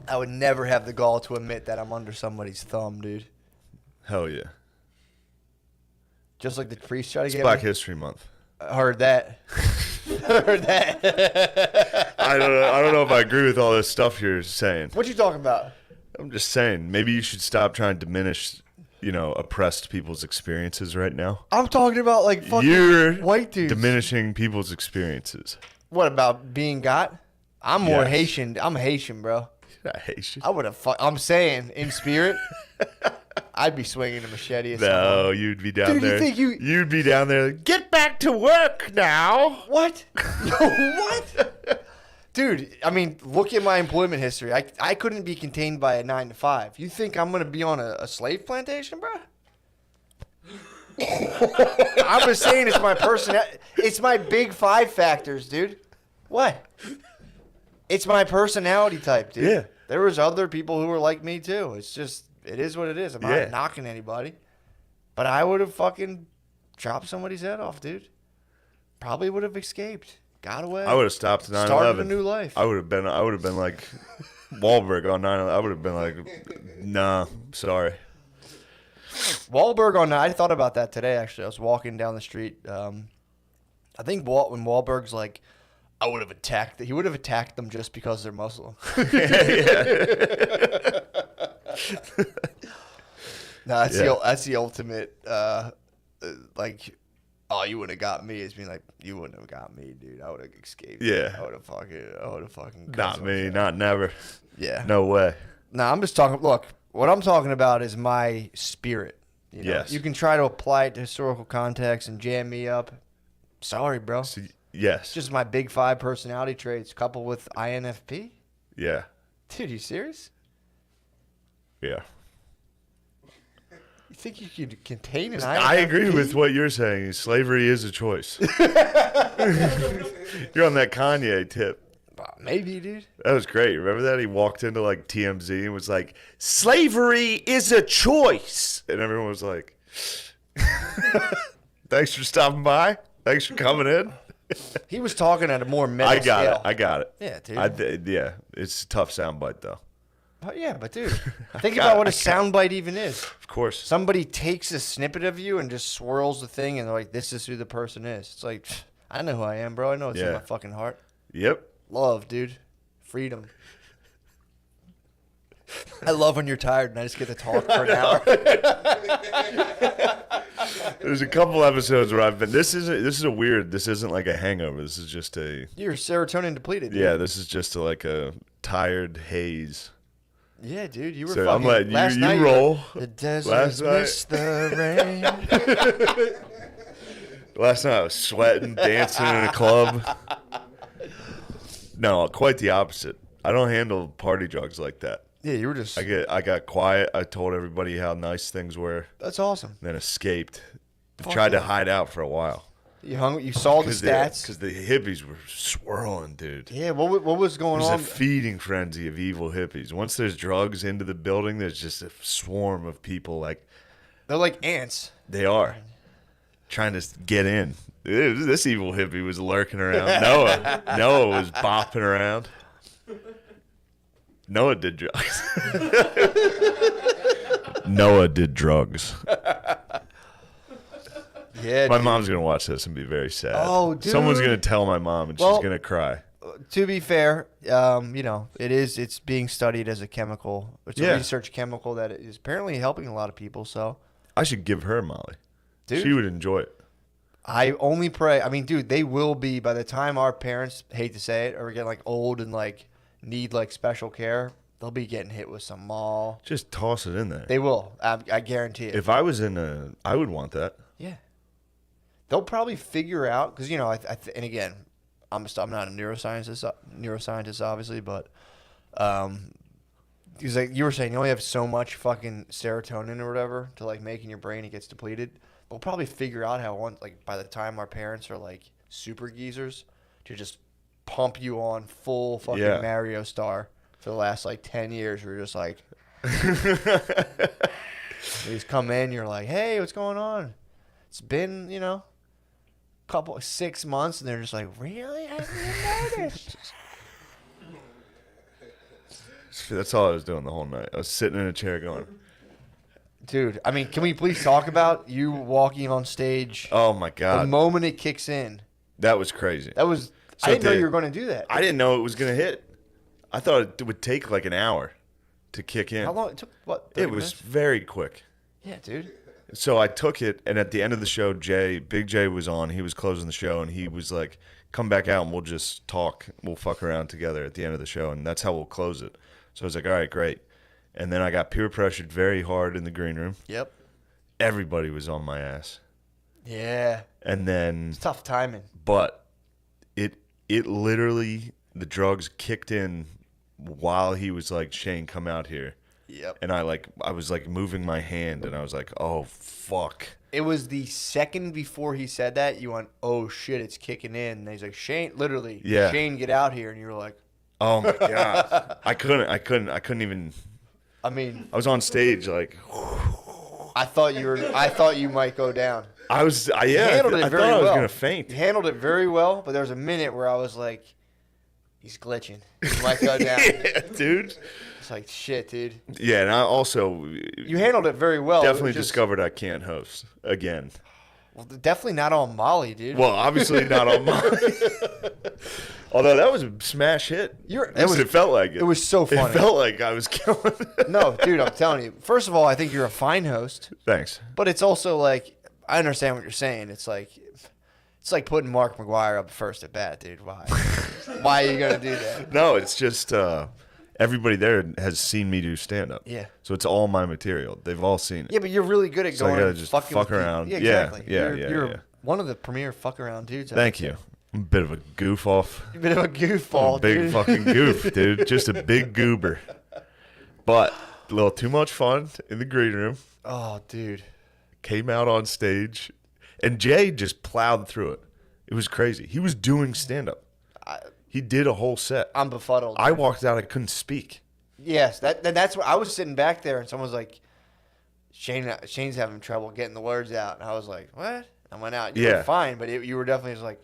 I would never have the gall to admit that I'm under somebody's thumb, dude. Hell yeah. Just like the priest tried to It's get Black me. History Month. I heard that. Heard that. I don't know if I agree with all this stuff you're saying. What you talking about? I'm just saying, maybe you should stop trying to diminish, oppressed people's experiences right now. I'm talking about like fucking You're white dudes. diminishing people's experiences. What about being got? I'm more Yes. Haitian. I'm Haitian, bro. I hate you. I would have. I'm saying in spirit, I'd be swinging a machete. At No, someone. you'd be down Dude, you there. think You'd be down there. Like, get back to work now. What? What? Dude, I mean, look at my employment history. I couldn't be contained by a 9 to 5. You think I'm gonna be on a slave plantation, bro? I'm just saying it's my personality. It's my big 5 factors, dude. What? It's my personality type, dude. Yeah. There was other people who were like me too. It's just, it is what it is. I'm Yeah. not knocking anybody. But I would have fucking chopped somebody's head off, dude. Probably would have escaped. Got away. I would have stopped 9/11. Started a new life. I would have been like Wahlberg on 9/11. I would have been like, nah, sorry. Wahlberg on I thought about that today, actually. I was walking down the street. I think when Wahlberg's like, he would have attacked them just because they're Muslim. No, that's the ultimate, like, oh, you wouldn't have got me. It's being like, you wouldn't have got me, dude. I would have escaped. Yeah. I would have fucking. Not me, not never. Yeah. No way. No, I'm just talking. Look, what I'm talking about is my spirit. Yes. You can try to apply it to historical context and jam me up. Sorry, bro. So, yes. It's just my big 5 personality traits coupled with INFP. Yeah. Dude, you serious? Yeah. You think you could contain an I agree INFP? with what you're saying. Slavery is a choice. You're on that Kanye tip. Maybe, dude. That was great. Remember that? He walked into like TMZ and was like, slavery is a choice. And everyone was like, thanks for stopping by. Thanks for coming in. He was talking at a more meta I got scale. it. I got it. Yeah, dude. Yeah, it's a tough soundbite though. But yeah, but dude, think about what a soundbite even is. Of course. Somebody takes a snippet of you and just swirls the thing, and they're like, "This is who the person is." It's like, I know who I am, bro. I know it's in Yeah. my fucking heart. Yep. Love, dude. Freedom. I love when you're tired and I just get to talk for an hour. There's a couple episodes where I've been. This isn't like a hangover. This is just a. You're serotonin depleted. Dude. Yeah, this is just like a tired haze. Yeah, dude. You were So fucking. I'm letting last you night, roll. The desert Last night- missed the rain. Last night I was sweating, dancing in a club. No, quite the opposite. I don't handle party drugs like that. Yeah, you were just. I got quiet. I told everybody how nice things were, That's awesome. then escaped. Fuck Tried yeah. to hide out for a while. You saw the stats. Because the hippies were swirling, dude. Yeah, what was going There's on? a feeding frenzy of evil hippies. Once there's drugs into the building, there's just a swarm of people like They're like ants. they are trying to get in. This evil hippie was lurking around. Noah was bopping around. Noah did drugs. Noah did drugs. Yeah, My dude. mom's gonna watch this and be very sad. Oh, dude. Someone's gonna tell my mom and Well- she's gonna cry. To be fair, it's being studied as a chemical. It's a Yeah. research chemical that is apparently helping a lot of people. So, I should give her Molly. dude, She would enjoy it. I only pray. I mean, dude, they will be by the time our parents, hate to say it, are getting like old and like need like special care. They'll be getting hit with some mall. Just toss it in there. They will. I guarantee it. If I was I would want that. Yeah. They'll probably figure out because and again, I'm not a neuroscientist obviously, but because like you were saying, you only have so much fucking serotonin or whatever to like make in your brain, it gets depleted. They'll probably figure out how by the time our parents are like super geezers to just pump you on full fucking Yeah. Mario Star for the last like 10 years. We're just like, you just come in, you're like, hey, what's going on? It's been, 6 months, and they're just like, really? I didn't notice. That's all I was doing the whole night. I was sitting in a chair going, Dude, I mean, can we please talk about you walking on stage oh my the God. moment it kicks in? That was crazy. That was, So I didn't know the- you were going to do that. I didn't know it was going to hit. I thought it would take like an hour to kick in. How long? It took, what, 30 It was minutes? very quick. Yeah, dude. So I took it, and at the end of the show, Big J was on. He was closing the show, and he was like, come back out, and we'll just talk. We'll fuck around together at the end of the show, and that's how we'll close it. So I was like, all right, great. And then I got peer pressured very hard in the green room. Yep. Everybody was on my ass. Yeah. And then, It's tough timing. but it literally, the drugs kicked in while he was like, Shane, come out here. Yep. And I was like moving my hand, and I was like, oh, fuck. It was the second before he said that, you went, oh, shit, it's kicking in. And he's like, Shane, literally, Yeah. Shane, get out here. And you were like, Oh my God. I couldn't even, I mean, I was on stage like, I thought you might go down. I handled it I very thought I was well. going to faint. You handled it very well, but there was a minute where I was like, he's glitching. He might go down. Yeah, dude. It's like, shit, dude. Yeah, and I also You handled it very well. It was definitely just- discovered I can't host again. Well, definitely not on Molly, dude. Well, obviously not on mine. Although that was a smash hit. It felt like it. it was so funny. It felt like I was killing it. No, dude, I'm telling you. First of all, I think you're a fine host, Thanks. but it's also like, I understand what you're saying. It's like putting Mark McGuire up first at bat, dude. Why? Why are you going to do that? No, it's just everybody there has seen me do stand-up. Yeah. So it's all my material. They've all seen it. Yeah, but you're really good at So I going gotta and just fucking fuck with people. around. Yeah, Yeah, exactly. yeah, You're yeah. one of the premier fuck around dudes. Thank you. I'm a bit of a goof off. You're a bit of a goofball, Big dude. fucking goof, dude. Just a big goober. But a little too much fun in the green room. Oh, dude. Came out on stage, and Jay just plowed through it. It was crazy. He was doing stand-up. He did a whole set. I'm befuddled. I walked out. I couldn't speak. Yes, that's what I was sitting back there, and someone was like, Shane's having trouble getting the words out. And I was like, what? I went out. You were fine, but you were definitely just like,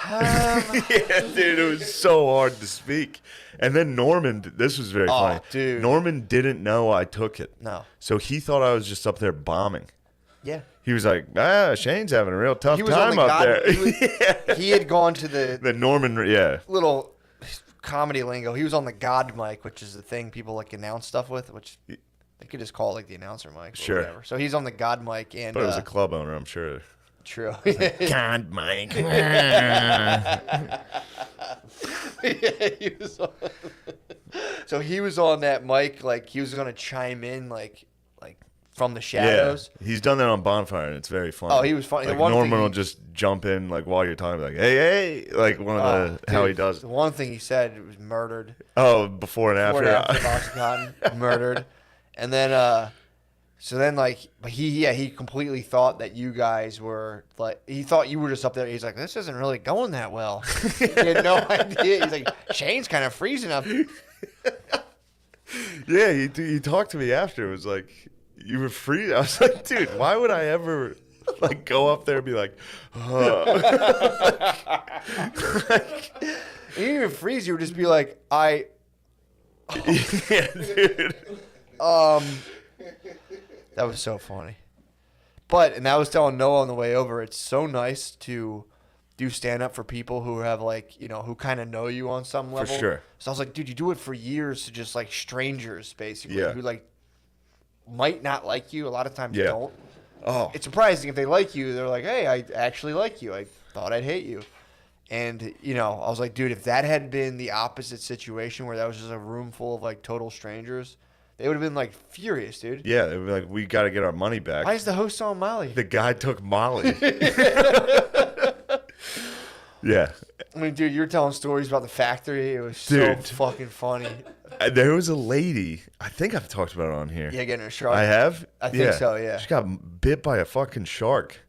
yeah, dude, it was so hard to speak. And then Norman, this was very funny. Dude. Norman didn't know I took it. No. So he thought I was just up there bombing. Yeah. He was like, Shane's having a real tough He was on time the up there. He had gone to The Norman, little comedy lingo. He was on the God mic, which is the thing people like announce stuff with, which they could just call it like the announcer mic or whatever. So he's on the God mic, and but it was a club owner, I'm sure. True. God mic. So he was on that mic, like he was gonna chime in, like from the shadows. Yeah, he's done that on Bonfire, and it's very funny. Oh, he was funny. Like, The one Norman thing will just jump in like while you're talking, like, hey, like one of the how he does The it. one thing he said was murdered. Oh, before and after. Oxycontin, murdered, and then so then like, but he completely thought that you guys were like, he thought you were just up there. He's like, this isn't really going that well. He had no idea. He's like, Shane's kind of freezing up. Yeah, he talked to me after. It was like, you were free. I was like, dude, why would I ever like go up there and be like, You didn't even freeze. You would just be like, yeah, dude. That was so funny. And I was telling Noah on the way over, it's so nice to do stand up for people who have like, who kind of know you on some level. For sure. So I was like, dude, you do it for years to just like strangers basically Yeah. who like might not like you. A lot of times Yeah. don't. Oh, It's surprising if they like you. They're like, hey, I actually like you. I thought I'd hate you. And, I was like, dude, if that had been the opposite situation where that was just a room full of like total strangers, they would have been like furious, dude. yeah. They were like, we got to get our money back. Why is the host on Molly? The guy took Molly. Yeah. I mean, dude, you were telling stories about the factory. It was Dude. so fucking funny. There was a lady, I think I've talked about it on here. Yeah, getting a shark. I have? I think so, yeah. She got bit by a fucking shark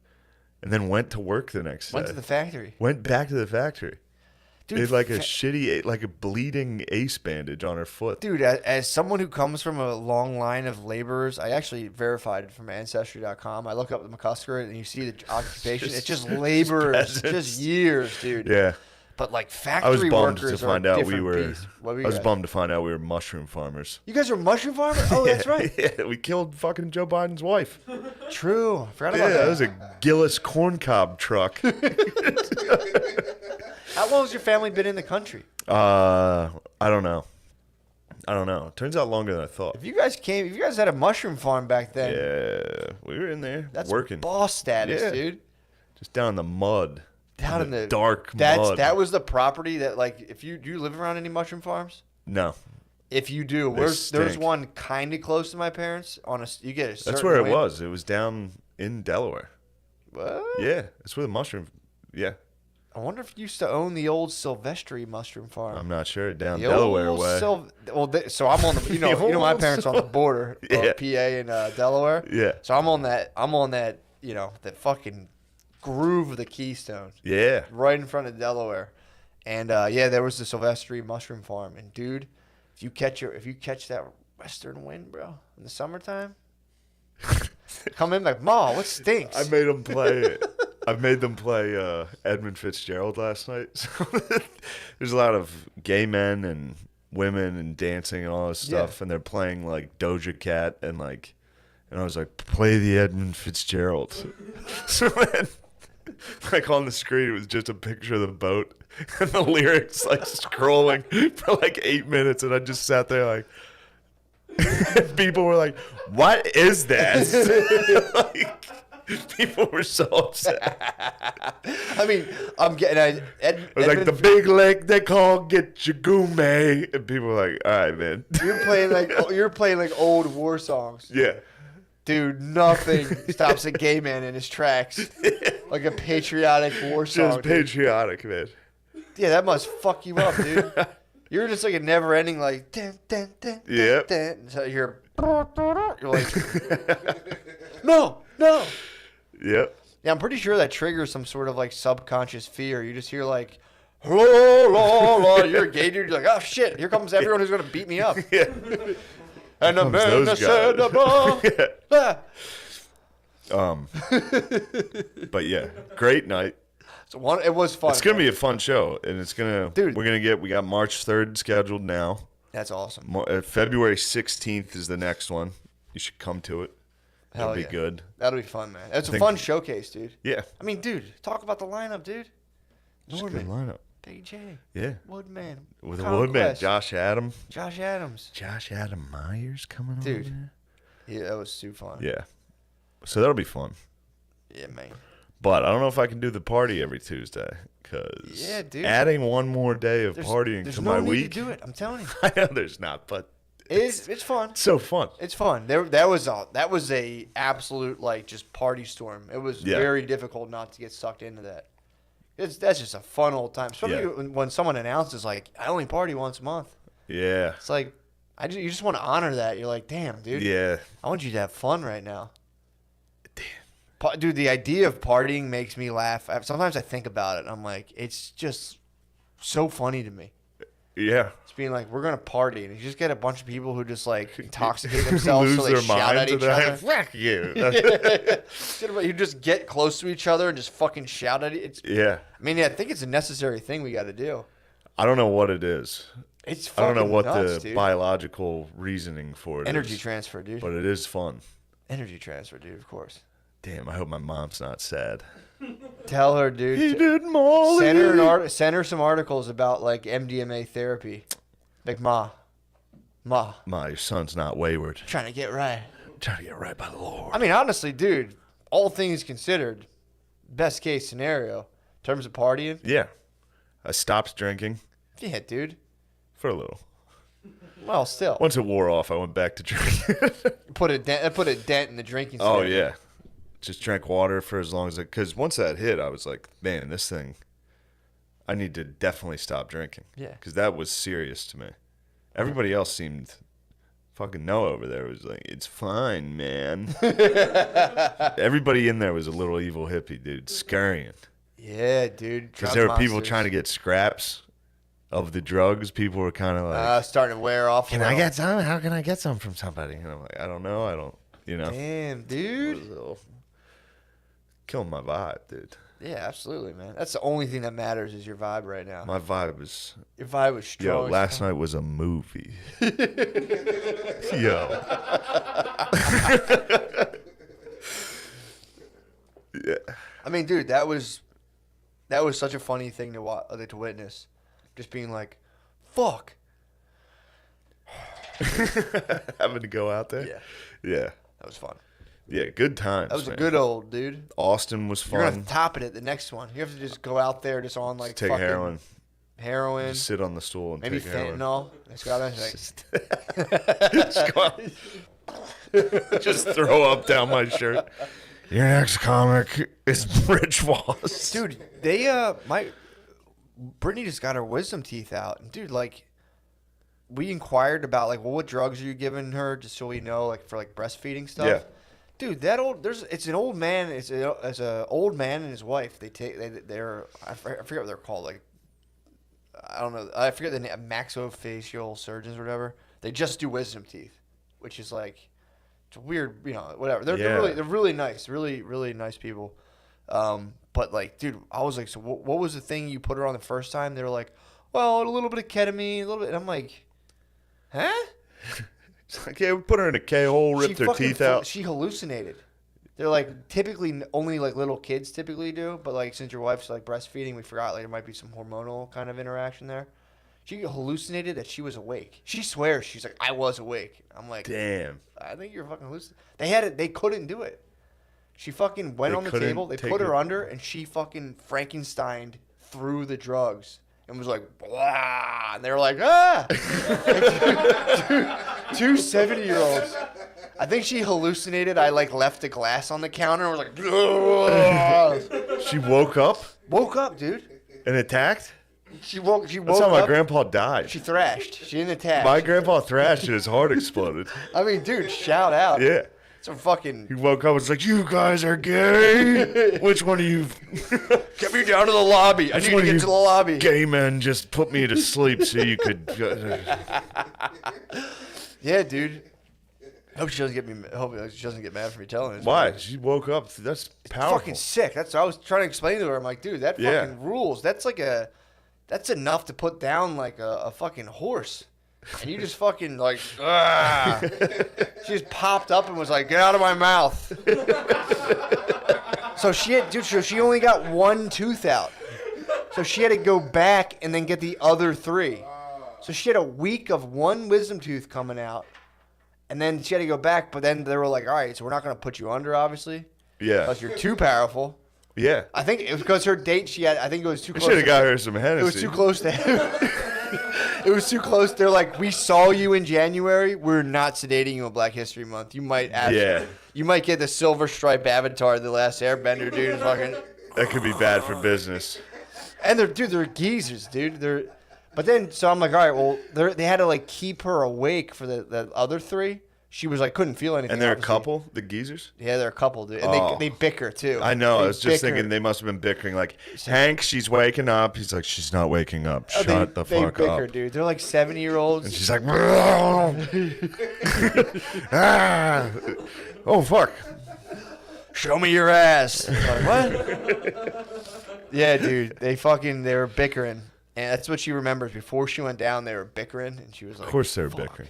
and then went to work the next day. Went to the factory. Went back to the factory. Dude, They had like a shitty, like a bleeding ace bandage on her foot. Dude, as someone who comes from a long line of laborers, I actually verified it from Ancestry.com. I look up the McCusker and you see the occupation. It's just laborers. It's just years, dude. Yeah. But like I was factory bummed to workers find are a out we different were. beast. What were you I was guys? bummed to find out we were mushroom farmers. You guys are mushroom farmers? Oh, that's right. Yeah, we killed fucking Joe Biden's wife. True. I forgot Yeah, about that that. was a Gillis corncob truck. How long has your family been in the country? I don't know. Turns out longer than I thought. If you guys had a mushroom farm back then, Yeah, we were in there that's working. boss status, Yeah. dude. Just down in the mud. Down in the dark mud. That was the property that, like, if do you live around any mushroom farms? No, If you do, They there's stink. one kind of close to my parents. You get a certain that's where it wind. was. It was down in Delaware. What? Yeah, that's where the mushroom. Yeah, I wonder if you used to own the old Silvestri mushroom farm. I'm not sure. Down The Delaware old way. So I'm on the The my old parents are on the border Yeah. of PA and Delaware. Yeah. So I'm on that that fucking groove of the Keystone. Yeah. Right in front of Delaware. And there was the Silvestri mushroom farm. And dude, if you catch that western wind, bro, in the summertime, come in like, Ma, what stinks? I made them play. I made them play Edmund Fitzgerald last night. So there's a lot of gay men and women and dancing and all this stuff, Yeah. and they're playing like Doja Cat and I was like, play the Edmund Fitzgerald. So then, like on the screen, it was just a picture of the boat and the lyrics like scrolling for like 8 minutes, and I just sat there like. And people were like, "What is this?" Like, people were so upset. I mean, I'm getting. It was like the big lake they call Get Your Gourmet, and people were like, "All right, man." You're playing like old war songs. Yeah. Dude, nothing stops a gay man in his tracks. Like a patriotic war song. Just dude. patriotic, man. Yeah, that must fuck you up, dude. You're just like a never ending like dun, dun, dun, dun, Yep. dun. So you're like no. Yep. Yeah, I'm pretty sure that triggers some sort of like subconscious fear. You just hear like la, la, la. You're a gay dude. You're like, oh shit, here comes everyone who's gonna beat me up. Yeah. And the man that said But yeah, great night. So it was fun. It's gonna be a fun show, and it's gonna. Dude. We got March 3rd scheduled now. That's awesome. February 16th is the next one. You should come to it. Hell It'll yeah. be good. That'll be fun, man. It's a think- fun showcase, dude. Yeah. I mean, dude, talk about the lineup, dude. It's a good Norman, lineup. Big J, Yeah. Woodman, With a Conquest, Woodman, Josh Adam Myers coming on. Dude. there. Yeah, that was super fun. Yeah. So that'll be fun. Yeah, man. But I don't know if I can do the party every Tuesday because Yeah, dude. adding one more day of partying There's to no my need week. to do it. I'm telling you, I know there's not, but it's fun. so fun. It's fun. That was a absolute like just party storm. It was Yeah. very difficult not to get sucked into that. That's just a fun old time, especially Yeah. when someone announces like I only party once a month. Yeah. It's like you just want to honor that. You're like, damn, dude. Yeah. I want you to have fun right now. Dude, the idea of partying makes me laugh. Sometimes I think about it. And I'm like, it's just so funny to me. Yeah. It's being like, we're gonna party, and you just get a bunch of people who just like intoxicate themselves, Lose so they their shout at minds each and other. they're like, fuck you. You just get close to each other and just fucking shout at it. Yeah. I mean, I think it's a necessary thing we got to do. I don't know what it is. It's I fucking don't know what nuts, the dude. biological reasoning for it Energy is, transfer, dude. but it is fun. Energy transfer, dude. Of course. Damn, I hope my mom's not sad. Tell her, dude. He did Molly. Send her some articles about like MDMA therapy. Like Ma, Ma, your son's not wayward. trying to get right. Trying to get right by the Lord. I mean, honestly, dude. All things considered, best case scenario in terms of partying. Yeah. I stopped drinking Yeah, dude. for a little. Well, still, Once it wore off, I went back to drinking. put a dent in the drinking. Oh, standard. yeah. Just drank water for as long as because once that hit, I was like, man, this thing, I need to definitely stop drinking. Yeah. Because that was serious to me. Everybody else seemed fucking over there was like, it's fine, man. Everybody in there was a little evil hippie, dude, scurrying. Yeah, dude. Because there were people trying to get scraps of the drugs. People were kind of like, starting to wear off. can I get some? How can I get some from somebody? And I'm like, I don't know. I don't, Damn, It dude. was a little killing my vibe, dude. Yeah, absolutely, man. That's the only thing that matters is your vibe right now. My vibe was, Your vibe was strong. yo, last night was a movie. Yo. Yeah. I mean, dude, that was such a funny thing to witness. Just being like, fuck. Having to go out there? Yeah. Yeah. That was fun. Yeah, good times. That was a man. good old, dude. Austin was You're going to fun. have to top it at the next one. You have to just go out there just on like Take fucking heroin. Heroin. Just sit on the stool and Maybe take heroin. fentanyl. Let's go out there Just go out. Just throw up down my shirt. Your next comic is Rich Wallace. Dude, Brittany just got her wisdom teeth out. And dude, like, we inquired about like, well, what drugs are you giving her, just so we know, like, for like breastfeeding stuff. Yeah. Dude, it's an old man. It's a old man and his wife. They're I forget what they're called. Like, I don't know. I forget the name. Maxillofacial surgeons or whatever. They just do wisdom teeth, which is like, it's weird. Whatever. They're really nice. Really really nice people. But like, dude, I was like, so what was the thing you put her on the first time? They were like, well, a little bit of ketamine, a little bit. And I'm like, huh? It's like, yeah, we put her in a K-hole, ripped her teeth out. She hallucinated. They're like typically only like little kids typically do, but like since your wife's like breastfeeding, we forgot like there might be some hormonal kind of interaction there. She hallucinated that she was awake. She swears she's like, I was awake. I'm like, Damn. I think you're fucking hallucinating. They couldn't do it. She fucking went They on the couldn't table. They take put her it. under, and she fucking Frankensteined through the drugs and was like, blah. And they were like, ah. Two 70-year-olds. I think she hallucinated. I like left a glass on the counter and was like, ugh. She woke up Woke up, dude. and attacked? She woke That's how my up. grandpa died. She thrashed. She didn't attack. My grandpa thrashed and his heart exploded. I mean, dude, shout out. Yeah. Some fucking. He woke up and was like, "You guys are gay. Which one of you Get me down to the lobby. I need to get to the lobby. gay men just put me to sleep so you could." Yeah, dude. Hope she doesn't get mad for me telling this. Why? She woke up. That's powerful. Fucking sick. That's what I was trying to explain to her. I'm like, dude, that fucking rules. That's enough to put down like a fucking horse. And you just fucking like, ah. She just popped up and was like, get out of my mouth. So she only got one tooth out. So she had to go back and then get the other 3. So she had a week of one wisdom tooth coming out. And then she had to go back, but then they were like, all right, so we're not going to put you under, obviously. Yeah. Because you're too powerful. Yeah. I think it was because her date I think it was too close. I should have got her some Hennessy. It was too close to It was too close. They're like, we saw you in January. We're not sedating you in Black History Month. You might You might get the silver stripe avatar of The Last Airbender, dude. Fucking. That could be bad for business. And they're geezers, dude. But then, so I'm like, all right, well, they had to like keep her awake for the other 3. She was like, couldn't feel anything. And they're obviously. a couple, the geezers? Yeah, they're a couple, dude. And they bicker, too. I know. I was just bicker. thinking they must have been bickering. Like, Hank, she's waking up. He's like, she's not waking up. Shut the fuck They bicker, up. dude. They're like 70-year-olds. And she's like, ah. Oh, fuck. Show me your ass. Like, what? Yeah, dude. They were bickering. And that's what she remembers. Before she went down, they were bickering. And she was like, Of course they were fuck. bickering.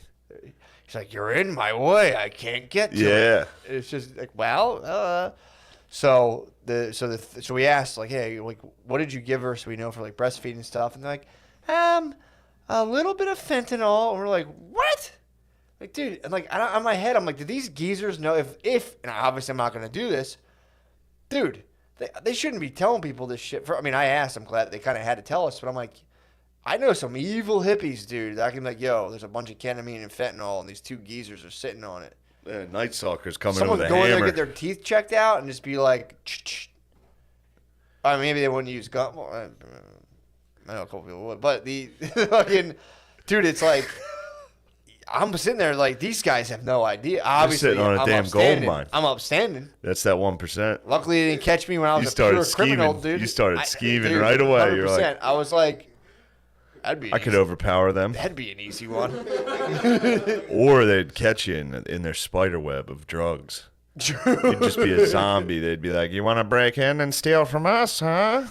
She's like, you're in my way. I can't get to it. It's just like, well, so we asked, like, hey, like, what did you give her so we know for like breastfeeding stuff? And they're like, a little bit of fentanyl. And we're like, what? Like, dude, and like, on my head, I'm like, do these geezers know if, and obviously I'm not going to do this, dude, they shouldn't be telling people this shit. I mean, I asked, I'm glad they kind of had to tell us, but I'm like, I know some evil hippies, dude. I can be like, yo, there's a bunch of ketamine and fentanyl, and these 2 geezers are sitting on it. Night Stalker's coming in Someone with a go in there, hammer. get their teeth checked out, and just be like, I mean, maybe they wouldn't use gun. Well, I know a couple people would, but the fucking dude, it's like I'm sitting there like these guys have no idea. Obviously, sitting on a I'm damn upstanding. gold mine. I'm upstanding. That's that 1%. Luckily, they didn't catch me when I was a pure criminal, dude. You started scheming dude, right away. 100%. You're like, I was like, I could overpower them. That'd be an easy one. Or they'd catch you in their spider web of drugs. You'd just be a zombie. They'd be like, you want to break in and steal from us, huh?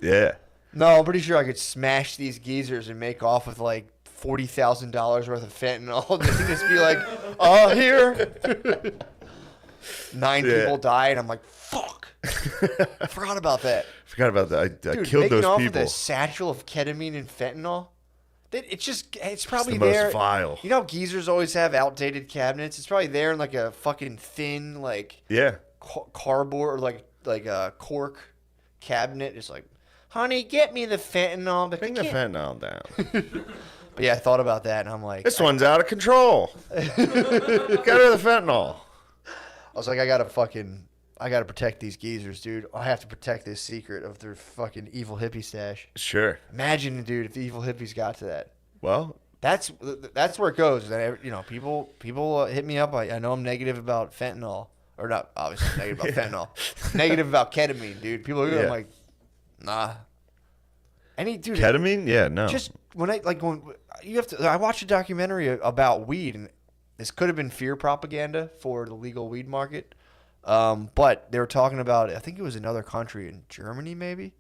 Yeah. No, I'm pretty sure I could smash these geezers and make off with like $40,000 worth of fentanyl. They'd just be like, here. 9 people died. I'm like, fuck. I forgot about that. I Dude, killed those off people. With a satchel of ketamine and fentanyl. It's probably the most there. vile. You know how geezers always have outdated cabinets? It's probably there in like a fucking thin, like cardboard or like a cork cabinet. It's like, honey, get me the fentanyl. But Bring the fentanyl down. But yeah, I thought about that, and I'm like, This one's out of control. Get rid of the fentanyl. I was like, I gotta protect these geezers, dude. I have to protect this secret of their fucking evil hippie stash. Sure. Imagine, dude, if the evil hippies got to that. Well, that's where it goes. And people hit me up. I know I'm negative about fentanyl, or not. Obviously, I'm negative about fentanyl. Negative about ketamine, dude. People are like, nah. Dude, ketamine? Yeah, no. Just when you have to. I watched a documentary about weed, and this could have been fear propaganda for the legal weed market. But they were talking about, I think it was another country in Germany maybe,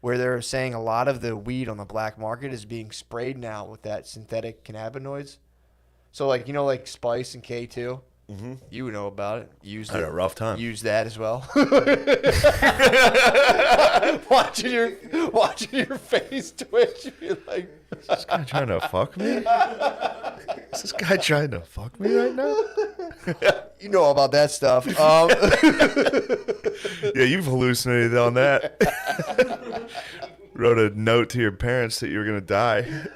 where they're saying a lot of the weed on the black market is being sprayed now with that synthetic cannabinoids. So like, like Spice and K2, you know about it. I had a rough time. Use that as well. watching your face twitch. You're like, is this guy trying to fuck me? Is this guy trying to fuck me right now? You know about that stuff. Yeah, you've hallucinated on that. Wrote a note to your parents that you were going to die.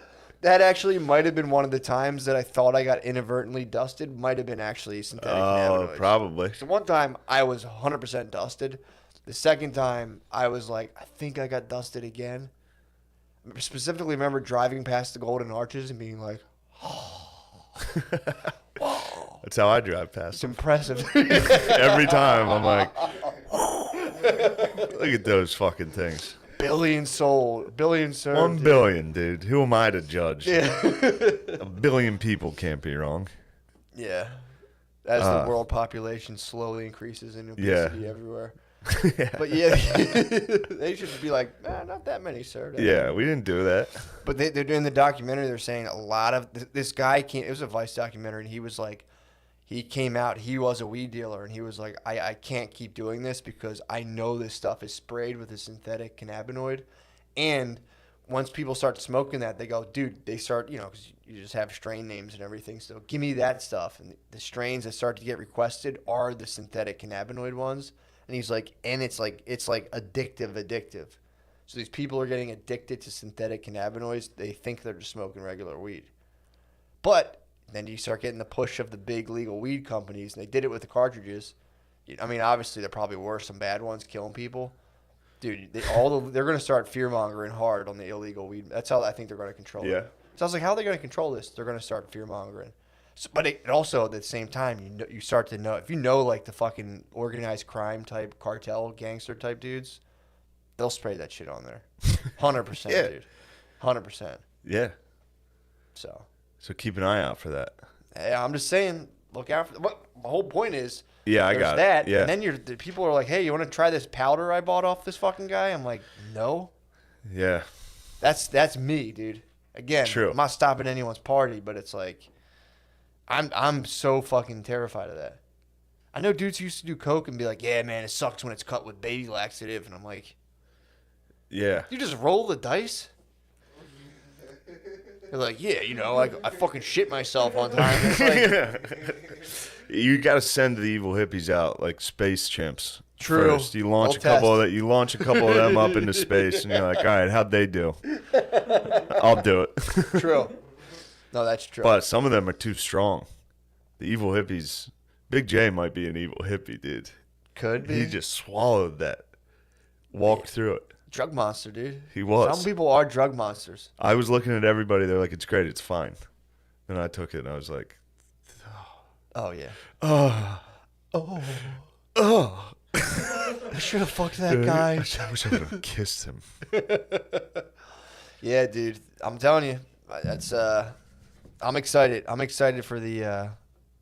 That actually might have been one of the times that I thought I got inadvertently dusted. Might have been actually synthetic cannabinoids. Probably. So one time I was 100% dusted. The second time I was like, I think I got dusted again. specifically remember driving past the Golden Arches and being like, That's how I drive past it's them. impressive. Every time I'm like, look at those fucking things. Billion sold. Billion served. 1 dude. billion, dude. Who am I to judge? Yeah. 1 billion people can't be wrong. Yeah. As the world population slowly increases in obesity everywhere. But yeah, they should be like, not that many, sir. Yeah, we didn't do that. But they're doing the documentary. They're saying a lot of this guy came. It was a Vice documentary, and he was like, he came out. He was a weed dealer, and he was like, I can't keep doing this because I know this stuff is sprayed with a synthetic cannabinoid, and once people start smoking that, they go, dude. They start, because you just have strain names and everything. So give me that stuff, and the strains that start to get requested are the synthetic cannabinoid ones. And he's like, and it's like addictive. So these people are getting addicted to synthetic cannabinoids. They think they're just smoking regular weed. But then you start getting the push of the big legal weed companies, and they did it with the cartridges. I mean, obviously there probably were some bad ones killing people. Dude, they're going to start fear-mongering hard on the illegal weed. That's how I think they're going to control it. So I was like, how are they going to control this? They're going to start fear-mongering. So, but it also, at the same time, you start to know, if you know, like, the fucking organized crime type, cartel, gangster type dudes, they'll spray that shit on there. 100%, Yeah. dude. 100%. Yeah. So keep an eye out for that. I'm just saying, look out for what the whole point is. Yeah, I there's got that, it. Yeah. and then the people are like, hey, you want to try this powder I bought off this fucking guy? I'm like, no. Yeah. That's me, dude. Again, True. I'm not stopping anyone's party, but it's like, I'm so fucking terrified of that. I know dudes who used to do coke and be like, yeah, man, it sucks when it's cut with baby laxative. And I'm like, Yeah. you just roll the dice? They're like, yeah, I fucking shit myself one time. It's like, You got to send the evil hippies out like space chimps. True. First. You launch We'll you launch a couple of them up into space, and you're like, all right, how'd they do? I'll do it. true. No, that's true. But some of them are too strong. The evil hippies. Big J might be an evil hippie, dude. Could be. He just swallowed that. Walked through it. Drug monster, dude. He was. Some people are drug monsters. I was looking at everybody. They're like, it's great. It's fine. Then I took it, and I was like, Oh, yeah. oh. I should have fucked that guy. I wish I would have kissed him. Yeah, dude. I'm telling you. That's, I'm excited. I'm excited for the,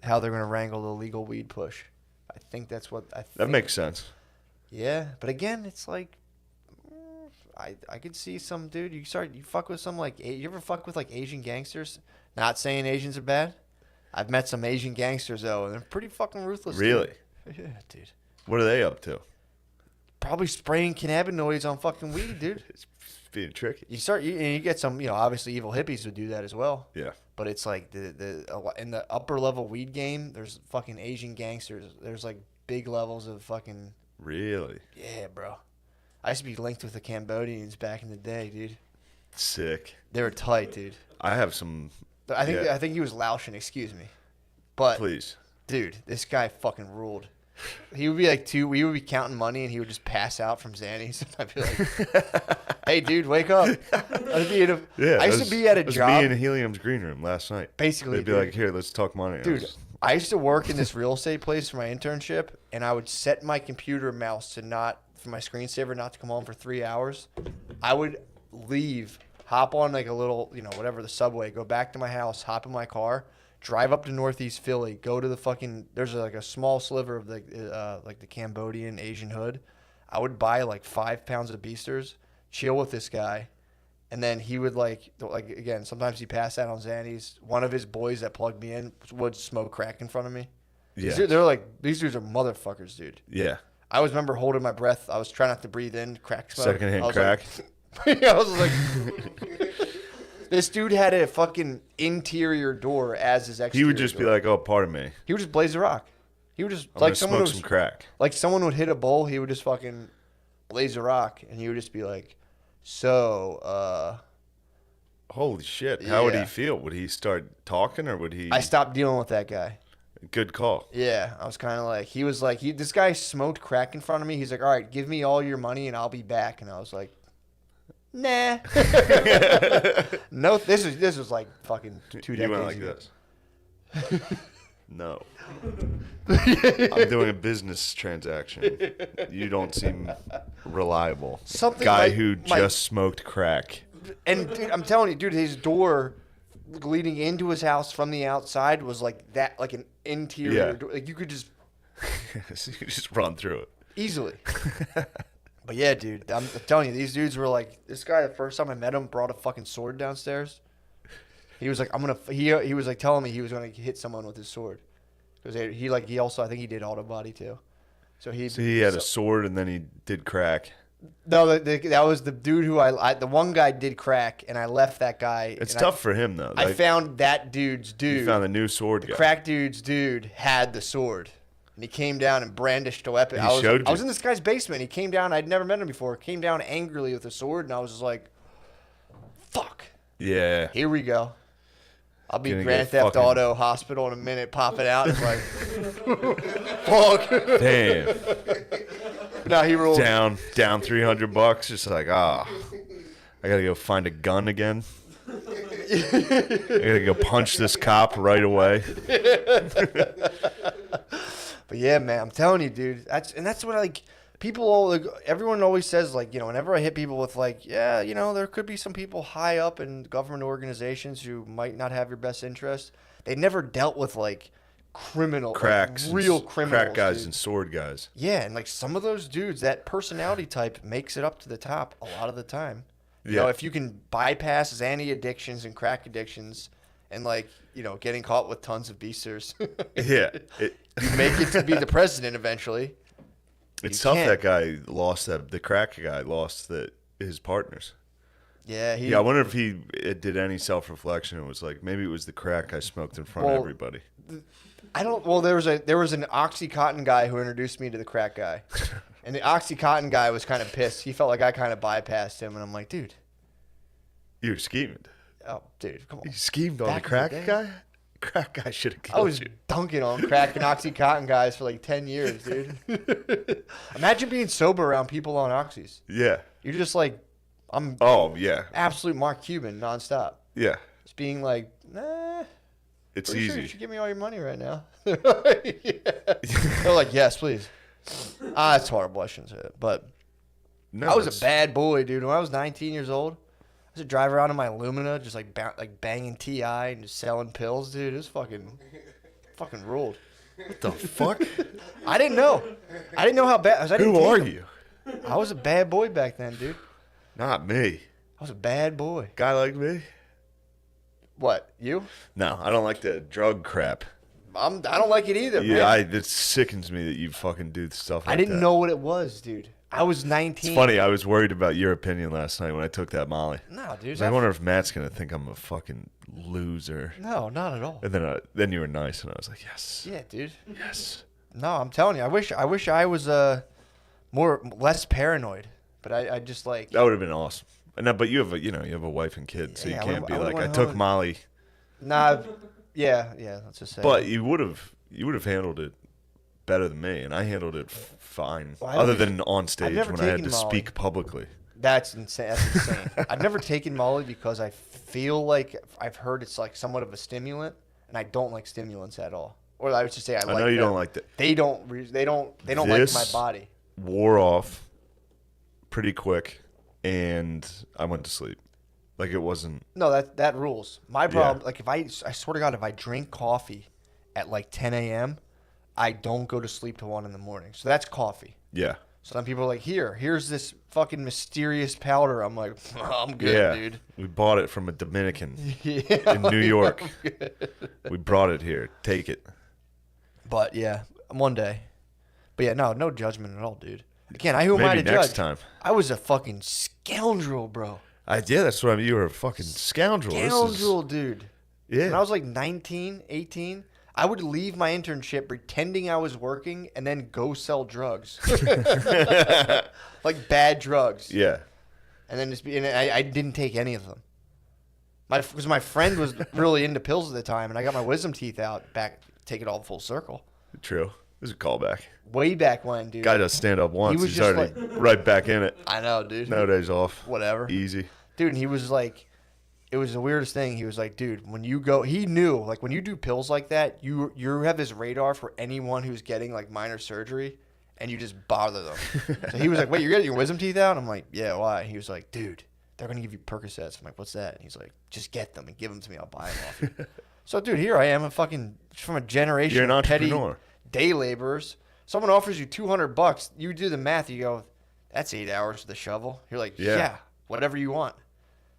how they're going to wrangle the legal weed push. I think that's what I think. That makes sense. Yeah, but again, it's like, I could see some dude. You fuck with some like, you ever fuck with like Asian gangsters? Not saying Asians are bad. I've met some Asian gangsters though, and they're pretty fucking ruthless. Really? Dude. Yeah, dude. What are they up to? Probably spraying cannabinoids on fucking weed, dude. It's being tricky. You get some, obviously evil hippies would do that as well. Yeah. But it's like in the upper level weed game, there's fucking Asian gangsters. There's like big levels of fucking. Really? Yeah, bro. I used to be linked with the Cambodians back in the day, dude. Sick. They were tight, dude. I have some. I Yeah. think he was Laotian, excuse me. But Please. dude, this guy fucking ruled. He would be like we would be counting money and he would just pass out from Xannies. I'd be like, hey dude, wake up. I used to be at a was job. me in Helium's green room last night. Basically, They'd be dude. like, here, let's talk money. Dude, I used to work in this real estate place for my internship, and I would set my computer mouse to for my screensaver not to come on for 3 hours. I would leave, hop on like a little, whatever, the subway, go back to my house, hop in my car, drive up to Northeast Philly, go to the fucking, there's like a small sliver of the Cambodian Asian hood. I would buy like 5 pounds of beasters, chill with this guy. And then he would like again, sometimes he passed out on Xannies. One of his boys that plugged me in would smoke crack in front of me. Yeah. They're like, these dudes are motherfuckers, dude. Yeah. I always remember holding my breath. I was trying not to breathe in crack smoke. Secondhand crack. I was like, this dude had a fucking interior door as his exterior He would just be door. like, oh, pardon me. He would just blaze a rock. He would just, I'm like gonna someone smoke some crack. Like someone would hit a bowl, he would just fucking blaze a rock. And he would just be like, so, Holy shit. How would Yeah. he feel? Would he start talking or would he? I stopped dealing with that guy. Good call. Yeah, I was kind of like, he was like, this guy smoked crack in front of me. He's like, all right, give me all your money and I'll be back. And I was like, Nah. No, this was like fucking 2 decades You went like ago. this. No. I'm doing a business transaction. You don't seem reliable. Something Guy like who my- just smoked crack. And dude, I'm telling you, dude, his door leading into his house from the outside was like that, like an interior Yeah. door. Like you could just You just run through it. easily. But yeah, dude, I'm telling you, these dudes were like, this guy, the first time I met him, brought a fucking sword downstairs. He was like, he was like telling me he was going to hit someone with his sword. Because he also, I think he did auto body too. So he had a sword and then he did crack. No, that was the dude who the one guy did crack, and I left that guy. It's and tough for him though. I found that dude's dude. You found a new sword The guy. crack dude's dude had the sword. And he came down and brandished a weapon. He I showed you. was in this guy's basement. He came down. I'd never met him before. Came down angrily with a sword, and I was just like, fuck. Yeah. Here we go. I'll be Gonna Grand get Theft fucking- Auto hospital in a minute, pop it out. It's like, fuck. Damn. No, he rolled. down $300. Just like, I gotta go find a gun again. I gotta go punch this cop right away. But yeah, man, I'm telling you, dude. That's what everyone always says, like, whenever I hit people with like, yeah, there could be some people high up in government organizations who might not have your best interest. They never dealt with like criminal, Cracks, like, real and criminals, crack guys dude. and sword guys. Yeah, and like some of those dudes, that personality type makes it up to the top a lot of the time. You know, Yeah. if you can bypass Xanny addictions and crack addictions, and like getting caught with tons of beasters, Yeah, you make it to be the president eventually. it's You tough. can't. That guy lost the crack guy lost his partners. Yeah, Yeah, I wonder if he did any self-reflection and was like, maybe it was the crack I smoked in front of Well, everybody. I don't. Well, there was an OxyContin guy who introduced me to the crack guy, and the OxyContin guy was kind of pissed. He felt like I kind of bypassed him, and I'm like, dude, You schemed. oh, dude, come on. You schemed on Back the in crack the day. guy? Crack guy should have I killed was you. dunking on crack and OxyContin guys for like 10 years, dude. Imagine being sober around people on oxys. Yeah. You're just like, I'm Oh, yeah. absolute Mark Cuban nonstop. Yeah. Just being like, nah. It's Pretty sure easy. you should give me all your money right now. They're like, yes, please. It's horrible. I shouldn't say it. But No, I was it's- a bad boy, dude. When I was 19 years old, I used to drive around in my Lumina, just like banging TI and just selling pills, dude. It was fucking ruled. What the fuck? I didn't know. I didn't know how bad. Who are you? I was a bad boy back then, dude. Not me. I was a bad boy. Guy like me? What, you? No, I don't like the drug crap. I don't like it either, man. Yeah, it sickens me that you fucking do stuff like I didn't that. know what it was, dude. I was 19. It's funny. I was worried about your opinion last night when I took that Molly. No, dude. I wonder if Matt's gonna think I'm a fucking loser. No, not at all. And then you were nice, and I was like, yes, Yeah, dude. yes. No, I'm telling you. I wish I was less paranoid. But I just like. That would have been awesome. No, but you have a wife and kids, so Yeah, you I can't would've- be I would've like, I went took home. Molly. Nah. Yeah. Let's just say. But you would have handled it better than me, and I handled it fine. Well, I other don't- than on stage never when I had taken to Molly. speak publicly. That's insane. That's insane. I've never taken Molly because I feel like I've heard it's like somewhat of a stimulant, and I don't like stimulants at all. Or I would just say I like. know you them. don't like that. They don't like my This- body. Wore off pretty quick, and I went to sleep. Like it wasn't. No, that rules. My problem, like if I swear to God, if I drink coffee at like 10 a.m., I don't go to sleep till 1 in the morning. So that's coffee. Yeah. So then people are like, here's this fucking mysterious powder. I'm like, I'm good, Yeah. dude. We bought it from a Dominican Yeah. in New York. We brought it here. Take it. But yeah, one day. But yeah, no judgment at all, dude. Again, who am I to Maybe next judge? time. I was a fucking scoundrel, bro. Yeah, that's what I mean. You were a fucking scoundrel. Scoundrel, dude. Yeah. When I was like 19, 18, I would leave my internship pretending I was working and then go sell drugs. Like bad drugs. Yeah. And then I didn't take any of them. Because my friend was really into pills at the time, and I got my wisdom teeth out back, take it all full circle. True. This is a callback. Way back when, dude. Guy does stand up once. was He's just already right back in it. I know, dude. Nowadays off. Whatever. Easy. Dude, and he was like, it was the weirdest thing. He was like, dude, when you go, he knew, like, when you do pills like that, you have this radar for anyone who's getting, like, minor surgery, and you just bother them. So he was like, wait, you're getting your wisdom teeth out? I'm like, yeah, why? He was like, dude, they're going to give you Percocets. I'm like, what's that? And he's like, just get them and give them to me. I'll buy them off you. So, dude, here I am, from a generation You're an of petty entrepreneur. day laborers. Someone offers you $200. You do the math. You go, that's 8 hours with the shovel. You're like, yeah, whatever you want.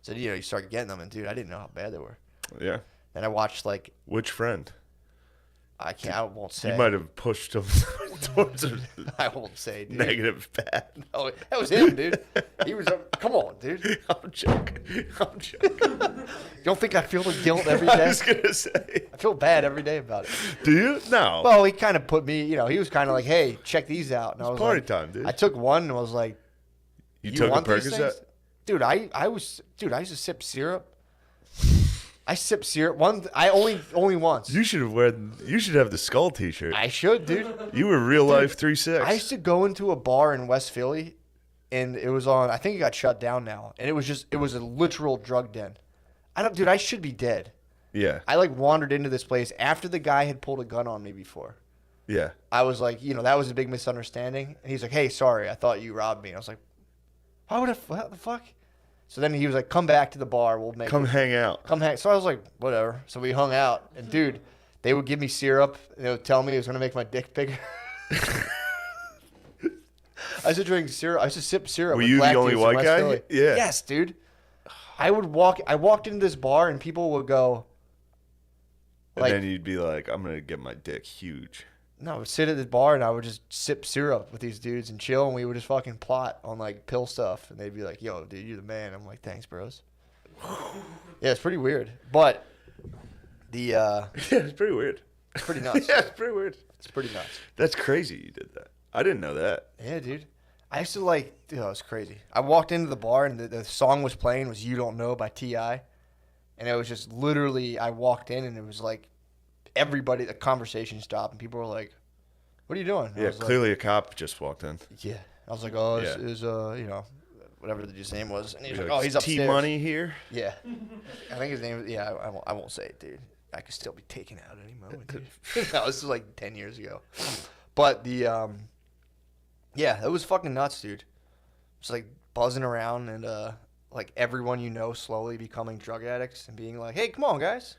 So, you start getting them. And, dude, I didn't know how bad they were. Yeah. And I watched, like, Which friend? I won't say. You might have pushed him towards a I won't say, dude. negative path. No, that was him, dude. He was, come on, dude. I'm joking. You don't think I feel the guilt every I day? was going to say. I feel bad every day about it. Do you? No. Well, he kind of put me, he was kind of like, hey, check these out. And I was party like, time, dude. I took one and I was like, you took a want these Percocet? things? Dude, I used to sip syrup. I sip syrup only once. You should have the skull T-shirt. I should, dude. You were real life 3-6. I used to go into a bar in West Philly, and it was on. I think it got shut down now, and it was a literal drug den. I should be dead. Yeah. I like wandered into this place after the guy had pulled a gun on me before. Yeah. I was like, that was a big misunderstanding, and he's like, hey, sorry, I thought you robbed me. And I was like, what the fuck? So then he was like, come back to the bar. We'll make hang out. Come hang. So I was like, whatever. So we hung out. And, dude, they would give me syrup. And they would tell me it was going to make my dick bigger. I used to drink syrup. I used to sip syrup. Were with you black the only juice in white West guy? Philly. Yeah. Yes, dude. I walked into this bar and people would go. And then you'd be like, I'm going to get my dick huge. No, I would sit at the bar and I would just sip syrup with these dudes and chill, and we would just fucking plot on like pill stuff, and they'd be like, "Yo, dude, you're the man." I'm like, "Thanks, bros." Yeah, it's pretty weird, but yeah, it's pretty weird. It's pretty nuts. Yeah, it's pretty weird. It's pretty nuts. That's crazy. You did that. I didn't know that. Yeah, dude. I used to dude, it was crazy. I walked into the bar and the song was playing was "You Don't Know" by T.I., and it was just literally I walked in and it was like. Everybody, the conversation stopped, and people were like, "What are you doing?" Yeah, clearly a cop just walked in. Yeah, I was like, "Oh, is whatever his name was," and he's like, "Oh, he's upstairs." T-Money here. Yeah, I think his name. Yeah, I won't say it, dude. I could still be taken out any moment, dude. No, this was like 10 years ago, but yeah, it was fucking nuts, dude. It's like buzzing around and like everyone slowly becoming drug addicts and being like, "Hey, come on, guys."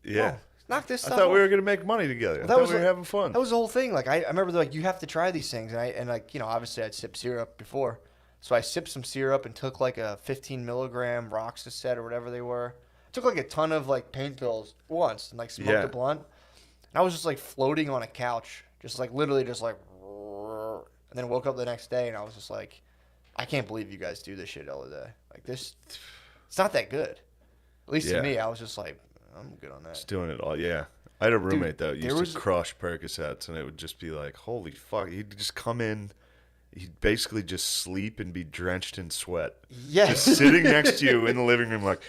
Yeah. Knock this I stuff thought we off. were gonna make money together. I That thought was we were having fun. That was the whole thing. Like I remember, like you have to try these things, and obviously I'd sip syrup before, so I sipped some syrup and took like a 15 milligram Roxicet or whatever they were. Took like a ton of like pain pills once and like smoked a blunt. And I was just like floating on a couch, just like literally just like, and then woke up the next day and I was just like, I can't believe you guys do this shit all the day. Like this, it's not that good. At least to me, I was just like. I'm good on that. Just doing it all, yeah. I had a roommate that there used to crush Percocets, and it would just be like, holy fuck. He'd just come in, he'd basically just sleep and be drenched in sweat. Yeah. Just sitting next to you in the living room, like,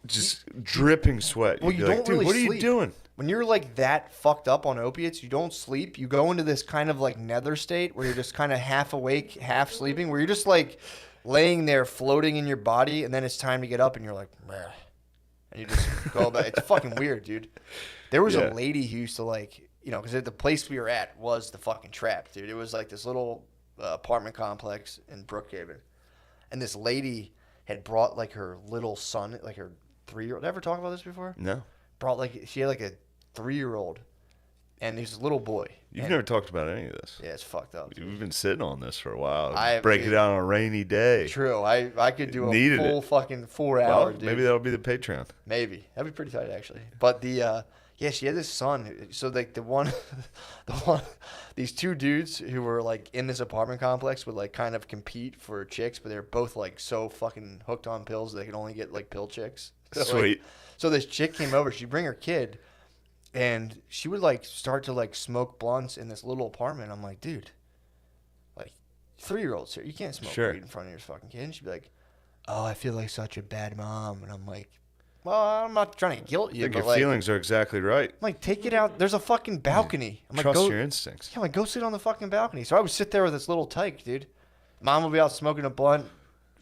just dripping sweat. Well, You'd you be don't like, dude, really what are you sleep. doing? When you're like that fucked up on opiates, you don't sleep. You go into this kind of like nether state where you're just kind of half awake, half sleeping, where you're just like laying there floating in your body, and then it's time to get up, and you're like, meh. And you just go back. It's fucking weird, dude. There was a lady who used to like, because the place we were at was the fucking trap, dude. It was like this little apartment complex in Brookhaven. And this lady had brought like her little son, like her 3-year-old. Did I ever talk about this before? No. She had like a 3-year-old and he's a little boy. You've never talked about any of this. Yeah, it's fucked up. Dude. We've been sitting on this for a while. I Break it out on a rainy day. True. I could do Needed a full it. fucking 4 hour, dude. Maybe that'll be the Patreon. Maybe. That'd be pretty tight, actually. But she had this son. So like these two dudes who were like in this apartment complex would like kind of compete for chicks, but they're both like so fucking hooked on pills they could only get like pill chicks. So, Sweet. So this chick came over. She'd bring her kid, and she would like start to like smoke blunts in this little apartment. I'm like, dude, like 3-year-olds here, you can't smoke weed in front of your fucking kid. And she'd be like, oh, I feel like such a bad mom. And I'm like, well, I'm not trying to guilt I you, think but your like, feelings are exactly right. I'm like, take it out. There's a fucking balcony. I'm like, Trust go, your instincts. yeah, I'm like, go sit on the fucking balcony. So I would sit there with this little tyke, dude. Mom would be out smoking a blunt,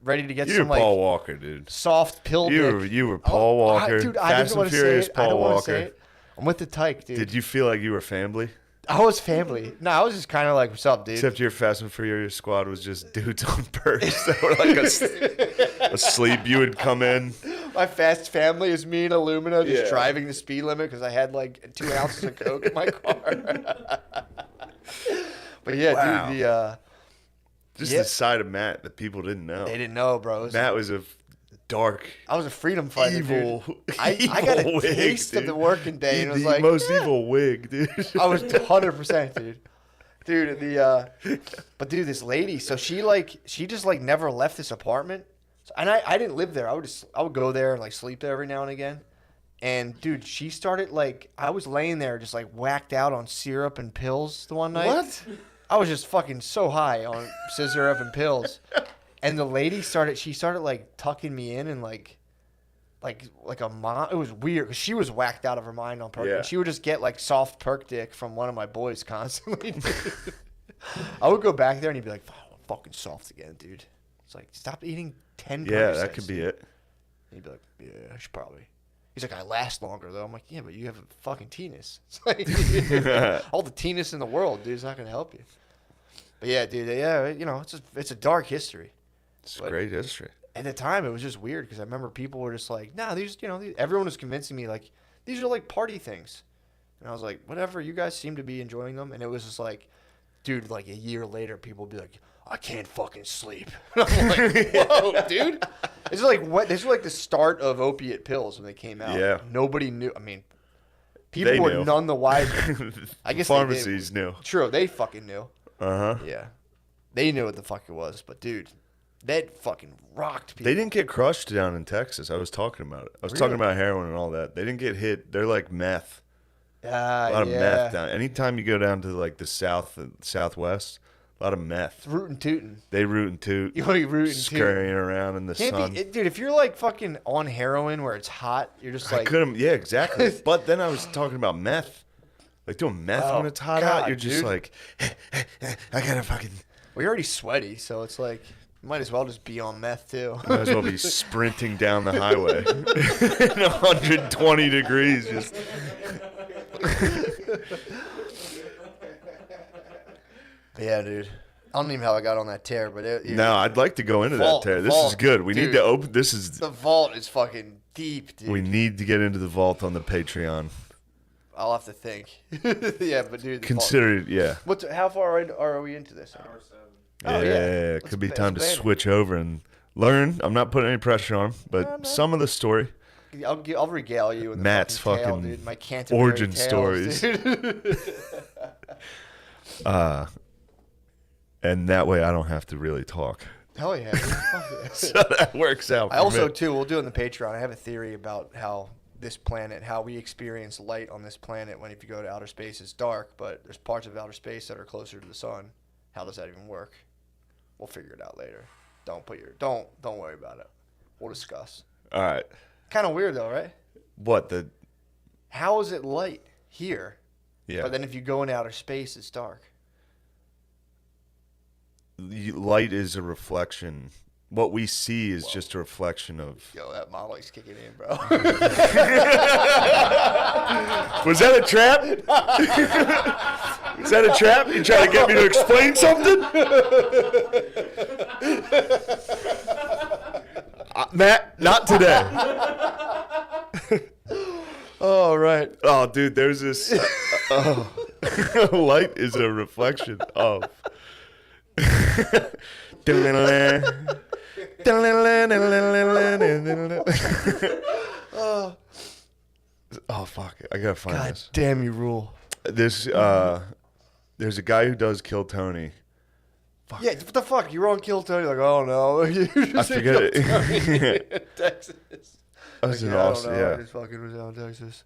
ready to get You're some like Paul Walker, dude. soft pill dick. You were Paul Walker. Dude, I Fast didn't want and to say Furious it. I Paul don't want to say Walker. it. I'm with the tyke, dude. Did you feel like you were family? I was family. No, I was just kind of like, what's up, dude? Except your Fast and Furious squad was just dudes on perks that were like asleep. You would come in. My fast family is me and Illumina just Yeah. driving the speed limit because I had like 2 ounces of coke in my car. But yeah, Wow. dude, Just Yeah. the side of Matt that people didn't know. they didn't know, bro. Matt was a dark, I was a freedom fighter, evil, dude. I got a evil wig, taste of dude. the working day and it was the like, most yeah. evil wig, dude. I was 100%, dude. Dude, but dude, this lady, so she just like never left this apartment. So, and I didn't live there. I would go there and like sleep there every now and again. And dude, she started like, I was laying there just like whacked out on syrup and pills the one night. What? I was just fucking so high on syrup and pills. And the lady started like tucking me in and like a mom. It was weird because she was whacked out of her mind on perk. Yeah. And she would just get like soft perk dick from one of my boys constantly. I would go back there and he'd be like, oh, I'm fucking soft again, dude. It's like, stop eating 10 Yeah, Percocets, that could be dude. it. And he'd be like, yeah, I should probably. He's like, I last longer though. I'm like, yeah, but you have a fucking tennis. It's like, all the tennis in the world, dude, is not gonna help you. But yeah, dude, yeah, you know, it's a dark history. It's But- great history. At the time, it was just weird because I remember people were just like, nah, everyone was convincing me like these are like party things, and I was like, whatever, you guys seem to be enjoying them, and it was just like, dude, like a year later, people would be like, I can't fucking sleep. And I'm like, whoa, dude. This is like the start of opiate pills when they came out. Yeah. Nobody knew. I mean, people They were knew. none the wiser. I guess Pharmacies knew. True, they fucking knew. Uh huh. Yeah, they knew what the fuck it was. But dude, that fucking rocked people. They didn't get crushed down in Texas. I was talking about it. I was talking about heroin and all that. They didn't get hit. They're like meth. A lot of meth down. Anytime you go down to like the southwest, a lot of meth. Rootin' tootin'. They root and toot. You want to be rootin' Scurrying around in the sun. Dude, if you're like fucking on heroin where it's hot, you're just I like, couldn't. Yeah, exactly. But then I was talking about meth. Like doing meth Oh, when it's hot God, out, you're just dude. like, I gotta fucking. well, you're already sweaty, so it's like, you might as well just be on meth too. Might as well be sprinting down the highway in 120 degrees. Just Yeah, dude. I don't even know how I got on that tear, but no, I'd like to go into Vault, that tear. This is vault, good. We need dude. to open. This is. the vault is fucking deep, dude. We need to get into the vault on the Patreon. I'll have to think. Yeah, but dude, the vault. Consider it, yeah. How far are we into this? Hour 7. Oh, yeah, yeah. it could be Let's time to ban it. switch over and learn. I'm not putting any pressure on him, but no. some of the story. I'll regale you with the Matt's fucking, tale, fucking dude. My Canterbury origin tales, stories. dude. And that way I don't have to really talk. Hell yeah. Dude. Fuck yeah. So that works out. I for also, me. too, we'll do it on the Patreon. I have a theory about how this planet, how we experience light on this planet when if you go to outer space, it's dark, but there's parts of outer space that are closer to the sun. How does that even work? We'll figure it out later. Don't worry about it. We'll discuss. All right. Kind of weird, though, right? What the? How is it light here? Yeah. But then if you go in outer space, it's dark. Light is a reflection. What we see is just a reflection of. Yo, that Molly's kicking in, bro. Was that a trap? Was that a trap? You trying to get me to explain something? Matt, not today. Oh, right. Oh, dude, there's this. Light is a reflection of. Oh fuck! I gotta find God this. damn, you rule. There's a guy who does Kill Tony. Yeah, what the fuck? You were on Kill Tony, like, oh no. You I just said forget Kill Tony it. in Texas. That was Like, in I don't Austin. know. I Yeah, just fucking was out in Texas.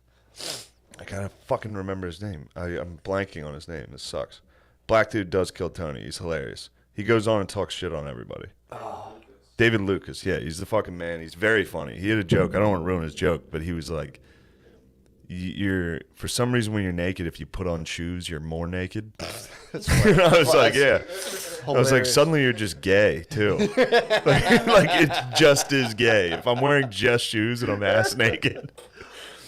I gotta fucking remember his name. I'm blanking on his name. This sucks. Black dude does Kill Tony. He's hilarious. He goes on and talks shit on everybody. David Lucas, yeah, he's the fucking man. He's very funny. He had a joke. I don't want to ruin his joke, but he was like, "You're for some reason when you're naked, if you put on shoes, you're more naked." I was like, "Yeah." Hilarious. I was like, "Suddenly you're just gay too. like it's just as gay if I'm wearing just shoes and I'm ass naked."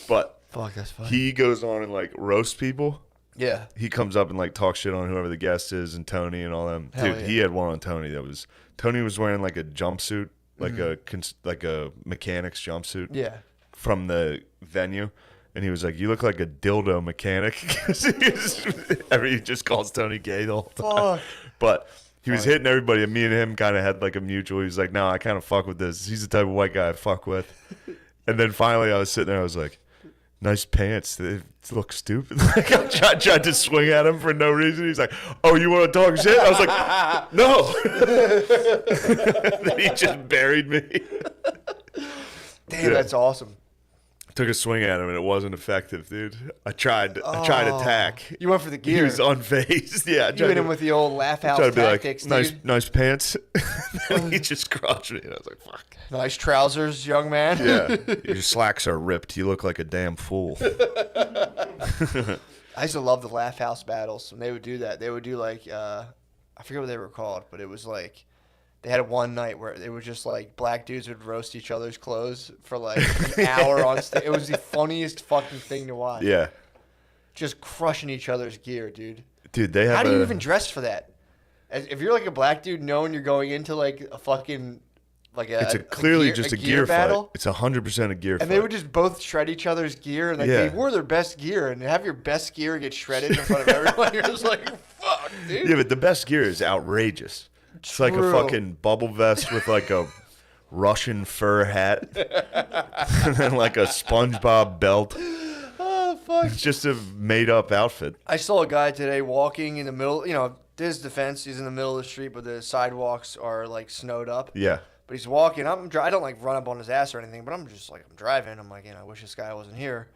But Fuck, that's funny. he goes on and like roasts people. Yeah. He comes up and like talks shit on whoever the guest is and Tony and all them. Hell Dude, yeah. he had one on Tony that was Tony was wearing like a jumpsuit, like Mm-hmm. a mechanic's jumpsuit Yeah. from the venue, and he was like, "You look like a dildo mechanic." He just calls Tony gay the whole time. Fuck. But he was hitting everybody, and me and him kind of had like a mutual. He was like, "No, I kind of fuck with this. He's the type of white guy I fuck with." And then finally, I was sitting there, I was like, "Nice pants. They look stupid." Like I tried to swing at him for no reason. He's like, "Oh, you want to talk shit?" I was like, "No." Then he just buried me. Damn, Yeah. that's awesome. Took a swing at him and it wasn't effective, dude. I tried attack. You went for the He gear. was unfazed. Yeah, I You tried hit to, him with the old laugh house tried to be tactics, like, dude. nice pants. Then he just crushed me. And I was like, fuck. Nice trousers, young man. Yeah, your slacks are ripped. You look like a damn fool. I used to love the laugh house battles when they would do that. They would do like I forget what they were called, but it was like they had one night where it was just like black dudes would roast each other's clothes for like an hour on stage. It was the funniest fucking thing to watch. Yeah, Just crushing each other's gear, dude. dude, they have. How do you even dress for that? If you're like a black dude knowing you're going into like a fucking like a It's clearly just a gear battle. fight. It's 100% a gear fight. And they would just both shred each other's gear, and like Yeah. they wore their best gear, and have your best gear get shredded in front of everyone. You're just like, fuck, dude. Yeah, but the best gear is outrageous. It's like a True. fucking bubble vest with like a Russian fur hat and then like a SpongeBob belt. Oh fuck! It's just a made up outfit. I saw a guy today walking in the middle. You know, to his defense, he's in the middle of the street, but the sidewalks are like snowed up. Yeah. But he's walking. I don't like run up on his ass or anything, but I'm just like I'm driving. I'm like, I wish this guy wasn't here.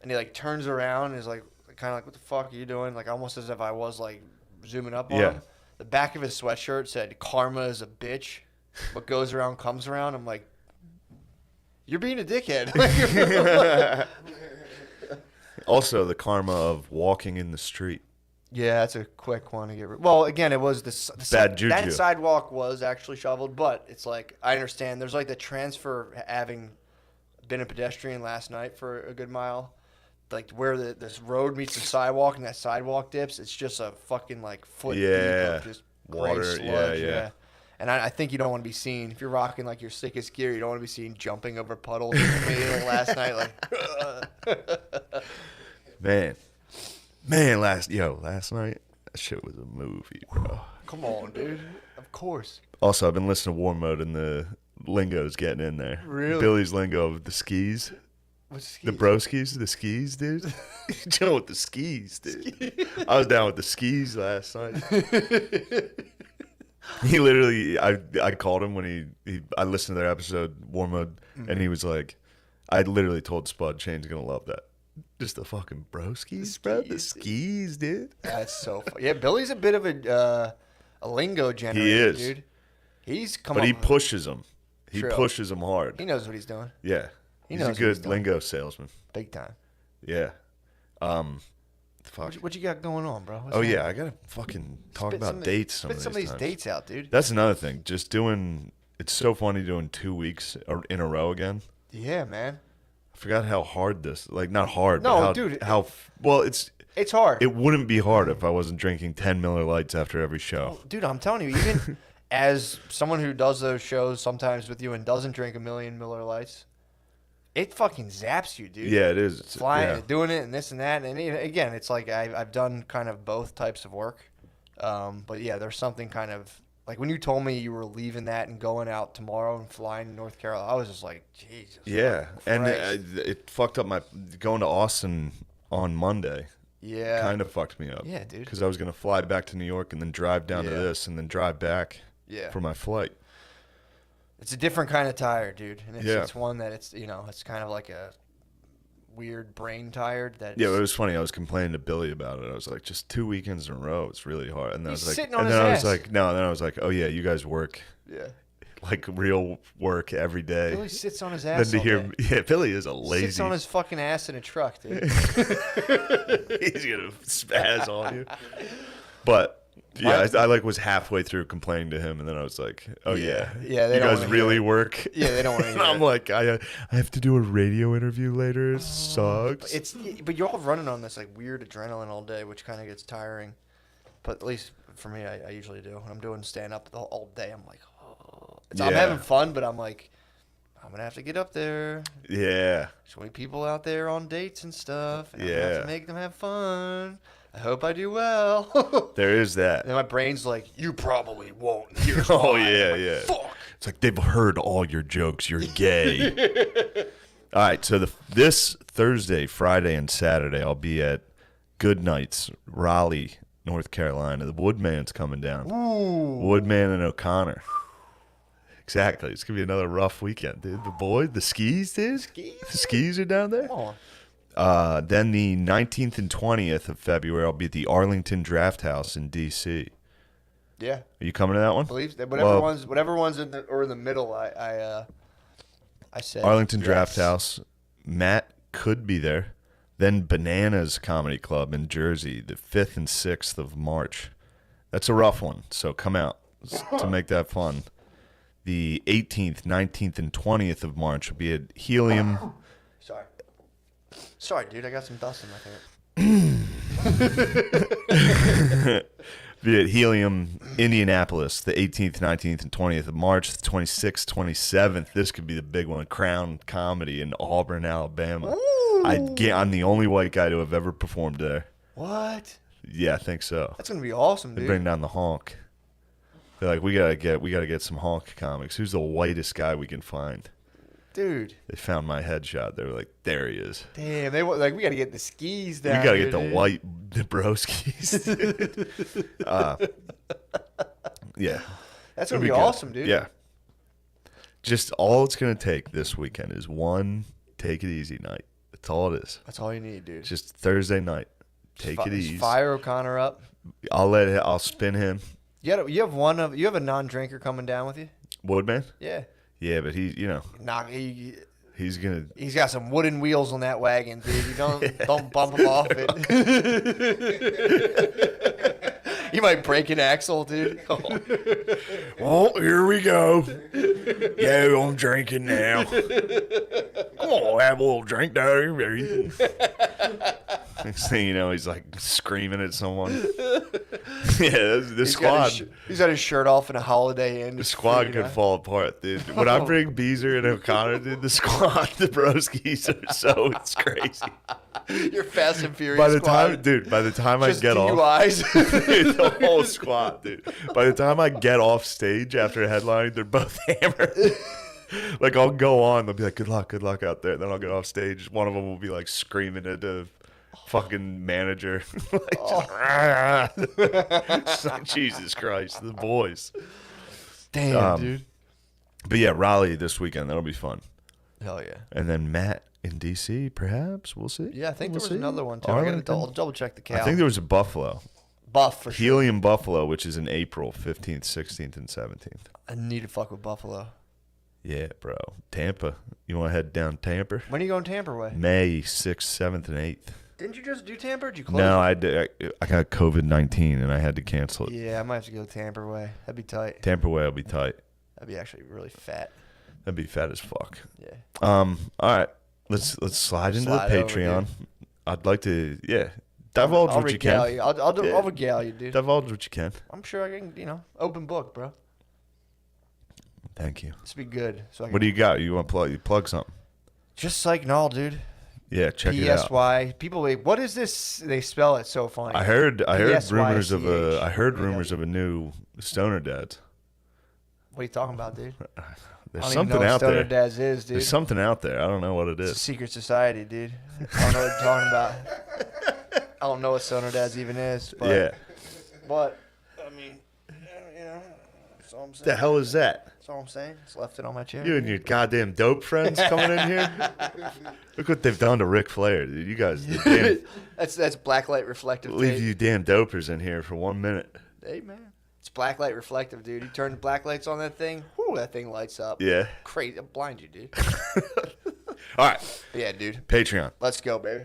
And he like turns around and is like kind of like, what the fuck are you doing? Like almost as if I was like zooming up on Yeah. him. The back of his sweatshirt said, "Karma is a bitch. What goes around comes around." I'm like, you're being a dickhead. Also, the karma of walking in the street. Yeah, that's a quick one to get rid. Well, again, it was the Bad juju. That sidewalk was actually shoveled, but it's like I understand. There's like the transfer having been a pedestrian last night for a good mile, like where this road meets the sidewalk and that sidewalk dips. It's just a fucking like foot deep Yeah. of just Water, gray sludge. yeah. And I think you don't want to be seen if you're rocking like your sickest gear. You don't want to be seen jumping over puddles like last night. Like, Man, last night, that shit was a movie, bro. come on, dude. Of course. Also, I've been listening to War Mode and the lingo's getting in there. Really? Billy's lingo of the skis. What's The broskies, the skis, dude. Chill with the skis, dude. I was down with the skis last night. He literally, I called him when I listened to their episode, War Mode, and he was like, I literally told Spud, Shane's going to love that. Just the fucking broskies, bro. The skis, dude. That's so funny. Yeah, Billy's a bit of a lingo generator, He is. dude. He's come But up. he pushes them. He True. pushes them hard. He knows what he's doing. Yeah. He He's knows a what he's good doing. lingo salesman. Big time. Yeah. Fuck. What you got going on, bro? What's Oh, happening? yeah. I got to fucking talk Spit about dates Spit some some of of these these times. dates out, dude. That's another thing. Just doing, it's so funny doing 2 weeks in a row again. Yeah, man. I forgot how hard this, like not hard, No, but how, dude. well, It's hard. it wouldn't be hard if I wasn't drinking 10 Miller Lights after every show. Dude, I'm telling you, even as someone who does those shows sometimes with you and doesn't drink a million Miller Lights, it fucking zaps you, dude. Yeah, it is. It's, Flying, yeah. doing it, and this and that. And again, it's like I've done kind of both types of work. But yeah, there's something kind of like when you told me you were leaving that and going out tomorrow and flying to North Carolina, I was just like, Jesus. Yeah, and Christ. it fucked up my going to Austin on Monday. Yeah. Kind of fucked me up. Yeah, dude. Because I was gonna fly back to New York and then drive down to Yeah. this and then drive back. Yeah. For my flight. It's a different kind of tired, dude. And Yeah. it's one that it's kind of like a weird brain tired that Yeah, it was funny. I was complaining to Billy about it. I was like, just 2 weekends in a row. It's really hard. And then He's I was like, sitting on and his then I was ass. like, no. And then I was like, oh yeah, you guys work. Yeah. like real work every day. Billy sits on his Then ass to all hear, day. yeah, Billy is a lazy. Sits on his fucking ass in a truck, dude. He's gonna spaz on you. But yeah, I like was halfway through complaining to him, and then I was like, "Oh yeah, they you don't guys wanna really hear it. work." Yeah, they don't want to And hear I'm it. like, I have to do a radio interview later. It sucks. But you're all running on this like weird adrenaline all day, which kind of gets tiring. But at least for me, I usually do. When I'm doing stand up all day, I'm like, oh. I'm Yeah. having fun, but I'm like, I'm gonna have to get up there. Yeah. So many people out there on dates and stuff. And I'm gonna Yeah. have to make them have fun. I hope I do well. There is that. And then my brain's like, you probably won't. Here's Oh why. yeah, yeah. Fuck. It's like they've heard all your jokes. You're gay. All right, so this Thursday, Friday, and Saturday, I'll be at Good Nights, Raleigh, North Carolina. The Woodman's coming down. Ooh. Woodman and O'Connor. Exactly. It's gonna be another rough weekend, dude. The skis, dude. Skis? The skis are down there. Come on. Then the 19th and 20th of February, I'll be at the Arlington Draft House in D.C. Yeah. Are you coming to that one? Believe that Well, whatever one's in the middle, I said Arlington yes. Draft House. Matt could be there. Then Bananas Comedy Club in Jersey, the 5th and 6th of March. That's a rough one, so come out to make that fun. The 18th, 19th, and 20th of March will be at Helium. Sorry, dude. I got some dust in my throat. Be at Helium, Indianapolis, the 18th, 19th, and 20th of March. The 26th, 27th. This could be the big one. Crown Comedy in Auburn, Alabama. I'm the only white guy to have ever performed there. What? Yeah, I think so. That's gonna be awesome, They dude. bring down the honk. They're like, we gotta get some honk comics. Who's the whitest guy we can find? Dude. They found my headshot. They were like, there he is. Damn, we gotta get the skis down. We gotta here, get the dude. white broskies. Yeah. That's It'll gonna be good. awesome, dude. Yeah. Just all it's gonna take this weekend is one take it easy night. That's all it is. That's all you need, dude. It's just Thursday night. Take it easy. Fire O'Connor up. I'll spin him. You have a non-drinker coming down with you. Woodman? Yeah. Yeah, but he's He's gonna got some wooden wheels on that wagon, dude. You don't bump him off it. You might break an axle, dude. oh, here we go. Yeah, I'm drinking now. Come on, have a little drink there, baby. Next thing you know, he's like screaming at someone. Yeah, the squad. He's got his shirt off in a Holiday Inn. The squad could fall apart, dude. When I bring Beezer and O'Connor, dude, the squad, the broskies are so it's crazy. You're Fast and Furious. By the squad. time I get off, DUIs. dude, the whole squad, dude. By the time I get off stage after headlining, they're both hammered. Like I'll go on, they'll be like, good luck out there. Then I'll get off stage. One of them will be like screaming at the fucking manager. It's like, Jesus Christ, the boys. Damn, dude. But yeah, Raleigh this weekend, that'll be fun. Hell yeah. And then Matt in DC, perhaps we'll see. Yeah, I think We'll there was see. another one too. Arlington. I'll double check the count. I think there was a Buffalo. Buff for sure. Helium Buffalo, which is in April 15th, 16th, and 17th. I need to fuck with Buffalo. Yeah, bro. Tampa. You want to head down Tampa? When are you going Tampa way? May 6th, 7th, and 8th. Didn't you just do Tampa? Or did you close? No, I got COVID-19 and I had to cancel it. Yeah, I might have to go Tampa way. That'd be tight. Tampa way will be tight. That'd be actually really fat. That'd be fat as fuck. Yeah. All right. Let's slide into Slide the over, Patreon. dude. I'd like to, divulge I'll what you regale can. you. I'll Yeah. regale you, dude. Divulge what you can. I'm sure I can, open book, bro. Thank you. This would be good. So I can, What do you got? You want to plug something? Just like null, dude. Yeah, check it out. PSY. People, what is this? They spell it so funny. I heard rumors of PSYCH. a new Stoner Dads. What are you talking about, dude? There's I don't something even know what out Stoner there. Dads is, dude. There's something out there. I don't know what it It's a is. secret society, dude. I don't know what you're talking about. I don't know what Stoner Dads even is. But, Yeah. But, I mean, that's all I'm saying. The hell is that? That's all I'm saying. Just left it on my chair. You and your goddamn dope friends coming in here? Look what they've done to Ric Flair, dude. You guys, the damn, That's blacklight reflective leave tape. you damn dopers in here for 1 minute. Hey, man. It's black light reflective, dude. You turn the black lights on that thing, whoo, that thing lights up. Yeah. Crazy. It'll blind you, dude. All right. Yeah, dude. Patreon. Let's go, baby.